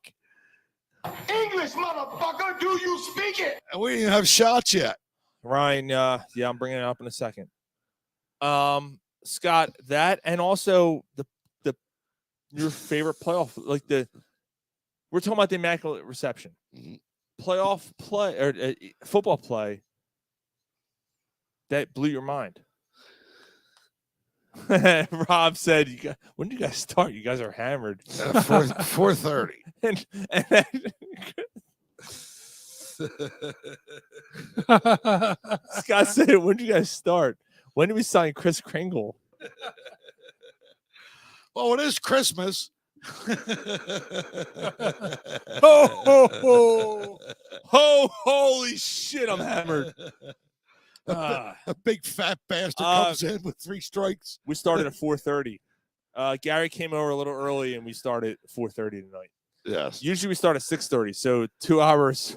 [SPEAKER 9] English, motherfucker, do you speak it?
[SPEAKER 7] And we didn't even have shots yet.
[SPEAKER 6] Ryan, yeah, I'm bringing it up in a second. Scott, that and also the your favorite playoff, like we're talking about the Immaculate Reception, playoff play or football play that blew your mind. Rob said, "When do you guys start? You guys are hammered."
[SPEAKER 7] 4:30.
[SPEAKER 6] and Scott said, "When did you guys start? When did we sign Chris Kringle?"
[SPEAKER 7] Well, it is Christmas.
[SPEAKER 6] Holy shit, I'm hammered.
[SPEAKER 7] A big fat bastard comes in with 3 strikes.
[SPEAKER 6] We started at 4:30. Gary came over a little early, and we started at 4:30 tonight.
[SPEAKER 7] Yes.
[SPEAKER 6] Usually we start at 6:30, so 2 hours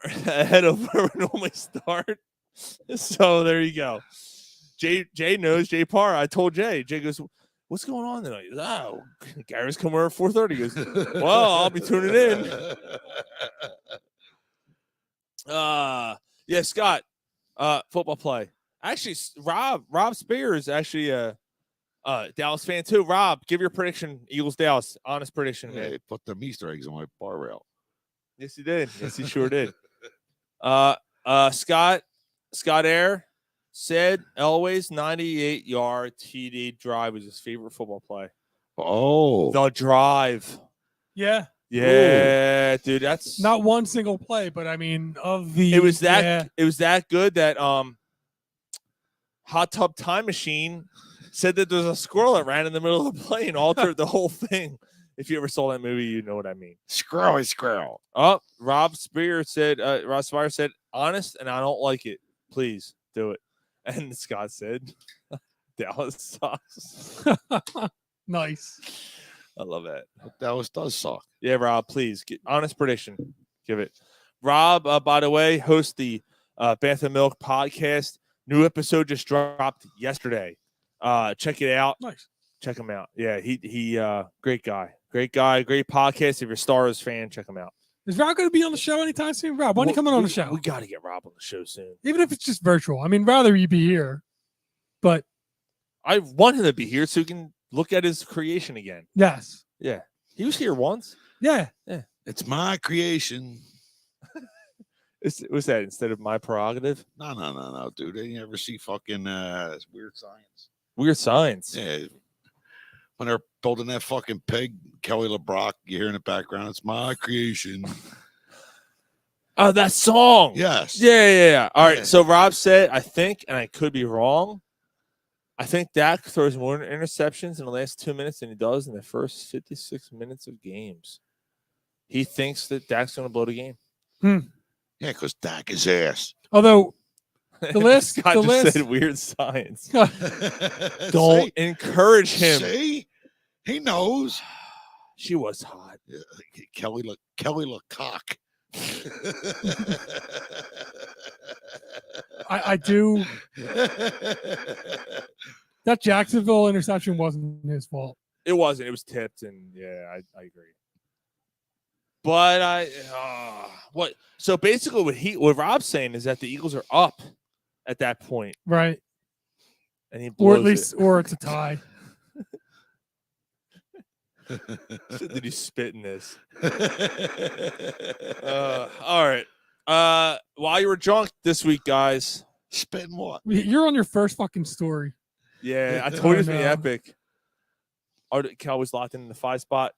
[SPEAKER 6] ahead of where we normally start. So there you go. Jay knows. Jay Parr. I told Jay. Jay goes, "What's going on tonight?" He goes, "Oh, Gary's coming over at 4:30." He goes, "Well, I'll be tuning in." Yeah, Scott. Football play. Actually, Rob Spears actually Dallas fan too. Rob, give your prediction. Eagles Dallas. Honest prediction,
[SPEAKER 7] Yeah,
[SPEAKER 6] man.
[SPEAKER 7] they put them Easter eggs on my bar rail.
[SPEAKER 6] Yes, he did. Yes, he sure did. Scott Air said Elway's 98-yard TD drive was his favorite football play.
[SPEAKER 7] Oh,
[SPEAKER 6] The drive.
[SPEAKER 8] Yeah.
[SPEAKER 6] Yeah, dude, that's
[SPEAKER 8] not one single play, but I mean,
[SPEAKER 6] it was that good that Hot Tub Time Machine said that there's a squirrel that ran in the middle of the play and altered the whole thing. If you ever saw that movie, you know what I mean.
[SPEAKER 7] Squirrel.
[SPEAKER 6] Oh, Rob Spear said, honest, and I don't like it. Please do it. And Scott said, Dallas sucks.
[SPEAKER 8] Nice.
[SPEAKER 6] I love that.
[SPEAKER 7] Dallas does suck.
[SPEAKER 6] Yeah, Rob, please. Honest prediction. Give it. Rob, by the way, hosts the Bath and Milk podcast. New episode just dropped yesterday. Check it out.
[SPEAKER 8] Nice.
[SPEAKER 6] Check him out. Yeah, he great guy. Great podcast. If you're a Star Wars fan, check him out.
[SPEAKER 8] Is Rob going to be on the show anytime soon? Rob, when are you coming on the show?
[SPEAKER 6] We got to get Rob on the show soon.
[SPEAKER 8] Even if it's just virtual. I mean, rather you be here, but
[SPEAKER 6] I want him to be here so we can look at his creation again.
[SPEAKER 8] yes.
[SPEAKER 6] Yeah. He was here once.
[SPEAKER 8] Yeah.
[SPEAKER 6] Yeah.
[SPEAKER 7] It's my creation.
[SPEAKER 6] Was that instead of my prerogative?
[SPEAKER 7] No, dude. Didn't you ever see fucking Weird Science?
[SPEAKER 6] Weird Science.
[SPEAKER 7] Yeah. When they're building that fucking pig, Kelly LeBrock, you hear in the background, it's my creation.
[SPEAKER 6] Oh, that song.
[SPEAKER 7] Yes.
[SPEAKER 6] Yeah. All right. So Rob said, I think, and I could be wrong, I think Dak throws more interceptions in the last 2 minutes than he does in the first 56 minutes of games. He thinks that Dak's going to blow the game.
[SPEAKER 7] Yeah, because Dak is ass.
[SPEAKER 8] Although the list,
[SPEAKER 6] Scott
[SPEAKER 8] the
[SPEAKER 6] just
[SPEAKER 8] list.
[SPEAKER 6] said Weird Science. Don't encourage him.
[SPEAKER 7] See? He knows.
[SPEAKER 6] She was hot.
[SPEAKER 7] Yeah, Kelly LeCock.
[SPEAKER 8] I do. That Jacksonville interception wasn't his fault.
[SPEAKER 6] It wasn't. It was tipped, and yeah, I agree. But what? So basically, what Rob's saying is that the Eagles are up at that point,
[SPEAKER 8] Right.
[SPEAKER 6] and he
[SPEAKER 8] Or
[SPEAKER 6] blows
[SPEAKER 8] at least,
[SPEAKER 6] it.
[SPEAKER 8] or it's a tie.
[SPEAKER 6] Did you spit in this? All right. While you were drunk this week, guys.
[SPEAKER 7] Spitting what?
[SPEAKER 8] You're on your first fucking story.
[SPEAKER 6] Yeah, I told you it's
[SPEAKER 8] no.
[SPEAKER 6] gonna be epic. Are the Cowboys locked in the 5 spot?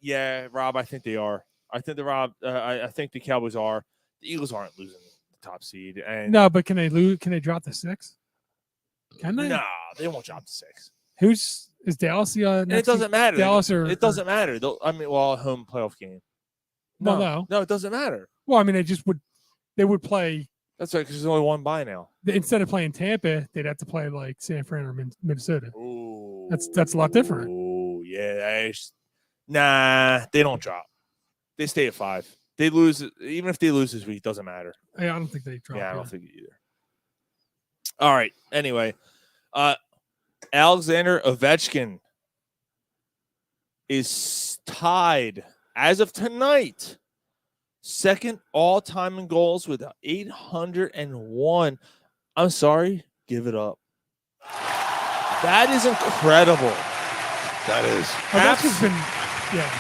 [SPEAKER 6] Yeah, Rob, I think they are. I think I think the Cowboys are. The Eagles aren't losing the top seed. And
[SPEAKER 8] No, but can they lose? Can they drop the 6? Can they?
[SPEAKER 6] No, they won't drop to 6.
[SPEAKER 8] Is Dallas the?
[SPEAKER 6] And it doesn't matter.
[SPEAKER 8] Dallas or
[SPEAKER 6] it doesn't matter. Home playoff game.
[SPEAKER 8] No,
[SPEAKER 6] it doesn't matter.
[SPEAKER 8] Well, I mean, they would play.
[SPEAKER 6] That's right, because there's only one bye now.
[SPEAKER 8] Instead of playing Tampa, they'd have to play like San Fran or Minnesota.
[SPEAKER 6] Ooh,
[SPEAKER 8] that's a lot different.
[SPEAKER 6] Oh yeah, nah, they don't drop. They stay at 5. They lose, even if they lose this week, doesn't matter.
[SPEAKER 8] I don't think they drop.
[SPEAKER 6] Yeah, I don't think either. All right. Anyway, Alexander Ovechkin is tied as of tonight, second all-time in goals with 801. I'm sorry, give it up. That is incredible.
[SPEAKER 7] That is.
[SPEAKER 8] Ovechkin's been, yeah.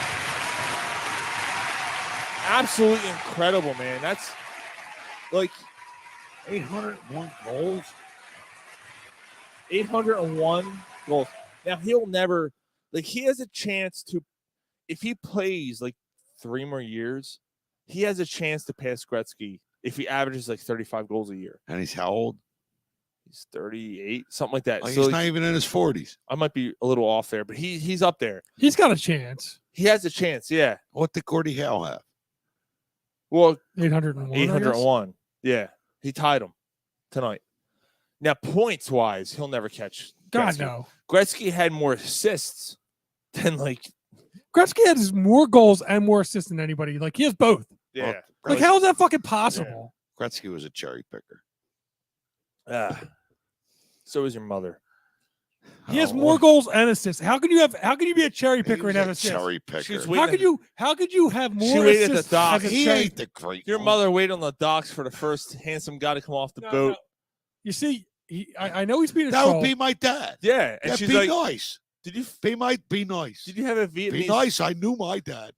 [SPEAKER 6] Absolutely incredible, man. That's like
[SPEAKER 7] 801 goals.
[SPEAKER 6] 801 goals. Now he'll never, he has a chance to, if he plays 3 more years, he has a chance to pass Gretzky if he averages 35 goals a year.
[SPEAKER 7] And he's how old?
[SPEAKER 6] He's 38, something like that.
[SPEAKER 7] He's not even in his 40s.
[SPEAKER 6] I might be a little off there, but he's up there.
[SPEAKER 8] He's got a chance.
[SPEAKER 6] He has a chance, yeah.
[SPEAKER 7] What did Gordie Howe have?
[SPEAKER 6] Well,
[SPEAKER 8] 801.
[SPEAKER 6] 801. Yeah, he tied him tonight. Now, points-wise, he'll never catch
[SPEAKER 8] God,
[SPEAKER 6] Gretzky.
[SPEAKER 8] no.
[SPEAKER 6] Gretzky had more assists than,
[SPEAKER 8] Gretzky has more goals and more assists than anybody. He has both.
[SPEAKER 6] yeah.
[SPEAKER 8] How is that fucking possible?
[SPEAKER 7] Yeah. Gretzky was a cherry picker.
[SPEAKER 6] So is your mother.
[SPEAKER 8] He has more goals and assists. How can you be a cherry picker and have assists?
[SPEAKER 7] Cherry picker.
[SPEAKER 8] How could you have more
[SPEAKER 6] She waited at
[SPEAKER 8] assists?
[SPEAKER 6] the dock.
[SPEAKER 8] as a
[SPEAKER 7] He
[SPEAKER 8] cherry-
[SPEAKER 7] ain't the great.
[SPEAKER 6] Your
[SPEAKER 7] one.
[SPEAKER 6] mother waited on the docks for the first handsome guy to come off the boat.
[SPEAKER 8] No. You see, I know he's being a
[SPEAKER 7] That
[SPEAKER 8] troll.
[SPEAKER 7] would be my dad.
[SPEAKER 6] Yeah, and
[SPEAKER 7] Yeah,
[SPEAKER 6] she's
[SPEAKER 7] be
[SPEAKER 6] like,
[SPEAKER 7] nice.
[SPEAKER 6] "Did you
[SPEAKER 7] Be nice.
[SPEAKER 6] did you have a Vietnamese?"
[SPEAKER 7] Be nice. I knew my dad.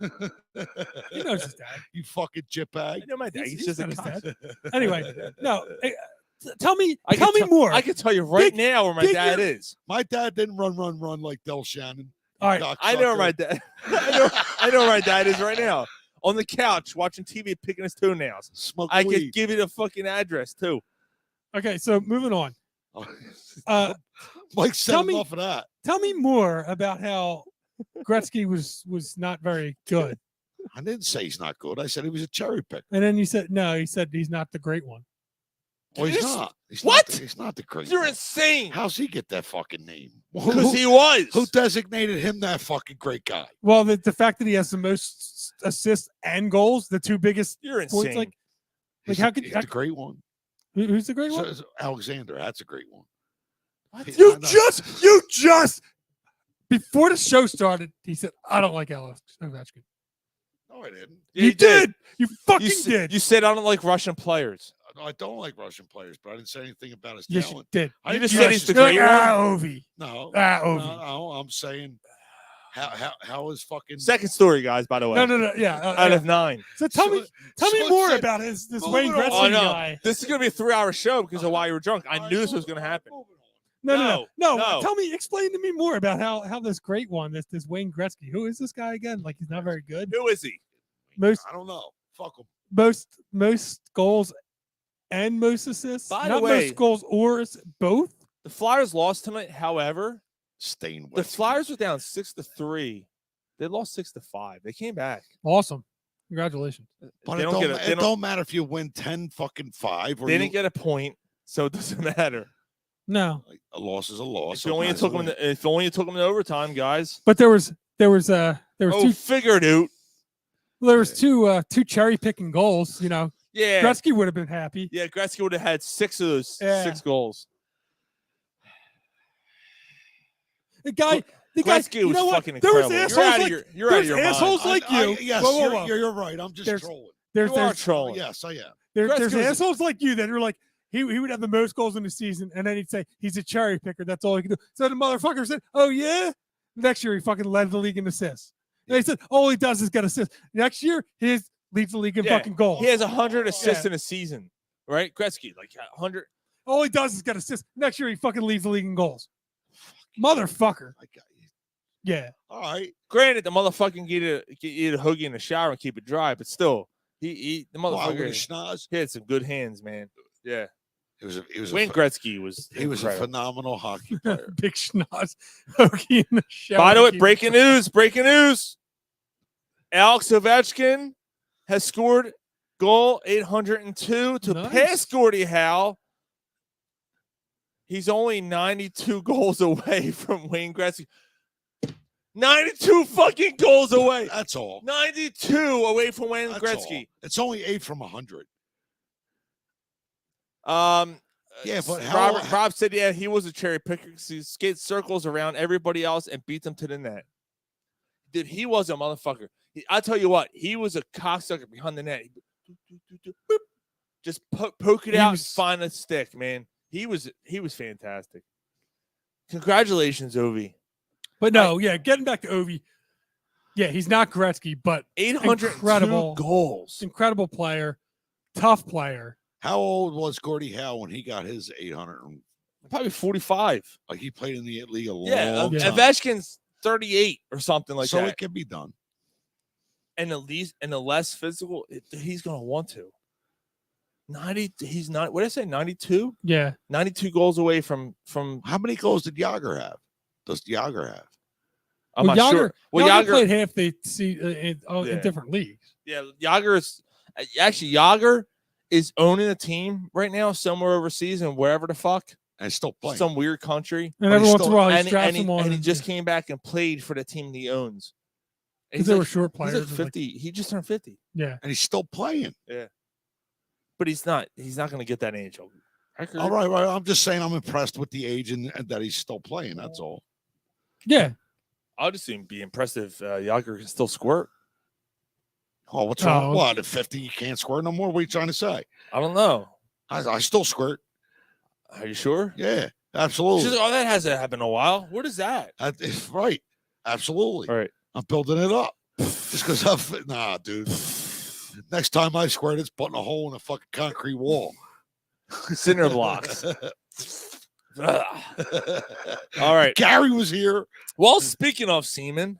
[SPEAKER 8] He knows his dad.
[SPEAKER 7] You fucking chipbag.
[SPEAKER 6] I know my dad. He's
[SPEAKER 8] He's
[SPEAKER 6] just a
[SPEAKER 8] not his
[SPEAKER 6] cunt.
[SPEAKER 8] dad. Anyway, no. Tell me
[SPEAKER 6] can
[SPEAKER 8] more.
[SPEAKER 6] I can tell you right now where my
[SPEAKER 8] dig
[SPEAKER 6] dad
[SPEAKER 8] your-
[SPEAKER 6] is.
[SPEAKER 7] My dad didn't run like Del Shannon.
[SPEAKER 8] All right.
[SPEAKER 6] I know where my dad. I know where my dad is right now. On the couch watching TV, picking his toenails.
[SPEAKER 7] Smoke
[SPEAKER 6] I
[SPEAKER 7] weed.
[SPEAKER 6] could give you the fucking address too.
[SPEAKER 8] Okay, so moving on.
[SPEAKER 7] Mike said
[SPEAKER 8] tell me-
[SPEAKER 7] enough of that.
[SPEAKER 8] Tell me more about how Gretzky was not very good.
[SPEAKER 7] I didn't say he's not good. I said he was a cherry picker.
[SPEAKER 8] And then you said no. He said he's not the great one.
[SPEAKER 7] Well, he's
[SPEAKER 6] Yes.
[SPEAKER 7] not. He's
[SPEAKER 6] What?
[SPEAKER 7] Not he's not the great.
[SPEAKER 6] You're
[SPEAKER 7] one.
[SPEAKER 6] insane.
[SPEAKER 7] How's he get that fucking name?
[SPEAKER 6] Because he was.
[SPEAKER 7] Who designated him that fucking great guy?
[SPEAKER 8] Well, the fact that he has the most assists and goals, the two biggest
[SPEAKER 6] You're
[SPEAKER 8] points.
[SPEAKER 6] insane.
[SPEAKER 8] How could
[SPEAKER 7] He's the great one?
[SPEAKER 8] Who's the great one?
[SPEAKER 7] So, Alexander, that's a great one.
[SPEAKER 8] You just before the show started, he said, "I don't like Alex Ovechkin."
[SPEAKER 7] No, I didn't.
[SPEAKER 6] Yeah,
[SPEAKER 8] You did. You fucking
[SPEAKER 6] s-
[SPEAKER 8] did.
[SPEAKER 6] You said I don't like Russian players.
[SPEAKER 7] No, I don't like Russian players, but I didn't say anything about his
[SPEAKER 8] Yes, you
[SPEAKER 7] talent.
[SPEAKER 8] did.
[SPEAKER 7] I
[SPEAKER 6] You
[SPEAKER 7] didn't
[SPEAKER 6] just
[SPEAKER 7] say
[SPEAKER 6] said he's the
[SPEAKER 7] Russian-
[SPEAKER 6] great one.
[SPEAKER 8] Ovi.
[SPEAKER 7] No,
[SPEAKER 8] Ovi.
[SPEAKER 7] no, I'm saying how is fucking
[SPEAKER 6] Second story, guys. By the way,
[SPEAKER 8] No. Yeah.
[SPEAKER 6] out of 9.
[SPEAKER 8] So tell me more
[SPEAKER 7] said-
[SPEAKER 8] about this
[SPEAKER 7] moving
[SPEAKER 8] Wayne
[SPEAKER 7] on.
[SPEAKER 8] Gretzky
[SPEAKER 6] Oh no,
[SPEAKER 8] guy.
[SPEAKER 6] this is gonna be a 3-hour show because of why you were drunk. I knew this was gonna happen.
[SPEAKER 8] No.
[SPEAKER 6] No.
[SPEAKER 8] Tell me, explain to me more about how this great one, this Wayne Gretzky. Who is this guy again? Like he's not very good.
[SPEAKER 6] Who is he?
[SPEAKER 7] I don't know. Fuck him.
[SPEAKER 8] Most goals and most assists.
[SPEAKER 6] By the
[SPEAKER 8] not
[SPEAKER 6] way-
[SPEAKER 8] most goals or both.
[SPEAKER 6] The Flyers lost tonight. However,
[SPEAKER 7] Stain.
[SPEAKER 6] the Flyers were down 6-3. They lost 6-5. They came back.
[SPEAKER 8] Awesome. Congratulations.
[SPEAKER 7] But
[SPEAKER 6] They
[SPEAKER 7] it
[SPEAKER 6] don't
[SPEAKER 7] don't,
[SPEAKER 6] get a-
[SPEAKER 7] it
[SPEAKER 6] they don't-
[SPEAKER 7] don't matter if you win 10-5 or
[SPEAKER 6] They
[SPEAKER 7] you,
[SPEAKER 6] didn't get a point, so it doesn't matter.
[SPEAKER 8] No.
[SPEAKER 7] like, a loss is a loss.
[SPEAKER 6] If only you took them. If only you took them to overtime, guys.
[SPEAKER 8] But there was
[SPEAKER 6] Oh, figured out.
[SPEAKER 8] two cherry picking goals. You know,
[SPEAKER 6] Yeah.
[SPEAKER 8] Gretzky would have been happy.
[SPEAKER 6] Yeah, Gretzky would have had 6 of those 6 goals.
[SPEAKER 8] The guy,
[SPEAKER 6] Gretzky
[SPEAKER 8] you
[SPEAKER 6] was
[SPEAKER 8] know what?
[SPEAKER 6] fucking
[SPEAKER 8] There was
[SPEAKER 6] incredible.
[SPEAKER 8] assholes
[SPEAKER 6] You're out of
[SPEAKER 8] like
[SPEAKER 6] your- you're out of your mind.
[SPEAKER 8] assholes like you.
[SPEAKER 7] Yes,
[SPEAKER 8] Whoa, whoa, whoa.
[SPEAKER 7] You're right. I'm just
[SPEAKER 8] There's-
[SPEAKER 7] trolling.
[SPEAKER 8] There's
[SPEAKER 6] You are trolling.
[SPEAKER 7] Yes, I am.
[SPEAKER 8] there's
[SPEAKER 6] Gretzky was-
[SPEAKER 8] assholes like you that are like he would have the most goals in the season, and then he'd say he's a cherry picker. That's all he can do. So the motherfucker said, "Oh yeah." Next year he fucking led the league in assists. And they said all he does is get assists. Next year he leads the league in
[SPEAKER 6] Yeah,
[SPEAKER 8] fucking goals.
[SPEAKER 6] He has 100 assists
[SPEAKER 8] Yeah.
[SPEAKER 6] in a season, right? Gretzky, like 100.
[SPEAKER 8] All he does is get assists. Next year he fucking leads the league in goals. Motherfucker.
[SPEAKER 7] I got you.
[SPEAKER 8] Yeah.
[SPEAKER 7] All right.
[SPEAKER 6] Granted, the motherfucking get you a hoagie in the shower and keep it dry, but still, the
[SPEAKER 7] Wow,
[SPEAKER 6] motherfucker
[SPEAKER 7] with a schnoz.
[SPEAKER 6] he had some good hands, man. Yeah,
[SPEAKER 7] He was
[SPEAKER 6] Wayne Gretzky was
[SPEAKER 7] he was a
[SPEAKER 6] incredible.
[SPEAKER 7] phenomenal hockey player.
[SPEAKER 8] Big schnoz. Hoagie in the shower.
[SPEAKER 6] By the way,
[SPEAKER 8] Keep-
[SPEAKER 6] breaking news. Alex Ovechkin has scored goal 802 to
[SPEAKER 8] Nice.
[SPEAKER 6] pass Gordie Howe. He's only 92 goals away from Wayne Gretzky. 92 fucking goals away.
[SPEAKER 7] That's all.
[SPEAKER 6] 92 away from Wayne
[SPEAKER 7] That's
[SPEAKER 6] Gretzky.
[SPEAKER 7] all. It's only 8 from 100.
[SPEAKER 6] Yeah,
[SPEAKER 7] but how-
[SPEAKER 6] Rob said, yeah, he was a cherry picker because he skates circles around everybody else and beat them to the net. Dude, he was a motherfucker. I'll tell you what, he was a cocksucker behind the net. Boop. Just poke it out and find a stick, man. He was fantastic. Congratulations, Ovi.
[SPEAKER 8] But no, getting back to Ovi. Yeah, he's not Gretzky, but
[SPEAKER 6] 802
[SPEAKER 8] incredible
[SPEAKER 6] goals.
[SPEAKER 8] Incredible player, tough player.
[SPEAKER 7] How old was Gordie Howe when he got his 800?
[SPEAKER 6] Probably 45.
[SPEAKER 7] Like he played in the league a long
[SPEAKER 6] Yeah,
[SPEAKER 7] time.
[SPEAKER 6] Ovechkin's 38 or something like
[SPEAKER 7] so
[SPEAKER 6] that.
[SPEAKER 7] it can be done.
[SPEAKER 6] And the less physical, he's going to want to. 90, he's not. What did I say? 92.
[SPEAKER 8] Yeah,
[SPEAKER 6] 92 goals away from.
[SPEAKER 7] How many goals did Yager have? Does Yager have?
[SPEAKER 6] I'm not sure. Well,
[SPEAKER 8] Yager
[SPEAKER 6] Yager
[SPEAKER 8] played half the in
[SPEAKER 6] Yeah.
[SPEAKER 8] different leagues.
[SPEAKER 6] Yeah, Yager is owning a team right now somewhere overseas and wherever the fuck.
[SPEAKER 7] And still playing.
[SPEAKER 6] Some weird country.
[SPEAKER 8] And every once in a while, he
[SPEAKER 6] and
[SPEAKER 8] straps them on.
[SPEAKER 6] and he just came back and played for the team he owns.
[SPEAKER 8] Because they were short players.
[SPEAKER 6] He's
[SPEAKER 8] it
[SPEAKER 6] like
[SPEAKER 8] was
[SPEAKER 6] 50. He just turned 50.
[SPEAKER 8] Yeah.
[SPEAKER 7] And he's still playing.
[SPEAKER 6] Yeah. But he's not going to get that NHL record.
[SPEAKER 7] All right. I'm just saying I'm impressed with the age and that he's still playing. That's all.
[SPEAKER 8] Yeah.
[SPEAKER 6] I'll just be impressed if Yager can still squirt.
[SPEAKER 7] Oh, what's wrong?
[SPEAKER 8] Oh.
[SPEAKER 7] What, at 50 you can't squirt no more? What are you trying to say?
[SPEAKER 6] I don't know.
[SPEAKER 7] I still squirt.
[SPEAKER 6] Are you sure?
[SPEAKER 7] Yeah, absolutely.
[SPEAKER 6] She's like, oh, that hasn't happened in a while. What is that?
[SPEAKER 7] Right. Absolutely.
[SPEAKER 6] All right.
[SPEAKER 7] I'm building it up. Just because nah, dude. Next time I squirt, it's putting a hole in a fucking concrete wall.
[SPEAKER 6] Cinder blocks. All right.
[SPEAKER 7] Gary was here.
[SPEAKER 6] Well, speaking of semen,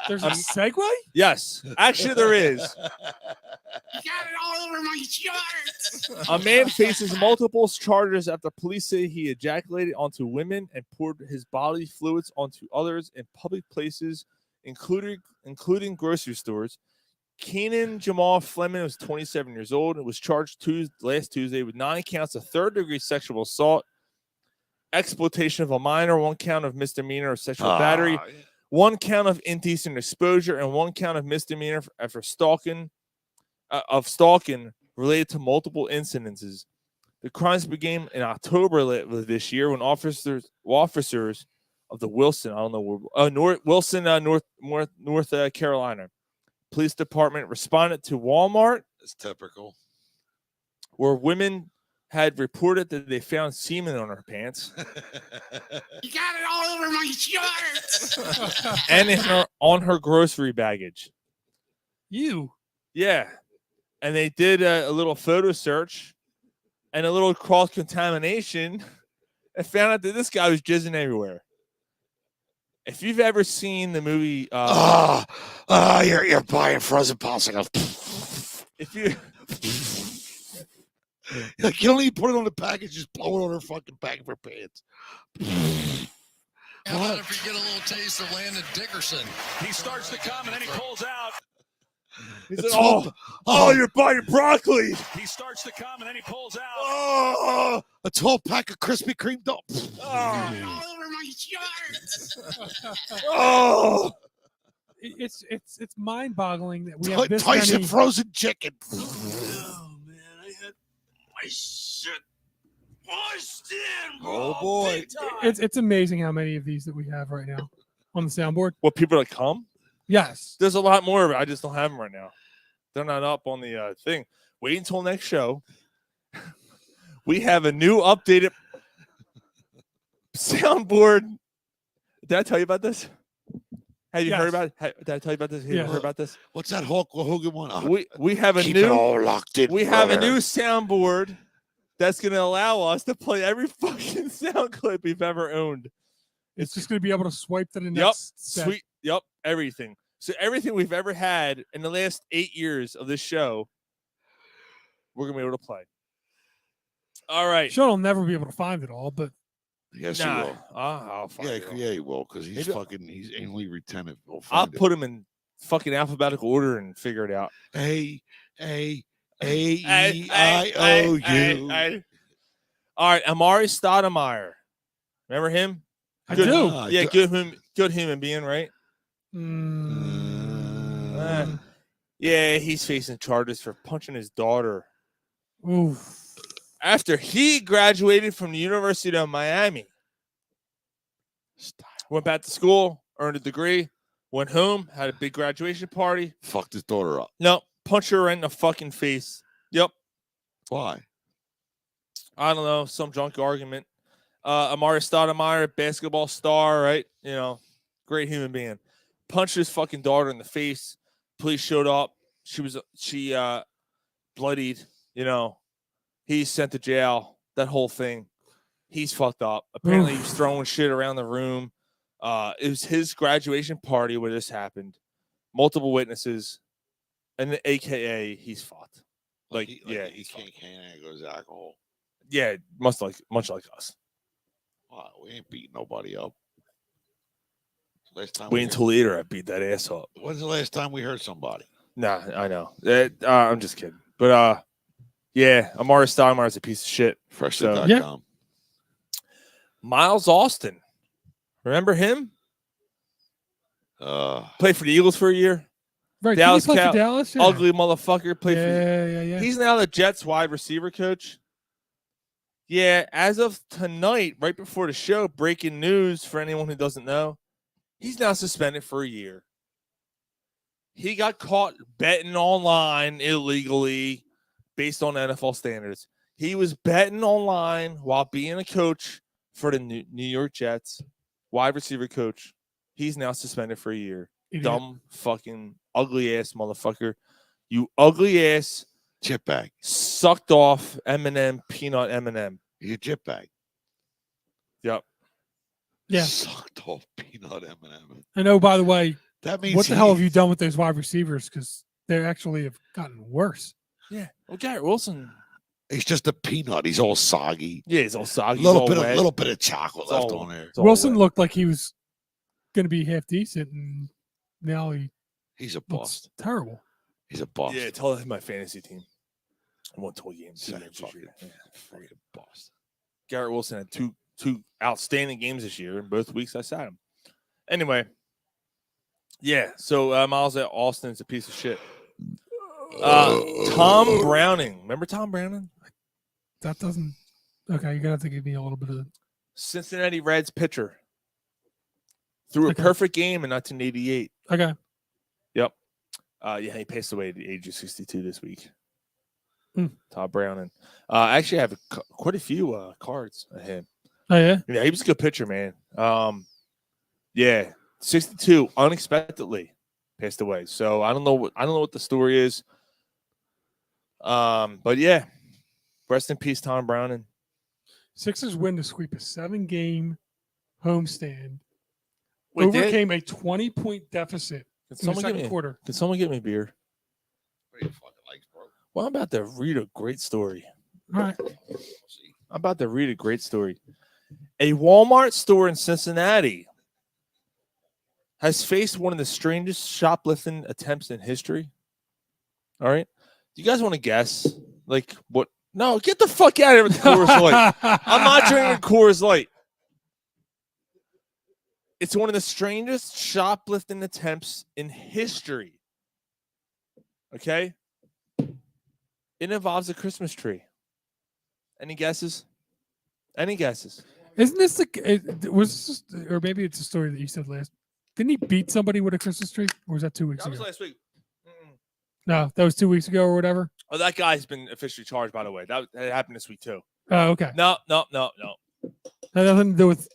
[SPEAKER 8] There's a segue?
[SPEAKER 6] yes, actually there is.
[SPEAKER 9] You got it all over my shirt.
[SPEAKER 6] A man faces multiple charges after police say he ejaculated onto women and poured his bodily fluids onto others in public places, including grocery stores. Keenan Jamal Fleming was 27 years old and was charged last Tuesday with 9 counts of third-degree sexual assault, exploitation of a minor, 1 count of misdemeanor of sexual battery, 1 count of indecent exposure, and 1 count of misdemeanor after stalking related to multiple incidences. The crimes began in October of this year when officers of the Wilson, North Carolina Police Department responded to Walmart.
[SPEAKER 7] It's typical.
[SPEAKER 6] Where women had reported that they found semen on her pants.
[SPEAKER 9] You got it all over my shirt.
[SPEAKER 6] And on her grocery baggage. Yeah. And they did a little photo search and a little cross-contamination and found out that this guy was jizzing everywhere. If you've ever seen the movie...
[SPEAKER 7] you're buying frozen popsicles.
[SPEAKER 6] If you...
[SPEAKER 7] Like, you don't even put it on the package, just blow it on her fucking back of her pants.
[SPEAKER 10] How about if you get a little taste of Landon Dickerson?
[SPEAKER 9] He starts to come and then he pulls out.
[SPEAKER 6] He said, you're buying broccoli.
[SPEAKER 9] He starts to come and then he pulls out.
[SPEAKER 7] Oh, a 12-pack of Krispy Kreme dogs.
[SPEAKER 9] All over my shirt.
[SPEAKER 6] Oh.
[SPEAKER 8] It's mind-boggling that we have this
[SPEAKER 7] Tyson
[SPEAKER 8] many...
[SPEAKER 7] frozen chicken.
[SPEAKER 9] Oh man, I had my shit washed in, bro.
[SPEAKER 7] Oh boy,
[SPEAKER 9] Big time.
[SPEAKER 8] It's amazing how many of these that we have right now on the soundboard.
[SPEAKER 6] What, people that come?
[SPEAKER 8] Yes.
[SPEAKER 6] There's a lot more of it. I just don't have them right now. They're not up on the thing. Wait until next show. We have a new updated soundboard. Did I tell you about this? Have you heard about it? Did I tell you about this? Have you heard about this?
[SPEAKER 7] What's that Hulk Hogan one?
[SPEAKER 6] We have a
[SPEAKER 7] Keep
[SPEAKER 6] new
[SPEAKER 7] it all locked in.
[SPEAKER 6] We have a new soundboard that's going to allow us to play every fucking sound clip we've ever owned.
[SPEAKER 8] It's just going to be able to swipe to the next set.
[SPEAKER 6] Sweet. Yep. Everything. So everything we've ever had in the last 8 years of this show, we're going to be able to play. All right.
[SPEAKER 8] Sean will never be able to find it all, but
[SPEAKER 7] yes, he will.
[SPEAKER 6] I'll find it.
[SPEAKER 7] Yeah, he will, because he's anally retentive.
[SPEAKER 6] I'll put him in fucking alphabetical order and figure it out.
[SPEAKER 7] A-E-I-O-U.
[SPEAKER 6] All right, Amari Stoudemire. Remember him?
[SPEAKER 8] I do.
[SPEAKER 6] Yeah, good human being, right? Yeah, he's facing charges for punching his daughter.
[SPEAKER 8] Oof.
[SPEAKER 6] After he graduated from the University of Miami. Went back to school, earned a degree, went home, had a big graduation party.
[SPEAKER 7] Fucked his daughter up.
[SPEAKER 6] No, punch her in the fucking face. Yep.
[SPEAKER 7] Why?
[SPEAKER 6] I don't know, some drunk argument. Amari Stoudemire, basketball star, right? You know, great human being. Punched his fucking daughter in the face. Police showed up. She bloodied, you know. He's sent to jail. That whole thing. He's fucked up. Apparently, he was throwing shit around the room. It was his graduation party where this happened. Multiple witnesses. And AKA, he's fucked.
[SPEAKER 7] He can't handle his alcohol.
[SPEAKER 6] Yeah, much like us.
[SPEAKER 7] Wow, we ain't beating nobody up. Last time
[SPEAKER 6] Wait until later, I beat that ass up.
[SPEAKER 7] When's the last time we heard somebody?
[SPEAKER 6] Nah, I know. I'm just kidding. But yeah, Amari Stoudemire is a piece of shit.
[SPEAKER 7] Freshly.com.
[SPEAKER 6] Yeah. Miles Austin. Remember him? Played for the Eagles for a year.
[SPEAKER 8] Right, Dallas for Dallas. Yeah.
[SPEAKER 6] Ugly motherfucker. Played for
[SPEAKER 8] yeah.
[SPEAKER 6] He's now the Jets wide receiver coach. Yeah, as of tonight, right before the show, breaking news for anyone who doesn't know, he's now suspended for a year. He got caught betting online illegally based on NFL standards. He was betting online while being a coach for the New York Jets, wide receiver coach. He's now suspended for a year.
[SPEAKER 8] Idiot.
[SPEAKER 6] Dumb, fucking, ugly-ass motherfucker. You ugly-ass
[SPEAKER 7] chipbag.
[SPEAKER 6] Sucked off M&M, peanut M&M.
[SPEAKER 7] You chipbag.
[SPEAKER 6] Yep.
[SPEAKER 8] Yeah.
[SPEAKER 7] Sucked off peanut M&M.
[SPEAKER 8] I know, by the way,
[SPEAKER 7] that means
[SPEAKER 8] what the hell have you done with those wide receivers? Because they actually have gotten worse.
[SPEAKER 6] Yeah. Well, Garrett Wilson.
[SPEAKER 7] He's just a peanut. He's all soggy.
[SPEAKER 6] Yeah, he's all soggy.
[SPEAKER 7] Little bit of chocolate left on there.
[SPEAKER 8] Wilson looked like he was going to be half decent, and now
[SPEAKER 7] he's a bust.
[SPEAKER 8] Terrible.
[SPEAKER 7] He's a bust.
[SPEAKER 6] Yeah, tell him my fantasy team. I won 12 games.
[SPEAKER 7] Fucking bust.
[SPEAKER 6] Garrett Wilson had two outstanding games this year. In both weeks, I sat him. Anyway, Yeah. So Miles Austin's a piece of shit. Tom Browning. Remember Tom Browning?
[SPEAKER 8] That doesn't. Okay, you're gonna have to give me a little bit of.
[SPEAKER 6] Cincinnati Reds pitcher. Threw a perfect game in 1988.
[SPEAKER 8] Okay.
[SPEAKER 6] Yep. Yeah, he passed away at the age of 62 this week.
[SPEAKER 8] Hmm.
[SPEAKER 6] Tom Browning. I actually have quite a few cards of him.
[SPEAKER 8] Oh yeah.
[SPEAKER 6] Yeah, he was a good pitcher, man. Yeah, 62 unexpectedly passed away. So I don't know what the story is. But yeah, rest in peace, Tom Browning.
[SPEAKER 8] Sixers win to sweep a 7-game homestand.
[SPEAKER 6] Wait,
[SPEAKER 8] Overcame a 20-point deficit in the second quarter.
[SPEAKER 6] Can someone get me a beer?
[SPEAKER 7] What do you fucking like, bro?
[SPEAKER 6] Well, I'm about to read a great story.
[SPEAKER 8] All right.
[SPEAKER 6] I'm about to read a great story. A Walmart store in Cincinnati has faced one of the strangest shoplifting attempts in history. All right. Do you guys want to guess? Like what? No, get the fuck out of here with the Coors Light. I'm not drinking Coors Light. It's one of the strangest shoplifting attempts in history. Okay? It involves a Christmas tree. Any guesses? Any guesses?
[SPEAKER 8] Isn't this or maybe it's a story that you said last? Didn't he beat somebody with a Christmas tree? Or was that 2 weeks
[SPEAKER 6] That was
[SPEAKER 8] ago?
[SPEAKER 6] last week.
[SPEAKER 8] No, that was 2 weeks ago or whatever.
[SPEAKER 6] Oh, that guy's been officially charged, by the way. That happened this week, too.
[SPEAKER 8] Oh, okay.
[SPEAKER 6] No.
[SPEAKER 8] Had nothing to do with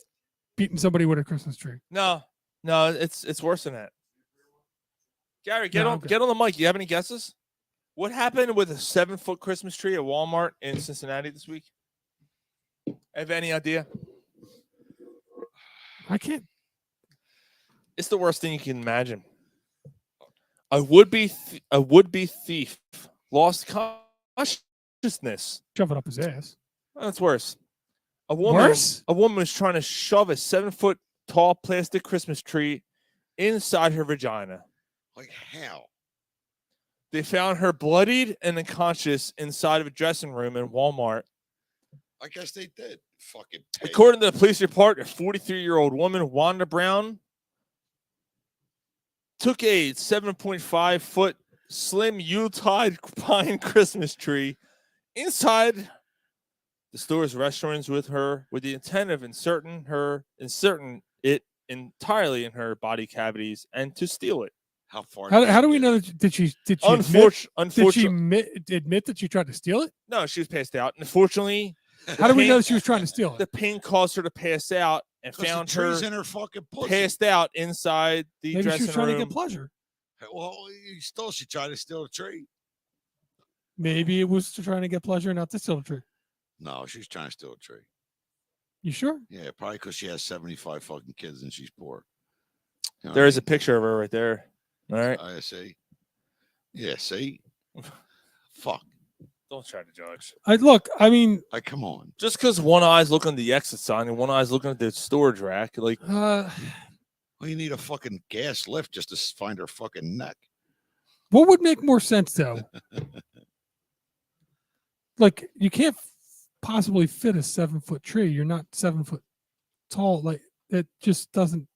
[SPEAKER 8] beating somebody with a Christmas tree.
[SPEAKER 6] No, it's worse than that. Gary, get on the mic. You have any guesses? What happened with a 7-foot Christmas tree at Walmart in Cincinnati this week? Have any idea?
[SPEAKER 8] I can't.
[SPEAKER 6] It's the worst thing you can imagine. A would-be thief lost consciousness.
[SPEAKER 8] Shove it up his ass.
[SPEAKER 6] That's worse. A woman was trying to shove a 7-foot tall plastic Christmas tree inside her vagina.
[SPEAKER 7] Like how?
[SPEAKER 6] They found her bloodied and unconscious inside of a dressing room in Walmart.
[SPEAKER 7] I guess they did. Fucking pig.
[SPEAKER 6] According to the police report, a 43-year-old woman, Wanda Brown, took a 7.5-foot slim Yuletide pine Christmas tree inside the store's restaurants with the intent of inserting it entirely in her body cavities and to steal it.
[SPEAKER 7] How far?
[SPEAKER 8] How do we know that? Did she admit that she tried to steal it?
[SPEAKER 6] No, she was passed out. Unfortunately,
[SPEAKER 8] how do we know that she was trying to steal it?
[SPEAKER 6] The pain caused her to pass out and found her
[SPEAKER 7] in her fucking pussy.
[SPEAKER 6] Passed out inside the
[SPEAKER 8] Maybe
[SPEAKER 6] dressing
[SPEAKER 8] she was trying
[SPEAKER 6] room.
[SPEAKER 8] to get pleasure.
[SPEAKER 7] Well, she tried to steal a tree.
[SPEAKER 8] Maybe it was trying to get pleasure, not to steal a tree.
[SPEAKER 7] No, she's trying to steal a tree.
[SPEAKER 8] You sure?
[SPEAKER 7] Yeah, probably because she has 75 fucking kids and she's poor. You know
[SPEAKER 6] There is a picture of her right there. All right.
[SPEAKER 7] I see. Yeah, see? Fuck.
[SPEAKER 6] Don't try to judge.
[SPEAKER 8] I mean,
[SPEAKER 7] come on.
[SPEAKER 6] Just because one eye's looking at the exit sign and one eye's looking at the storage rack, like.
[SPEAKER 7] Well, you need a fucking gas lift just to find her fucking neck.
[SPEAKER 8] What would make more sense, though? Like, you can't possibly fit a 7-foot tree. You're not 7 foot tall. Like, it just doesn't.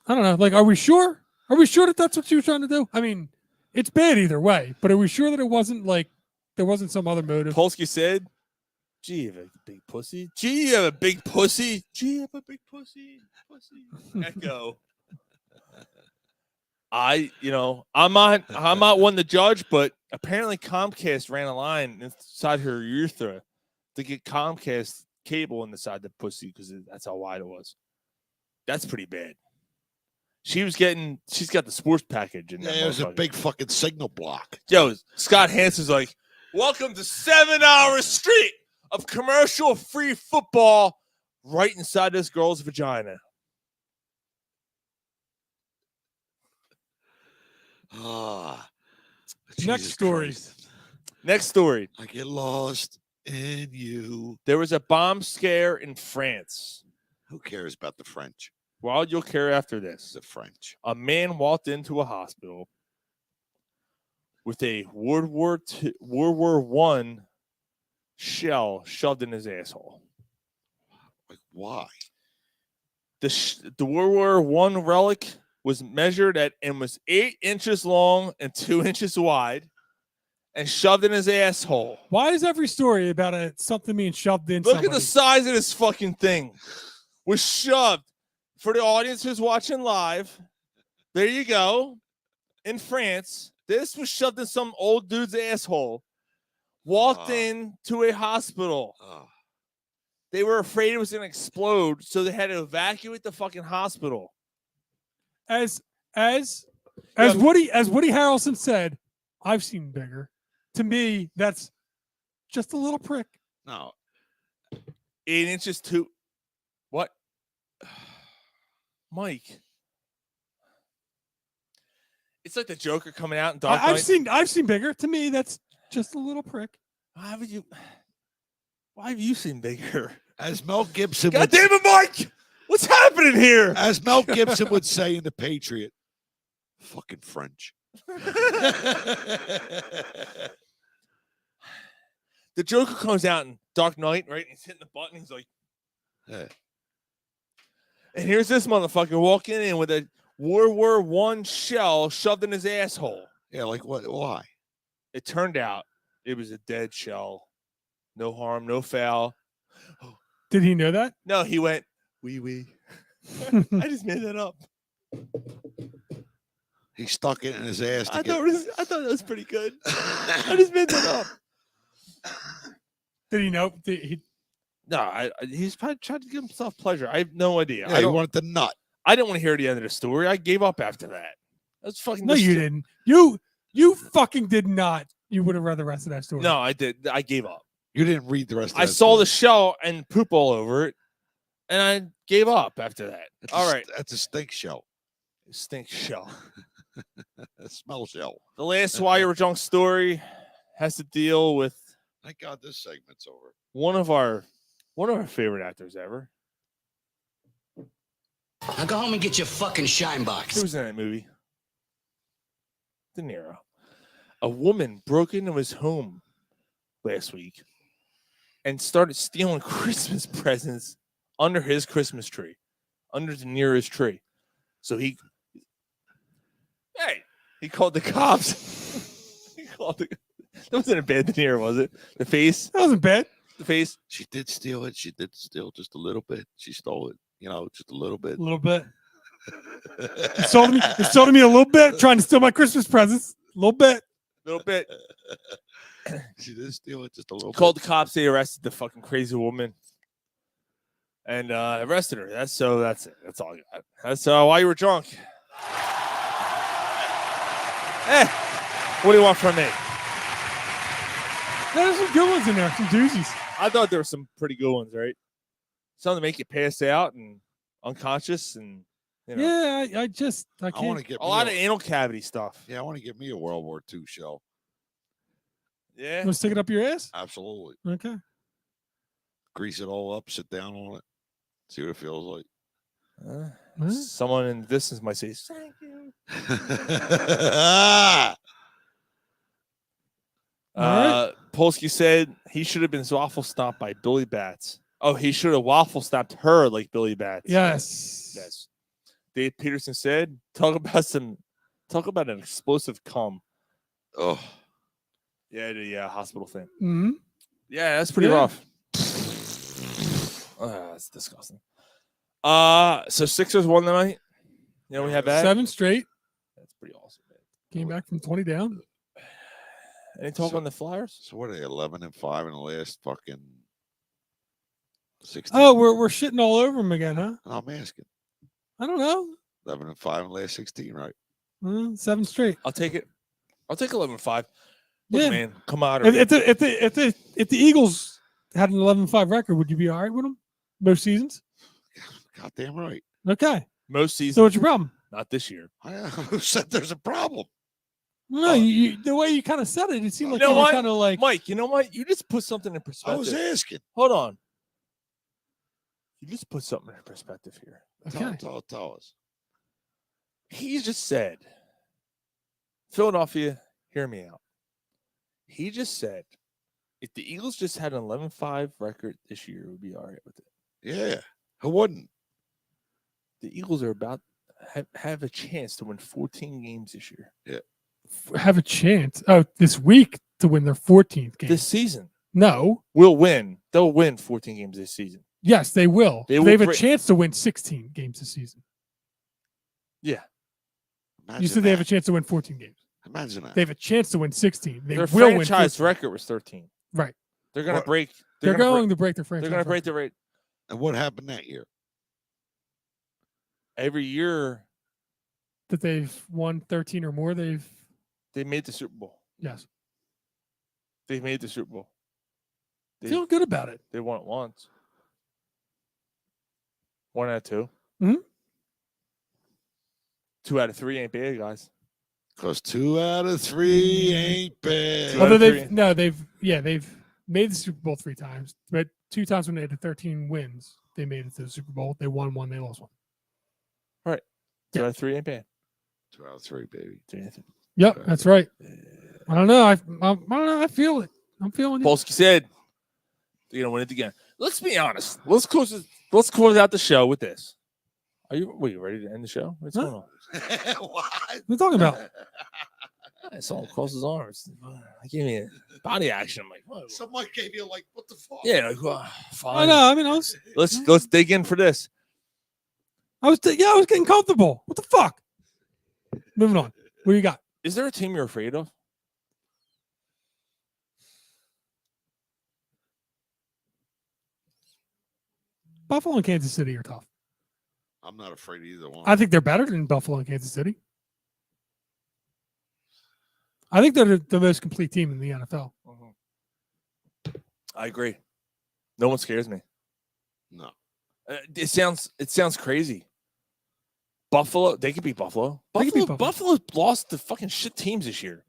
[SPEAKER 8] I don't know. Like, are we sure? Are we sure that that's what she was trying to do? I mean, it's bad either way, but are we sure that it wasn't like there wasn't some other motive?
[SPEAKER 6] Polsky said, "Gee, you have a big pussy. Gee, you have a big pussy. Gee, you have a big pussy. Pussy." Echo. I'm not one to judge, but apparently Comcast ran a line inside her urethra to get Comcast cable inside the pussy because that's how wide it was. That's pretty bad. She's got the sports package in there.
[SPEAKER 7] Yeah, it was a big fucking signal block.
[SPEAKER 6] Yo, Scott Hansen's like, welcome to 7 hours straight of commercial-free football right inside this girl's vagina.
[SPEAKER 8] Next story.
[SPEAKER 6] Next story.
[SPEAKER 7] I get lost in you.
[SPEAKER 6] There was a bomb scare in France.
[SPEAKER 7] Who cares about the French?
[SPEAKER 6] Well, you'll care after this.
[SPEAKER 7] The French.
[SPEAKER 6] A man walked into a hospital with a World War I shell shoved in his asshole.
[SPEAKER 7] Like, why?
[SPEAKER 6] The World War One relic was measured at and was 8 inches long and 2 inches wide, and shoved in his asshole.
[SPEAKER 8] Why is every story about something being shoved in?
[SPEAKER 6] Look at the size of this fucking thing. Was shoved. For the audience who's watching live, there you go. In France, this was shoved in some old dude's asshole. Walked in to a hospital. They were afraid it was going to explode, so they had to evacuate the fucking hospital.
[SPEAKER 8] As Woody Harrelson said, I've seen bigger. To me, that's just a little prick.
[SPEAKER 7] No.
[SPEAKER 6] 8 inches to what? Mike. It's like the Joker coming out in Dark Knight.
[SPEAKER 8] I've seen bigger. To me, that's just a little prick.
[SPEAKER 6] Why have you seen bigger?
[SPEAKER 7] As Mel Gibson
[SPEAKER 6] God damn it, Mike! What's happening here?
[SPEAKER 7] As Mel Gibson would say in The Patriot, fucking French.
[SPEAKER 6] The Joker comes out in Dark Knight, right? He's hitting the button. He's like,
[SPEAKER 7] yeah.
[SPEAKER 6] And here's this motherfucker walking in with a World War One shell shoved in his asshole.
[SPEAKER 7] Yeah, like what? Why?
[SPEAKER 6] It turned out it was a dead shell. No harm, no foul.
[SPEAKER 8] Did he know that?
[SPEAKER 6] No, he went, wee. I just made that up.
[SPEAKER 7] He stuck it in his ass.
[SPEAKER 6] I thought that was pretty good. I just made that up.
[SPEAKER 8] Did he know?
[SPEAKER 6] No, he's probably trying to give himself pleasure. I have no idea.
[SPEAKER 7] Yeah,
[SPEAKER 6] I
[SPEAKER 7] he wanted the nut.
[SPEAKER 6] I didn't want to hear the end of the story. I gave up after that. That's fucking.
[SPEAKER 8] No, you didn't. You fucking did not. You would have read the rest of that story.
[SPEAKER 6] No, I did. I gave up.
[SPEAKER 7] You didn't read the rest of
[SPEAKER 6] I
[SPEAKER 7] that
[SPEAKER 6] saw
[SPEAKER 7] story.
[SPEAKER 6] the shell and poop all over it, and I gave up after that. All right.
[SPEAKER 7] That's a stink shell.
[SPEAKER 6] Stink shell.
[SPEAKER 7] A smell shell.
[SPEAKER 6] The last Why You Were Drunk story has to deal with.
[SPEAKER 7] Thank God this segment's over.
[SPEAKER 6] One of our favorite actors ever.
[SPEAKER 17] Now go home and get your fucking shine box.
[SPEAKER 6] Who was in that movie? De Niro. A woman broke into his home last week and started stealing Christmas presents under his Christmas tree, under De Niro's tree. So he called the cops. That wasn't a bad De Niro, was it? The face?
[SPEAKER 8] That wasn't bad.
[SPEAKER 6] The face?
[SPEAKER 7] She did steal it. She did steal just a little bit. She stole it, just a little bit.
[SPEAKER 8] A little bit. It sold to me a little bit, trying to steal my Christmas presents. A little bit.
[SPEAKER 7] She did steal it just a little bit.
[SPEAKER 6] Called the cops. They arrested the fucking crazy woman and arrested her. That's it. That's all I got. That's Why You Were Drunk. What do you want from me?
[SPEAKER 8] There's some good ones in there, some doozies.
[SPEAKER 6] I thought there were some pretty good ones, right? Something to make you pass out and unconscious, and
[SPEAKER 8] Yeah, I can't.
[SPEAKER 7] I want to get
[SPEAKER 6] a lot of anal cavity stuff.
[SPEAKER 7] Yeah, I want to get me a World War II shell.
[SPEAKER 6] Yeah,
[SPEAKER 8] Want to stick it up your ass?
[SPEAKER 7] Absolutely.
[SPEAKER 8] Okay.
[SPEAKER 7] Grease it all up, sit down on it, see what it feels like.
[SPEAKER 6] Someone in the distance might say, "Thank you." Polsky said he should have been waffle stomped by Billy Bats. Oh, he should have waffle stomped her like Billy Bats.
[SPEAKER 8] Yes.
[SPEAKER 6] Dave Peterson said, talk about an explosive cum.
[SPEAKER 7] Oh.
[SPEAKER 6] Yeah, the hospital thing.
[SPEAKER 8] Mm-hmm.
[SPEAKER 6] Yeah, that's pretty rough. That's disgusting. So Sixers won tonight. We have that
[SPEAKER 8] 7 straight.
[SPEAKER 6] That's pretty awesome, man.
[SPEAKER 8] Came back from 20 down.
[SPEAKER 6] Any talk on the Flyers?
[SPEAKER 7] So what are they, 11-5 in the last fucking 16?
[SPEAKER 8] Oh, we're shitting all over them again, huh?
[SPEAKER 7] I'm asking.
[SPEAKER 8] I don't know.
[SPEAKER 7] 11-5 in the last 16, right?
[SPEAKER 8] 7 straight.
[SPEAKER 6] I'll take it. I'll take 11-5. Look,
[SPEAKER 8] Yeah,
[SPEAKER 6] man, come on.
[SPEAKER 8] If the Eagles had an 11-5 record, would you be all right with them most seasons?
[SPEAKER 7] Goddamn right.
[SPEAKER 8] Okay.
[SPEAKER 6] Most seasons.
[SPEAKER 8] So what's your problem?
[SPEAKER 6] Not this year.
[SPEAKER 7] Who said there's a problem?
[SPEAKER 8] No, the way you kind of said it, it seemed like
[SPEAKER 6] You know
[SPEAKER 8] you were
[SPEAKER 6] what?
[SPEAKER 8] kind of like,
[SPEAKER 6] Mike, you know what? You just put something in perspective.
[SPEAKER 7] I was asking.
[SPEAKER 6] Hold on. You just put something in perspective here.
[SPEAKER 8] okay.
[SPEAKER 7] Tell us.
[SPEAKER 6] He just said, Philadelphia, hear me out. He just said, if the Eagles just had an 11-5 record this year, it would be all right with it.
[SPEAKER 7] Yeah. Who wouldn't?
[SPEAKER 6] the Eagles are about have a chance to win 14 games this year.
[SPEAKER 7] Yeah.
[SPEAKER 8] Have a chance. Oh, this week to win their 14th game.
[SPEAKER 6] This season.
[SPEAKER 8] No.
[SPEAKER 6] Will win. They'll win 14 games this season.
[SPEAKER 8] Yes, they will.
[SPEAKER 6] They
[SPEAKER 8] They have a
[SPEAKER 6] break-
[SPEAKER 8] chance to win 16 games this season.
[SPEAKER 6] Yeah.
[SPEAKER 8] You said they have a chance to win 14 games.
[SPEAKER 7] Imagine that.
[SPEAKER 8] They have a chance to win 16. They
[SPEAKER 6] Their
[SPEAKER 8] will win
[SPEAKER 6] franchise
[SPEAKER 8] 14.
[SPEAKER 6] record was 13.
[SPEAKER 8] Right.
[SPEAKER 6] They're going to
[SPEAKER 7] What?
[SPEAKER 6] break.
[SPEAKER 8] They're
[SPEAKER 6] gonna
[SPEAKER 8] going to break their franchise.
[SPEAKER 6] They're going to break the rate.
[SPEAKER 7] And what happened that year?
[SPEAKER 6] Every year
[SPEAKER 8] That they've won 13 or more.
[SPEAKER 6] they made the Super Bowl.
[SPEAKER 8] Yes.
[SPEAKER 6] They made the Super Bowl.
[SPEAKER 8] Feel good about it.
[SPEAKER 6] They won it once. 1 out of 2.
[SPEAKER 8] Mhm.
[SPEAKER 6] 2 out of 3 ain't bad, guys.
[SPEAKER 7] Because 2 out of 3 ain't bad.
[SPEAKER 6] Two out
[SPEAKER 8] Although
[SPEAKER 6] of
[SPEAKER 8] they've
[SPEAKER 6] three.
[SPEAKER 8] they've made the Super Bowl 3 times, but 2 times when they had 13 wins, they made it to the Super Bowl. They won one, they lost one.
[SPEAKER 6] Right. 2 out of 3 ain't bad.
[SPEAKER 7] 2 out of 3, baby.
[SPEAKER 8] Yep, that's right. I don't know. I don't know. I feel it. I'm feeling it.
[SPEAKER 6] Polsky said they're gonna win it again. Let's be honest. Let's close out the show with this. Are you ready to end the show? What's going on?
[SPEAKER 7] What?
[SPEAKER 8] What are you talking about?
[SPEAKER 6] I saw him cross his arms. I gave me a body action. I'm like, what?
[SPEAKER 7] Someone gave you like, what the fuck?
[SPEAKER 6] Yeah, like, well, fine.
[SPEAKER 8] I know. I mean, I was
[SPEAKER 6] Let's dig in for this.
[SPEAKER 8] I was getting comfortable. What the fuck? Moving on. What do you got?
[SPEAKER 6] Is there a team you're afraid of?
[SPEAKER 8] Buffalo and Kansas City are tough.
[SPEAKER 7] I'm not afraid of either one.
[SPEAKER 8] I think they're better than Buffalo and Kansas City. I think they're the most complete team in the NFL.
[SPEAKER 6] I agree. No one scares me.
[SPEAKER 7] No.
[SPEAKER 6] It sounds crazy. Buffalo, they could beat Buffalo.
[SPEAKER 8] They could beat Buffalo.
[SPEAKER 6] Buffalo lost to fucking shit teams this year.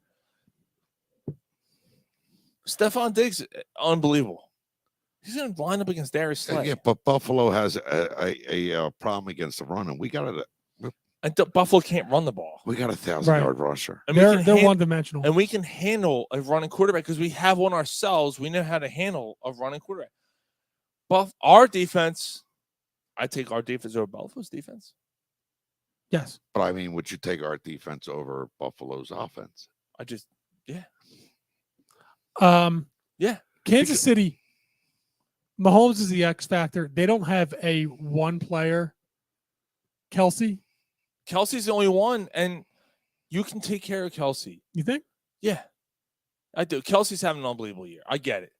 [SPEAKER 6] Stephon Diggs, unbelievable. He's going to line up against Darius Slay.
[SPEAKER 7] Yeah, but Buffalo has a problem against the run, and we got
[SPEAKER 6] Buffalo can't run the ball.
[SPEAKER 7] We got a 1,000-yard rusher.
[SPEAKER 6] And
[SPEAKER 8] They're one-dimensional.
[SPEAKER 6] And we can handle a running quarterback because we have one ourselves. We know how to handle a running quarterback. Our defense, I take our defense over Buffalo's defense.
[SPEAKER 8] Yes.
[SPEAKER 7] But I mean, would you take our defense over Buffalo's offense?
[SPEAKER 6] Yeah.
[SPEAKER 8] Kansas City, Mahomes is the X factor. They don't have a one player. Kelsey's
[SPEAKER 6] the only one, and you can take care of Kelsey.
[SPEAKER 8] You think?
[SPEAKER 6] Yeah, I do. Kelsey's having an unbelievable year. I get it.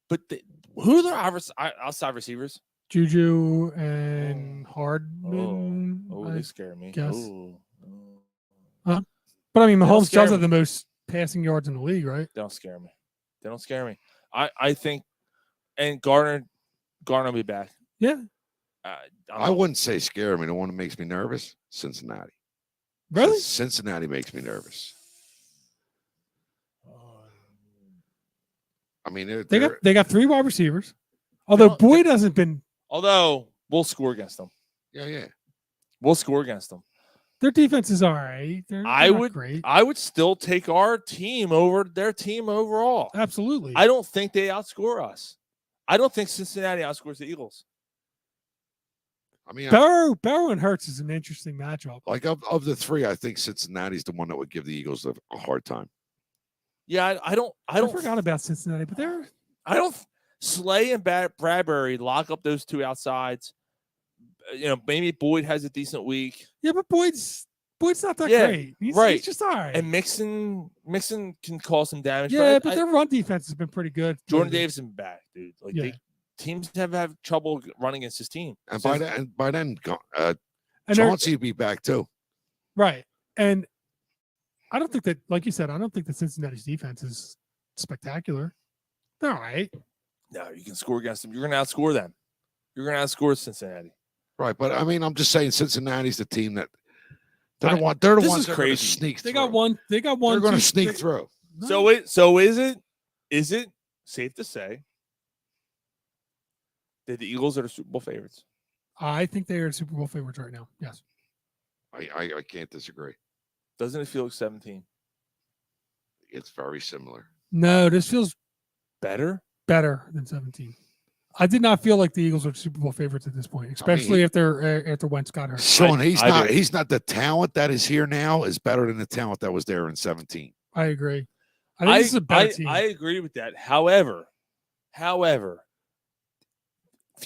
[SPEAKER 6] But who are their outside receivers?
[SPEAKER 8] Juju and Hardman.
[SPEAKER 6] Oh, they scare me.
[SPEAKER 8] Guess.
[SPEAKER 6] Oh.
[SPEAKER 8] But I mean,
[SPEAKER 6] They don't
[SPEAKER 8] Mahomes
[SPEAKER 6] scare
[SPEAKER 8] does have
[SPEAKER 6] me.
[SPEAKER 8] the most passing yards in the league, right?
[SPEAKER 6] They don't scare me. They don't scare me. I think, and Garner will be back.
[SPEAKER 8] Yeah.
[SPEAKER 7] I wouldn't say scare me. The one that makes me nervous, Cincinnati.
[SPEAKER 8] Really?
[SPEAKER 7] Cincinnati makes me nervous. I mean,
[SPEAKER 8] They got 3 wide receivers. Although Boyd hasn't been.
[SPEAKER 6] Although we'll score against them.
[SPEAKER 7] Yeah.
[SPEAKER 6] We'll score against them.
[SPEAKER 8] Their defense is all right. They're not great.
[SPEAKER 6] I would still take our team over their team overall.
[SPEAKER 8] Absolutely.
[SPEAKER 6] I don't think they outscore us. I don't think Cincinnati outscores the Eagles.
[SPEAKER 7] I mean,
[SPEAKER 8] Burrow and Hurts is an interesting matchup.
[SPEAKER 7] like of the 3, I think Cincinnati's the one that would give the Eagles a hard time.
[SPEAKER 6] Yeah, I don't
[SPEAKER 8] forgot about Cincinnati, but they're.
[SPEAKER 6] Slay and Bradbury lock up those 2 outsides. Maybe Boyd has a decent week.
[SPEAKER 8] Yeah, but Boyd's not that great. He's just all right.
[SPEAKER 6] And Mixon can cause some damage.
[SPEAKER 8] Yeah, but their run defense has been pretty good.
[SPEAKER 6] Jordan Davis is back, dude.
[SPEAKER 8] Yeah.
[SPEAKER 6] Teams have trouble running against his team.
[SPEAKER 7] And by then,
[SPEAKER 8] And
[SPEAKER 7] Chauncey would be back too.
[SPEAKER 8] Right. And I don't think that, like you said, I don't think that Cincinnati's defense is spectacular. They're all right.
[SPEAKER 6] No, you can score against them. You're going to outscore them. You're going to outscore Cincinnati.
[SPEAKER 7] Right, but I mean, I'm just saying Cincinnati's the team that they're the ones that are going to sneak through.
[SPEAKER 8] They got one.
[SPEAKER 7] They're going to sneak through.
[SPEAKER 6] So is it safe to say that the Eagles are the Super Bowl favorites?
[SPEAKER 8] I think they are Super Bowl favorites right now. Yes.
[SPEAKER 7] I can't disagree.
[SPEAKER 6] Doesn't it feel like 17?
[SPEAKER 7] It's very similar.
[SPEAKER 8] No, this feels
[SPEAKER 6] better
[SPEAKER 8] than 17. I did not feel like the Eagles were Super Bowl favorites at this point, especially after Wentz got hurt.
[SPEAKER 7] Sean, he's not the talent that is here now is better than the talent that was there in 17.
[SPEAKER 8] I agree. I think this is a better team.
[SPEAKER 6] I agree with that. However,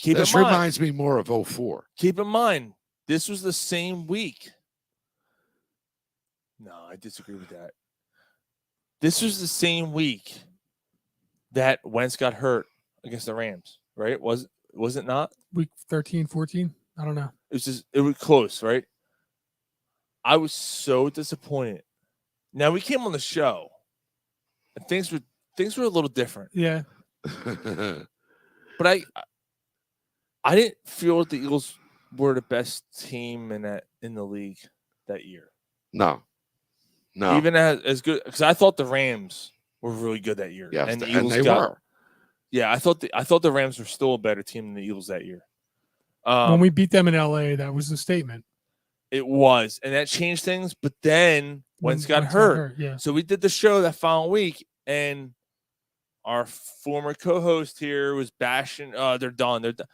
[SPEAKER 7] This reminds me more of 04.
[SPEAKER 6] Keep in mind, this was the same week. No, I disagree with that. This was the same week that Wentz got hurt against the Rams, right? Was it not?
[SPEAKER 8] Week 13, 14? I don't know.
[SPEAKER 6] It was close, right? I was so disappointed. Now we came on the show, and things were a little different.
[SPEAKER 8] Yeah.
[SPEAKER 6] But I didn't feel the Eagles were the best team in the league that year.
[SPEAKER 7] No.
[SPEAKER 6] Even as good, because I thought the Rams were really good that year.
[SPEAKER 7] Yes,
[SPEAKER 6] and the
[SPEAKER 7] and
[SPEAKER 6] Eagles
[SPEAKER 7] they were.
[SPEAKER 6] Yeah, I thought the Rams were still a better team than the Eagles that year.
[SPEAKER 8] When we beat them in LA, that was the statement.
[SPEAKER 6] It was, and that changed things. But then Wentz got hurt.
[SPEAKER 8] Yeah.
[SPEAKER 6] So we did the show that following week, and our former co-host here was bashing. They're done. They're done.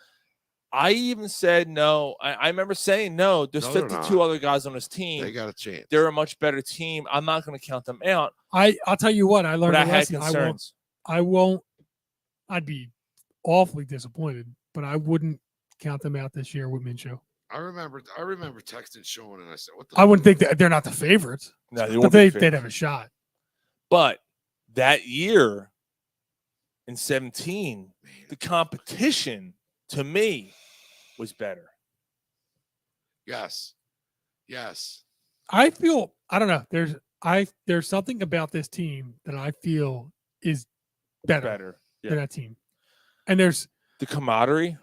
[SPEAKER 6] I even said no. I remember saying no. There's 52 other guys on this team.
[SPEAKER 7] They got a chance.
[SPEAKER 6] They're a much better team. I'm not going to count them out.
[SPEAKER 8] I'll tell you what. I learned a lesson.
[SPEAKER 6] Concerns.
[SPEAKER 8] I won't. I'd be awfully disappointed, but I wouldn't count them out this year with Minshew.
[SPEAKER 7] I remember texting Sean and I said, "What the?"
[SPEAKER 8] I wouldn't think that they're not the favorites.
[SPEAKER 6] No,
[SPEAKER 8] but they'd have a shot.
[SPEAKER 6] But that year in 17, the competition to me was better.
[SPEAKER 7] Yes.
[SPEAKER 8] I feel I don't know. There's something about this team that I feel is better than that team. And there's
[SPEAKER 6] the camaraderie,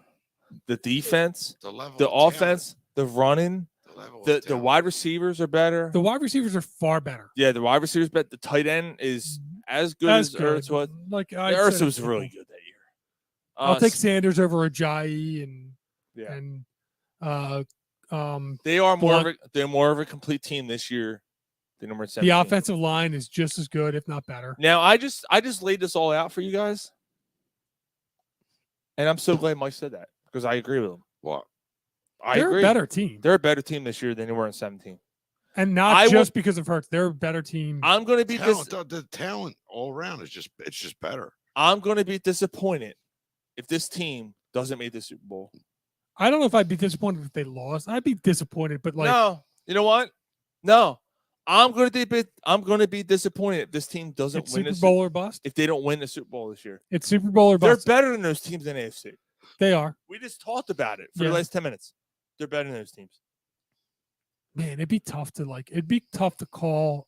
[SPEAKER 6] the defense,
[SPEAKER 7] the level,
[SPEAKER 6] the
[SPEAKER 7] of
[SPEAKER 6] offense, the running, the wide receivers are better.
[SPEAKER 8] The wide receivers are far better.
[SPEAKER 6] Yeah, the wide receivers better. The tight end is as good as Ertz was.
[SPEAKER 8] Like
[SPEAKER 6] Ertz was really good that year.
[SPEAKER 8] I'll take Sanders over Ajayi
[SPEAKER 6] they are more of a complete team this year than number 17.
[SPEAKER 8] The offensive line is just as good, if not better.
[SPEAKER 6] Now I just laid this all out for you guys. And I'm so glad Mike said that because I agree with him.
[SPEAKER 7] What?
[SPEAKER 8] They're
[SPEAKER 6] agree.
[SPEAKER 8] a better team.
[SPEAKER 6] They're a better team this year than they were in 17.
[SPEAKER 8] And not just because of Hurts. They're a better team.
[SPEAKER 6] I'm going to be
[SPEAKER 7] the talent all around is just better.
[SPEAKER 6] I'm going to be disappointed if this team doesn't make the Super Bowl.
[SPEAKER 8] I don't know if I'd be disappointed if they lost. I'd be disappointed, but
[SPEAKER 6] no, you know what? No, I'm going to be disappointed if this team doesn't win
[SPEAKER 8] Super Bowl or bust.
[SPEAKER 6] If they don't win the Super Bowl this year,
[SPEAKER 8] it's Super Bowl or bust.
[SPEAKER 6] They're better than those teams in AFC.
[SPEAKER 8] They are.
[SPEAKER 6] We just talked about it for the last 10 minutes. They're better than those teams.
[SPEAKER 8] Man, it'd be tough to call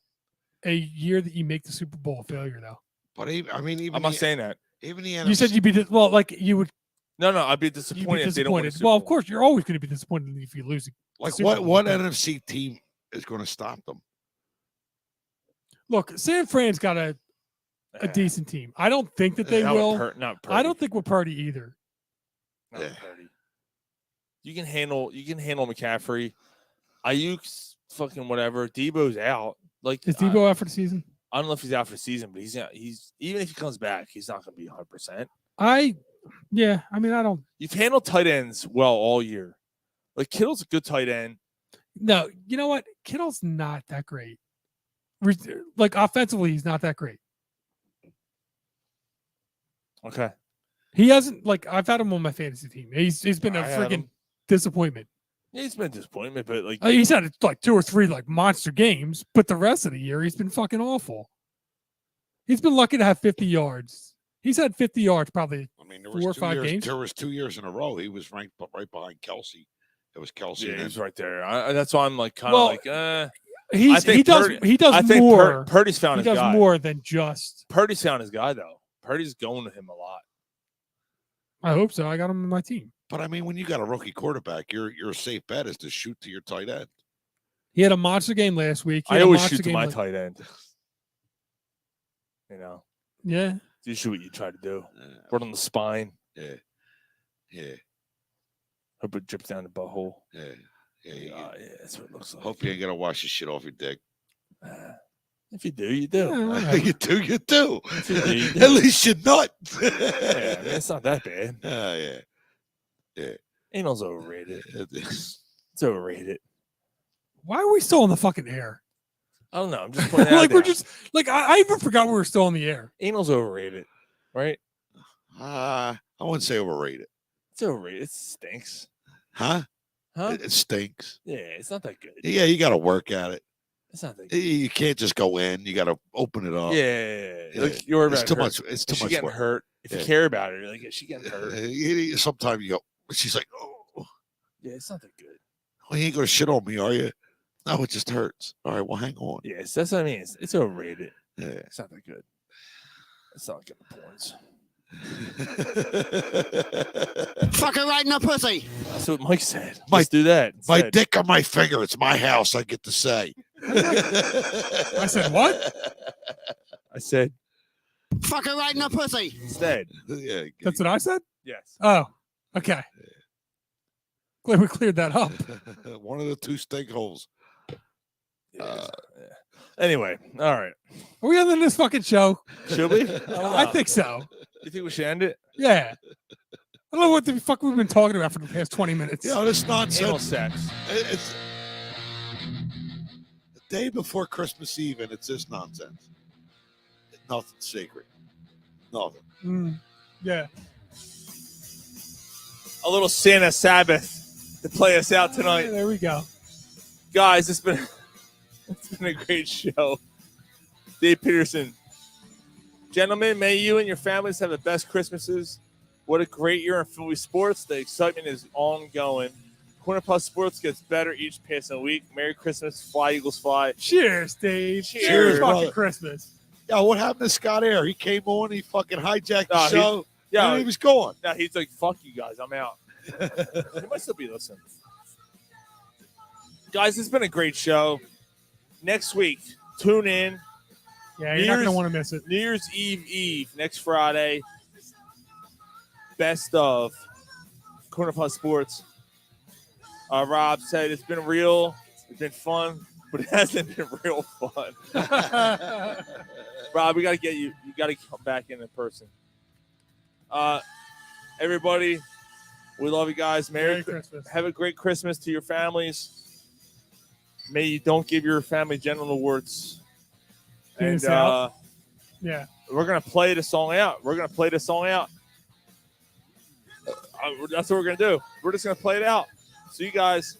[SPEAKER 8] a year that you make the Super Bowl a failure, though.
[SPEAKER 7] But even
[SPEAKER 6] I'm not saying that.
[SPEAKER 7] Even the NFC,
[SPEAKER 8] you said you'd be like you would.
[SPEAKER 6] No, I'd be disappointed if they don't win the Super
[SPEAKER 8] Well,
[SPEAKER 6] Bowl.
[SPEAKER 8] of course, you're always going to be disappointed if you lose.
[SPEAKER 7] Like what NFC team is going to stop them?
[SPEAKER 8] Look, San Fran's got a decent team. I don't think that they will.
[SPEAKER 6] Not
[SPEAKER 8] I don't think with Purdy either.
[SPEAKER 6] Not Purdy. You can handle McCaffrey. Ayuk's fucking whatever. Debo's out. Like
[SPEAKER 8] is Debo out for the season?
[SPEAKER 6] I don't know if he's out for the season, but he's out. He's even if he comes back, he's not going to be 100%.
[SPEAKER 8] I mean, I don't.
[SPEAKER 6] You've handled tight ends well all year. Like Kittle's a good tight end.
[SPEAKER 8] No, you know what? Kittle's not that great. Like offensively, he's not that great.
[SPEAKER 6] Okay.
[SPEAKER 8] He hasn't I've had him on my fantasy team. He's been a freaking disappointment.
[SPEAKER 6] Yeah, he's been a disappointment, but
[SPEAKER 8] he's had 2 or 3 monster games, but the rest of the year he's been fucking awful. He's been lucky to have 50 yards. He's had 50 yards probably 4 or 5 games.
[SPEAKER 7] There was 2 years in a row. He was ranked right behind Kelsey. It was Kelsey.
[SPEAKER 6] Yeah, he's right there. That's why I'm
[SPEAKER 8] he does more.
[SPEAKER 6] Purdy's found his guy.
[SPEAKER 8] He does more than just.
[SPEAKER 6] Purdy's found his guy though. Purdy's going to him a lot.
[SPEAKER 8] I hope so. I got him on my team.
[SPEAKER 7] But I mean, when you got a rookie quarterback, your safe bet is to shoot to your tight end.
[SPEAKER 8] He had a monster game last week.
[SPEAKER 6] I always shoot to my tight end. You know.
[SPEAKER 8] Yeah.
[SPEAKER 6] You shoot what you try to do. Right on the spine.
[SPEAKER 7] Yeah.
[SPEAKER 6] Hope it drips down the butthole.
[SPEAKER 7] Yeah,
[SPEAKER 6] that's what it looks like.
[SPEAKER 7] Hope you ain't gonna wash your shit off your dick.
[SPEAKER 18] If you do, you do.
[SPEAKER 7] You do, you do.
[SPEAKER 18] If you do, you do.
[SPEAKER 7] At least you're not.
[SPEAKER 18] Yeah, I mean, it's not that bad.
[SPEAKER 7] Yeah. Yeah.
[SPEAKER 18] Anal's overrated. It's overrated.
[SPEAKER 8] Why are we still on the fucking air?
[SPEAKER 18] I don't know. I'm just pointing out.
[SPEAKER 8] Like we're just like I even forgot we were still on the air.
[SPEAKER 18] Anal's overrated, right?
[SPEAKER 7] I wouldn't say overrated.
[SPEAKER 18] It's overrated. It stinks.
[SPEAKER 7] Huh?
[SPEAKER 18] Huh?
[SPEAKER 7] It stinks.
[SPEAKER 18] Yeah, it's not that good.
[SPEAKER 7] Yeah, you got to work at it.
[SPEAKER 18] It's not that good.
[SPEAKER 7] You can't just go in. You got to open it up.
[SPEAKER 18] Yeah. Like, you're worried
[SPEAKER 7] It's
[SPEAKER 18] about
[SPEAKER 7] too
[SPEAKER 18] her.
[SPEAKER 7] much. It's too
[SPEAKER 18] Is she
[SPEAKER 7] much
[SPEAKER 18] getting
[SPEAKER 7] work.
[SPEAKER 18] hurt? If you care about her, you're like, is she getting hurt?
[SPEAKER 7] Sometimes you go. She's like, oh.
[SPEAKER 18] Yeah, it's not that good.
[SPEAKER 7] Well, you ain't gonna shit on me, are you? No, it just hurts. All right, well, hang on.
[SPEAKER 18] Yes, that's what I mean. It's overrated.
[SPEAKER 7] Yeah.
[SPEAKER 18] It's not that good. It's not good points.
[SPEAKER 17] Fuck her right in the pussy.
[SPEAKER 18] That's what Mike said. Let's do that.
[SPEAKER 7] My
[SPEAKER 18] instead.
[SPEAKER 7] dick on my finger. It's my house. I get to say.
[SPEAKER 8] I said what?
[SPEAKER 18] I said
[SPEAKER 17] Fuck her right in the pussy.
[SPEAKER 18] instead.
[SPEAKER 7] Yeah.
[SPEAKER 8] That's what I said?
[SPEAKER 18] Yes.
[SPEAKER 8] Oh, okay. Glad we cleared that up.
[SPEAKER 7] One of the two stink holes.
[SPEAKER 18] Anyway, all right.
[SPEAKER 8] Are we ending this fucking show?
[SPEAKER 18] Should we?
[SPEAKER 8] I think so.
[SPEAKER 18] You think we should end it?
[SPEAKER 8] Yeah. I don't know what the fuck we've been talking about for the past 20 minutes.
[SPEAKER 7] Yeah, this nonsense.
[SPEAKER 18] Anal sex.
[SPEAKER 7] It's the day before Christmas Eve, and it's this nonsense. Nothing sacred. Nothing.
[SPEAKER 8] Yeah.
[SPEAKER 18] A little Santa Sabbath to play us out tonight.
[SPEAKER 8] There we go.
[SPEAKER 18] Guys, it's been a great show. Dave Peterson. Gentlemen, may you and your families have the best Christmases. What a great year in Philly sports. The excitement is ongoing. Corner Puff Sports gets better each passing week. Merry Christmas. Fly, Eagles, fly.
[SPEAKER 8] Cheers, Dave.
[SPEAKER 7] Cheers,
[SPEAKER 8] fucking
[SPEAKER 7] brother.
[SPEAKER 8] Christmas.
[SPEAKER 7] Yeah, what happened to Scott Air? He came on, he fucking hijacked the
[SPEAKER 18] No,
[SPEAKER 7] show.
[SPEAKER 18] yeah,
[SPEAKER 7] and he was gone.
[SPEAKER 18] Now he's like, fuck you guys, I'm out. He might still be listening. Guys, it's been a great show. Next week, tune in.
[SPEAKER 8] Yeah, you're not going to want to miss it.
[SPEAKER 18] New Year's Eve, next Friday. Best of Corner Puff Sports. Rob said it's been real, it's been fun, but it hasn't been real fun. Rob, we got to get you. You got to come back in person. Everybody, we love you guys. Merry
[SPEAKER 8] Christmas.
[SPEAKER 18] Have a great Christmas to your families. May you don't give your family genital warts. And
[SPEAKER 8] yeah,
[SPEAKER 18] we're gonna play the song out. That's what we're gonna do. We're just gonna play it out. See you guys.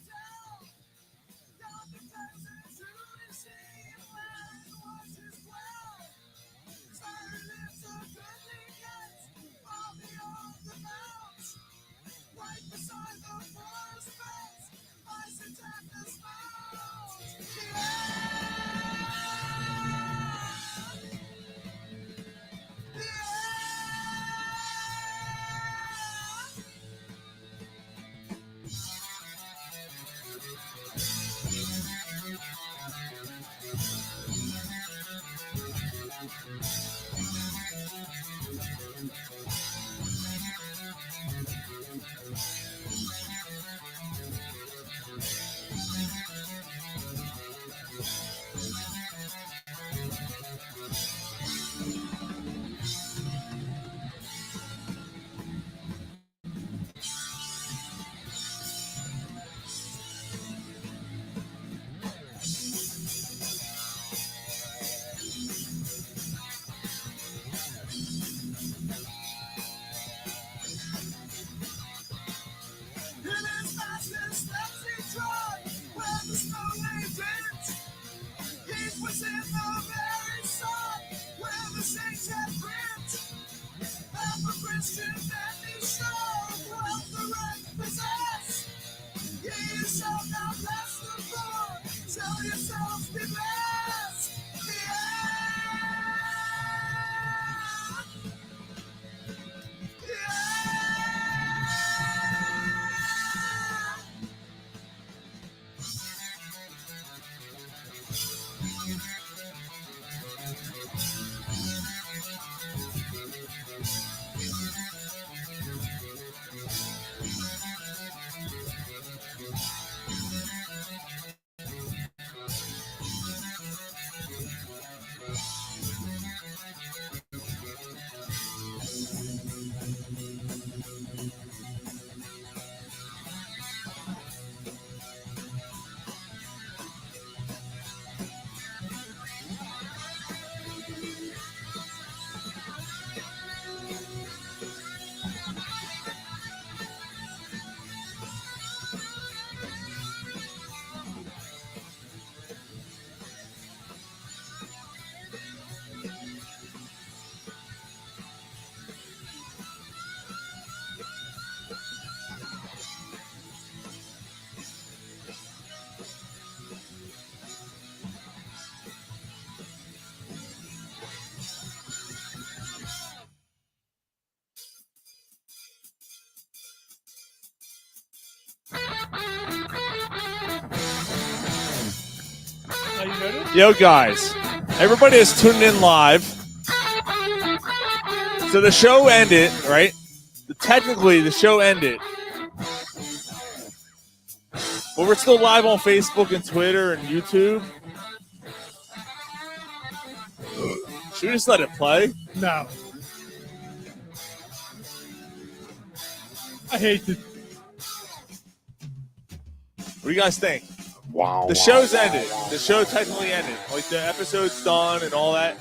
[SPEAKER 8] you noticed?
[SPEAKER 18] Yo, guys, everybody is tuning in live. So the show ended, right? Technically, the show ended. But we're still live on Facebook and Twitter and YouTube. Should we just let it play?
[SPEAKER 8] No. I hate this.
[SPEAKER 18] What do you guys think?
[SPEAKER 7] Wow.
[SPEAKER 18] The show's ended. The show technically ended. Like the episode's done and all that.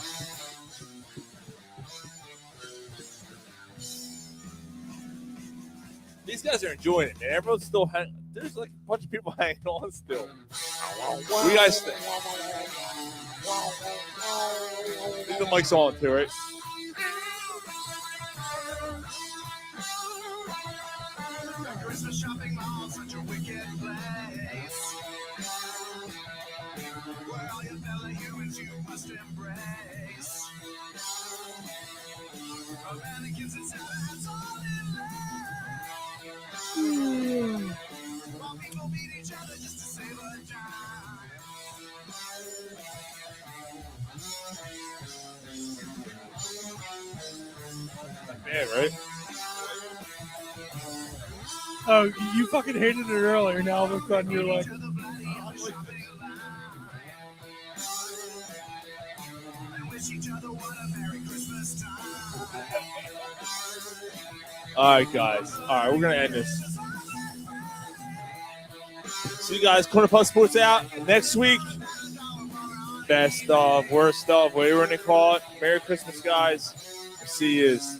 [SPEAKER 18] These guys are enjoying it, man. Everyone's still there's like a bunch of people hanging on still. What do you guys think? I think the mic's on too, right?
[SPEAKER 9] Christmas shopping mall, such a wicked place. Where all your fellow humans you must embrace. Mannequins and Santas all in love. While people beat each other just to save a dime.
[SPEAKER 18] Yeah, right?
[SPEAKER 8] Oh, you fucking hated it earlier. Now all of a sudden you're like,
[SPEAKER 18] All right, guys. All right, we're gonna end this. See you guys. Corner Pub Sports out next week. Best of, worst of, whatever you want to call it. Merry Christmas, guys. See yous.